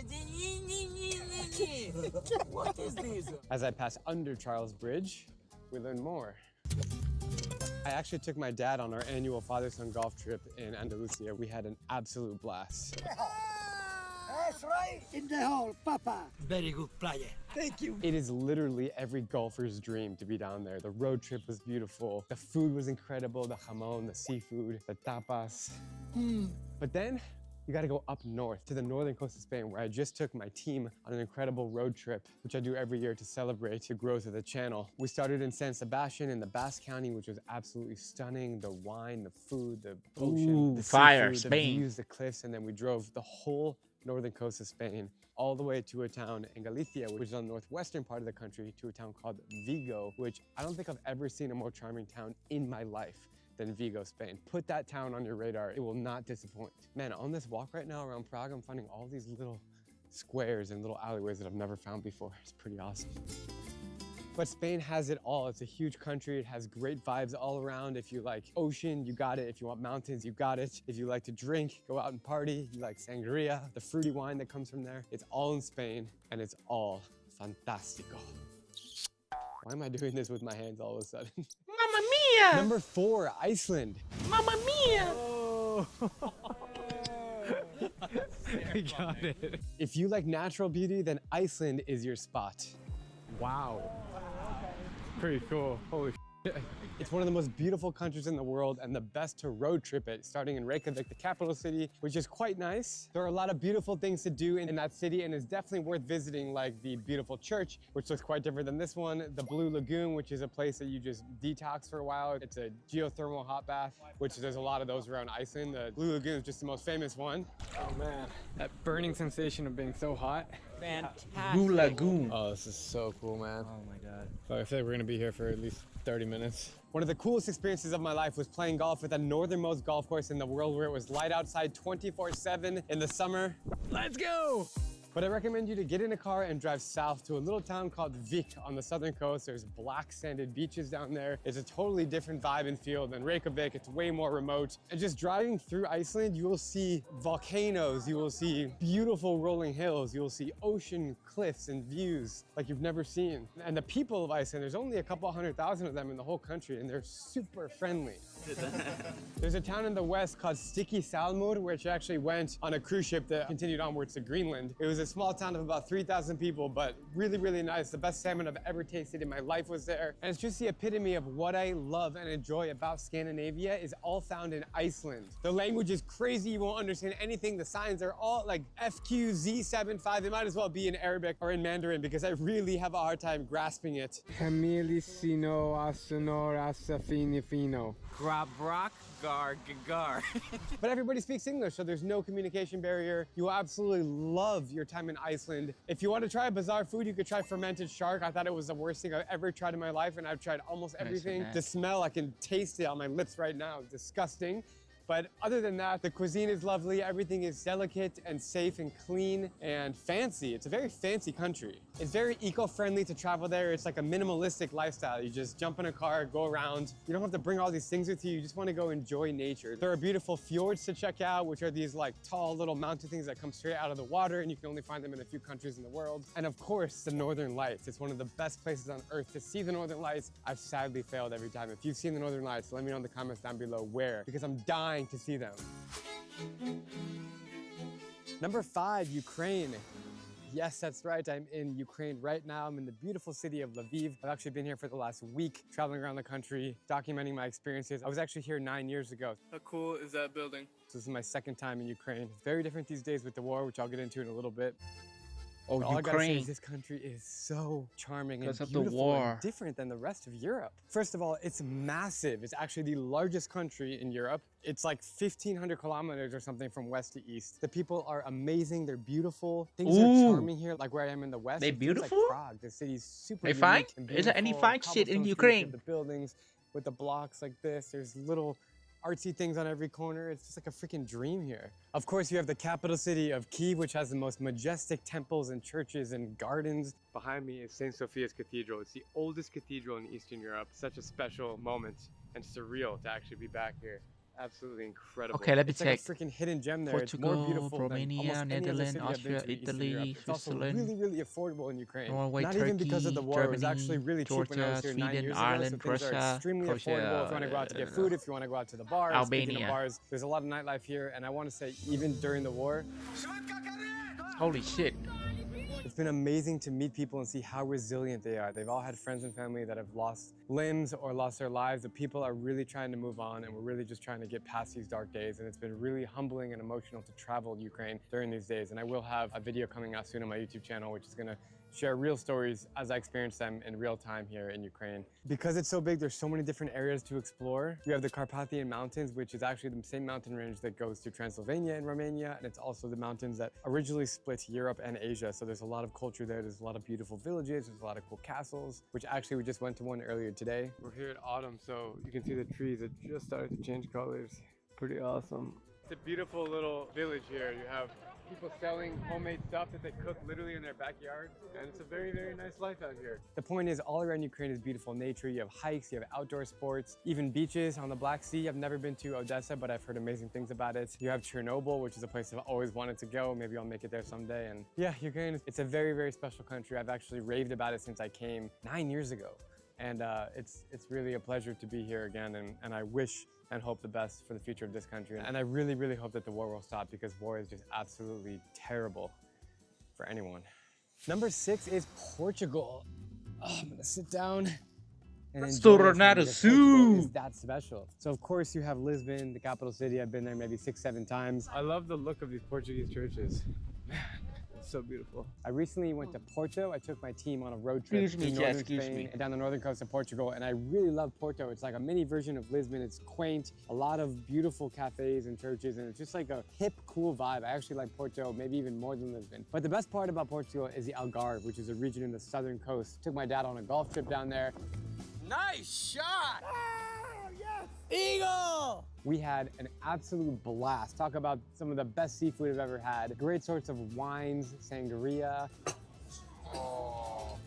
what is this? As I pass under Charles Bridge, we learn more. I actually took my dad on our annual father-son golf trip in Andalusia. We had an absolute blast. That's right. In the hole, Papa. Very good playa. Thank you. It is literally every golfer's dream to be down there. The road trip was beautiful. The food was incredible. The jamon, the seafood, the tapas. But then you gotta go up north to the northern coast of Spain, where I just took my team on an incredible road trip, which I do every year to celebrate the growth of the channel. We started in San Sebastian in the Basque County, which was absolutely stunning. The wine, the food, the ocean, Ooh, the fire, seafood, Spain. the views, the cliffs, and then we drove the whole northern coast of Spain all the way to a town in Galicia, which is on the northwestern part of the country, to a town called Vigo, which I don't think I've ever seen a more charming town in my life than Vigo, Spain. Put that town on your radar. It will not disappoint. Man, on this walk right now around Prague, I'm finding all these little squares and little alleyways that I've never found before. It's pretty awesome. But Spain has it all. It's a huge country. It has great vibes all around. If you like ocean, you got it. If you want mountains, you got it. If you like to drink, go out and party, you like sangria, the fruity wine that comes from there. It's all in Spain, and it's all fantastico. Why am I doing this with my hands all of a sudden? Mamma mia! Number 4, Iceland. Mamma mia! Oh. We got it. If you like natural beauty, then Iceland is your spot. Wow. Pretty cool. Holy shit. It's one of the most beautiful countries in the world and the best to road trip it, starting in Reykjavik, the capital city, which is quite nice. There are a lot of beautiful things to do in that city, and it's definitely worth visiting, like the beautiful church, which looks quite different than this one, the Blue Lagoon, which is a place that you just detox for a while. It's a geothermal hot bath, which there's a lot of those around Iceland. The Blue Lagoon is just the most famous one. Oh man, that burning sensation of being so hot. Fantastic. Blue Lagoon. Oh, this is so cool, man. Oh my God. I feel like we're gonna be here for at least 30 minutes. One of the coolest experiences of my life was playing golf at the northernmost golf course in the world, where it was light outside 24/7 in the summer. Let's go! But I recommend you to get in a car and drive south to a little town called Vik on the southern coast. There's black sanded beaches down there. It's a totally different vibe and feel than Reykjavik. It's way more remote. And just driving through Iceland, you will see volcanoes, you will see beautiful rolling hills, you will see ocean cliffs and views like you've never seen. And the people of Iceland, there's only a couple 100,000 of them in the whole country, and they're super friendly. There's a town in the west called Sticky Salmur, which actually went on a cruise ship that continued onwards to Greenland. It was a small town of about 3,000 people, but really, really nice. The best salmon I've ever tasted in my life was there. And it's just the epitome of what I love and enjoy about Scandinavia is all found in Iceland. The language is crazy. You won't understand anything. The signs are all like FQZ75. They might as well be in Arabic or in Mandarin because I really have a hard time grasping it. Hemilicino asenor asafinifino. Grabrock gar gar. But everybody speaks English, so there's no communication barrier. You will absolutely love your time in Iceland. If you want to try bizarre food, you could try fermented shark. I thought it was the worst thing I've ever tried in my life, and I've tried almost everything. The smell, I can taste it on my lips right now. It's disgusting. But other than that, the cuisine is lovely. Everything is delicate and safe and clean and fancy. It's a very fancy country. It's very eco-friendly to travel there. It's like a minimalistic lifestyle. You just jump in a car, go around. You don't have to bring all these things with you. You just want to go enjoy nature. There are beautiful fjords to check out, which are these like tall little mountain things that come straight out of the water, and you can only find them in a few countries in the world. And of course, the Northern Lights. It's one of the best places on earth to see the Northern Lights. I've sadly failed every time. If you've seen the Northern Lights, let me know in the comments down below where, because I'm dying to see them. Number 5, Ukraine. Yes, that's right. I'm in Ukraine right now. I'm in the beautiful city of Lviv. I've actually been here for the last week, traveling around the country, documenting my experiences. I was actually here 9 years ago. How cool is that building? So this is my second time in Ukraine. It's very different these days with the war, which I'll get into in a little bit. Oh, all I gotta say Ukraine. is this country is so charming and Because of the beautiful war. and different than the rest of Europe. First of all, it's massive. It's actually the largest country in Europe. It's like 1,500 kilometers or something from west to east. The people are amazing. They're beautiful. Things Ooh. are charming here, like where I am in the west. They it feels beautiful? Like Prague. The city's super They fine? unique and Is there any beautiful. fine shit in Cobblestone streets Ukraine? with the buildings with the blocks like this. There's little artsy things on every corner. It's just like a freaking dream here. Of course, you have the capital city of Kyiv, which has the most majestic temples and churches and gardens. Behind me is St. Sophia's Cathedral. It's the oldest cathedral in Eastern Europe. Such a special moment and surreal to actually be back here. Absolutely incredible. Okay, let me it's check. like a freaking hidden gem there. It's more Portugal, beautiful Romania, than almost any other Netherlands, city I've been Austria, to in Eastern Italy, Europe. It's also Switzerland, really, really affordable in Ukraine. Norway, Not even because of the Turkey, war. It was Germany, actually really cheap when I was Georgia, here 9 Sweden, years Ireland, ago. So things are Russia, extremely Croatia, affordable if you want to go out to get food, if you want to go out to the bars. Speaking Albania. of bars, there's a lot of nightlife here, and I want to say even during the war, Holy shit. it's been amazing to meet people and see how resilient they are. They've all had friends and family that have lost limbs or lost their lives. The people are really trying to move on, and we're really just trying to get past these dark days. And it's been really humbling and emotional to travel Ukraine during these days. And I will have a video coming out soon on my YouTube channel, which is going to share real stories as I experience them in real time here in Ukraine. Because it's so big, there's so many different areas to explore. We have the Carpathian Mountains, which is actually the same mountain range that goes to Transylvania in Romania, and it's also the mountains that originally split Europe and Asia. So there's a lot of culture there. There's a lot of beautiful villages. There's a lot of cool castles, which actually we just went to one earlier today. We're here at autumn, so you can see the trees that just started to change colors. Pretty awesome. It's a beautiful little village here. You have people selling homemade stuff that they cook literally in their backyard, and it's a very, very nice life out here. The point is, all around Ukraine is beautiful nature. You have hikes, you have outdoor sports, even beaches on the Black Sea. I've never been to Odessa, but I've heard amazing things about it. You have Chernobyl, which is a place I've always wanted to go. Maybe I'll make it there someday. And yeah, Ukraine, it's a very, very special country. I've actually raved about it since I came 9 years ago. And it's really a pleasure to be here again, and I wish and hope the best for the future of this country. And I really, really hope that the war will stop, because war is just absolutely terrible for anyone. Number 6 is Portugal. Oh, I'm gonna sit down and enjoy this one, because Portugal is that special. So of course you have Lisbon, the capital city. I've been there maybe 6-7 times. I love the look of these Portuguese churches. So beautiful. I recently went to Porto. I took my team on a road trip to northern Spain and down the northern coast of Portugal, and I really love Porto. It's like a mini version of Lisbon. It's quaint, a lot of beautiful cafes and churches, and it's just like a hip, cool vibe. I actually like Porto maybe even more than Lisbon. But the best part about Portugal is the Algarve, which is a region in the southern coast. Took my dad on a golf trip down there. Nice shot! Oh, yes! Eagle! We had an absolute blast. Talk about some of the best seafood I've ever had. Great sorts of wines, sangria. Oh.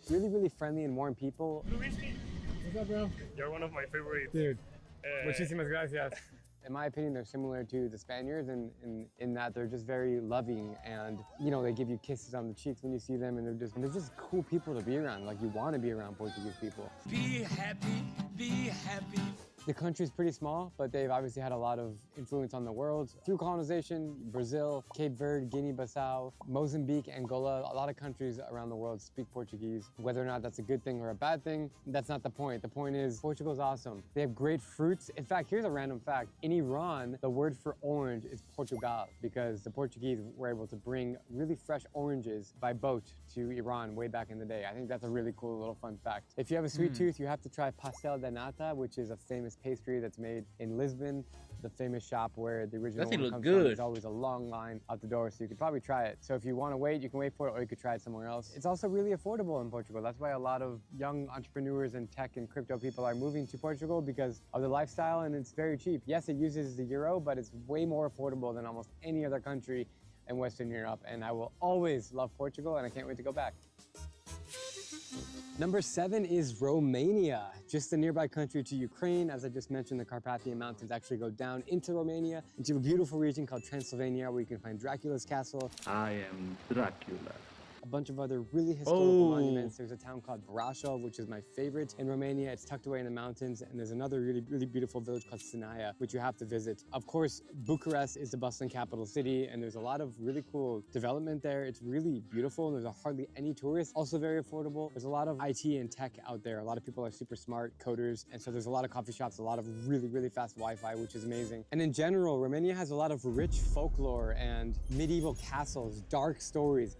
Really, really friendly and warm people. What's up, bro? You're one of my favorites. Dude, muchísimas gracias. In my opinion, they're similar to the Spaniards in that they're just very loving, and you know, they give you kisses on the cheeks when you see them, and they're just cool people to be around. Like, you want to be around Portuguese people. Be happy, be happy. The country's pretty small, but they've obviously had a lot of influence on the world through colonization. Brazil, Cape Verde, Guinea-Bissau, Mozambique, Angola, a lot of countries around the world speak Portuguese. Whether or not that's a good thing or a bad thing, that's not the point. The point is, Portugal's awesome. They have great fruits. In fact, here's a random fact. In Iran, the word for orange is Portugal, because the Portuguese were able to bring really fresh oranges by boat to Iran way back in the day. I think that's a really cool little fun fact. If you have a sweet tooth, you have to try pastel de nata, which is a famous famous pastry that's made in Lisbon, the famous shop where the original That thing one look comes good. from. There's always a long line out the door, so you could probably try it. So if you want to wait, you can wait for it, or you could try it somewhere else. It's also really affordable in Portugal. That's why a lot of young entrepreneurs and tech and crypto people are moving to Portugal, because of the lifestyle, and it's very cheap. Yes, it uses the euro, but it's way more affordable than almost any other country in Western Europe. And I will always love Portugal, and I can't wait to go back. Number 7 is Romania, just a nearby country to Ukraine. As I just mentioned, the Carpathian Mountains actually go down into Romania, into a beautiful region called Transylvania, where you can find Dracula's castle. I am Dracula. A bunch of other really historical monuments. There's a town called Brașov, which is my favorite in Romania. It's tucked away in the mountains, and there's another really beautiful village called Sinaia, which you have to visit. Of course, Bucharest is the bustling capital city, and there's a lot of really cool development there. It's really beautiful, and there's hardly any tourists. Also very affordable. There's a lot of IT and tech out there. A lot of people are super smart coders, and so there's a lot of coffee shops, a lot of really fast Wi-Fi, which is amazing. And in general, Romania has a lot of rich folklore and medieval castles, dark stories.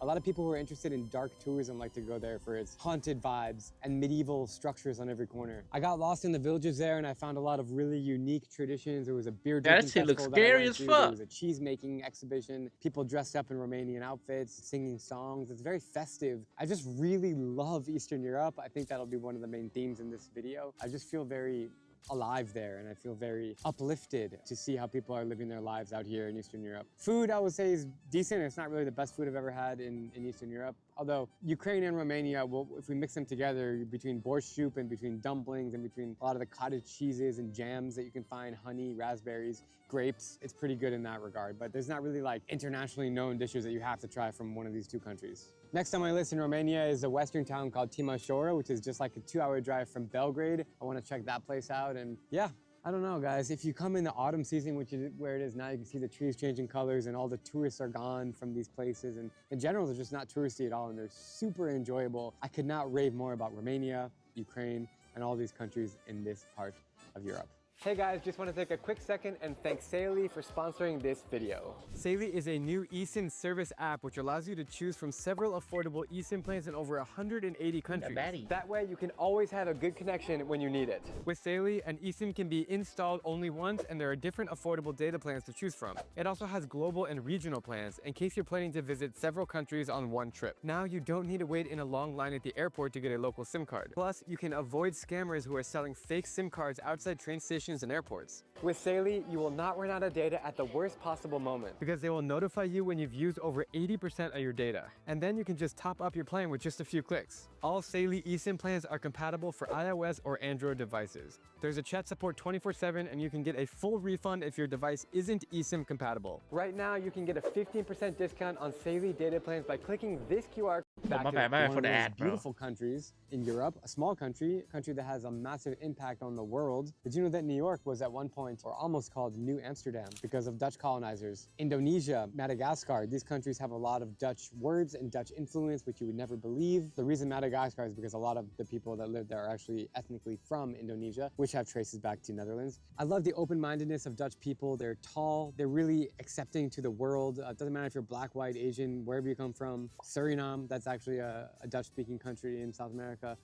A lot of people who are interested in dark tourism like to go there for its haunted vibes and medieval structures on every corner. I got lost in the villages there, and I found a lot of really unique traditions. There was a beer drinking festival looks that I scary went as to. fuck. There was a cheese making exhibition. People dressed up in Romanian outfits, singing songs. It's very festive. I just really love Eastern Europe. I think that'll be one of the main themes in this video. I just feel very alive there, and I feel very uplifted to see how people are living their lives out here in Eastern Europe. Food, I would say, is decent. It's not really the best food I've ever had in Eastern Europe. Although Ukraine and Romania, well, if we mix them together, between borscht soup and between dumplings and between a lot of the cottage cheeses and jams that you can find, honey, raspberries, grapes, it's pretty good in that regard. But there's not really like internationally known dishes that you have to try from one of these two countries. Next on my list in Romania is a western town called Timișoara, which is just like a 2-hour drive from Belgrade. I want to check that place out, and yeah. I don't know, guys. If you come in the autumn season, which is where it is now, you can see the trees changing colors and all the tourists are gone from these places. And in general, they're just not touristy at all, and they're super enjoyable. I could not rave more about Romania, Ukraine, and all these countries in this part of Europe. Hey guys, just want to take a quick second and thank Saily for sponsoring this video. Saily is a new eSIM service app which allows you to choose from several affordable eSIM plans in over 180 countries. That way you can always have a good connection when you need it. With Saily, an eSIM can be installed only once, and there are different affordable data plans to choose from. It also has global and regional plans in case you're planning to visit several countries on one trip. Now you don't need to wait in a long line at the airport to get a local SIM card. Plus, you can avoid scammers who are selling fake SIM cards outside train stations and airports. With Saily, you will not run out of data at the worst possible moment, because they will notify you when you've used over 80% of your data. And then you can just top up your plan with just a few clicks. All Saily eSIM plans are compatible for iOS or Android devices. There's a chat support 24/7, and you can get a full refund if your device isn't eSIM compatible. Right now, you can get a 15% discount on Saily data plans by clicking this QR code. Back to one of the most beautiful countries in Europe, a small country that has a massive impact on the world. Did you know that New York was at one point, or almost called New Amsterdam, because of Dutch colonizers? Indonesia, Madagascar, these countries have a lot of Dutch words and Dutch influence, which you would never believe. The reason Madagascar is because a lot of the people that live there are actually ethnically from Indonesia, which have traces back to Netherlands. I love the open-mindedness of Dutch people. They're tall, they're really accepting to the world. It doesn't matter if you're black, white, Asian, wherever you come from. Suriname, that's actually a Dutch-speaking country in South America.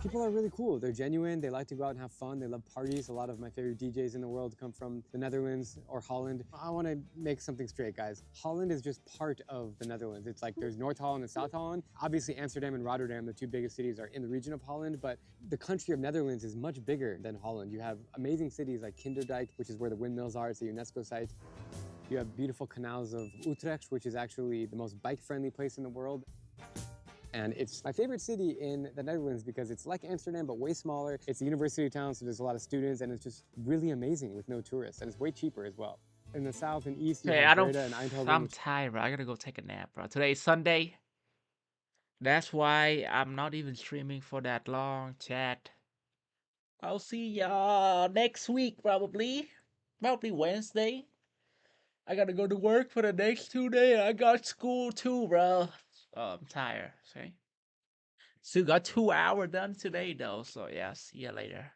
People are really cool. They're genuine. They like to go out and have fun. They love parties. A lot of my favorite DJs in the world come from the Netherlands or Holland. I want to make something straight, guys. Holland is just part of the Netherlands. It's like there's North Holland and South Holland. Obviously, Amsterdam and Rotterdam, the two biggest cities, are in the region of Holland, but the country of Netherlands is much bigger than Holland. You have amazing cities like Kinderdijk, which is where the windmills are. It's a UNESCO site. You have beautiful canals of Utrecht, which is actually the most bike-friendly place in the world. And it's my favorite city in the Netherlands because it's like Amsterdam, but way smaller. It's a university town, so there's a lot of students, and it's just really amazing with no tourists, and it's way cheaper as well. In the south and east, you have Breda and Eindhoven. I'm tired, bro. I gotta go take a nap, bro. Today's Sunday. That's why I'm not even streaming for that long, chat. I'll see y'all next week, probably. Probably Wednesday. I gotta go to work for the next 2 days. I got school too, bro. Oh, I'm tired, see? Still got 2 hours done today, though. So, yeah, see ya later.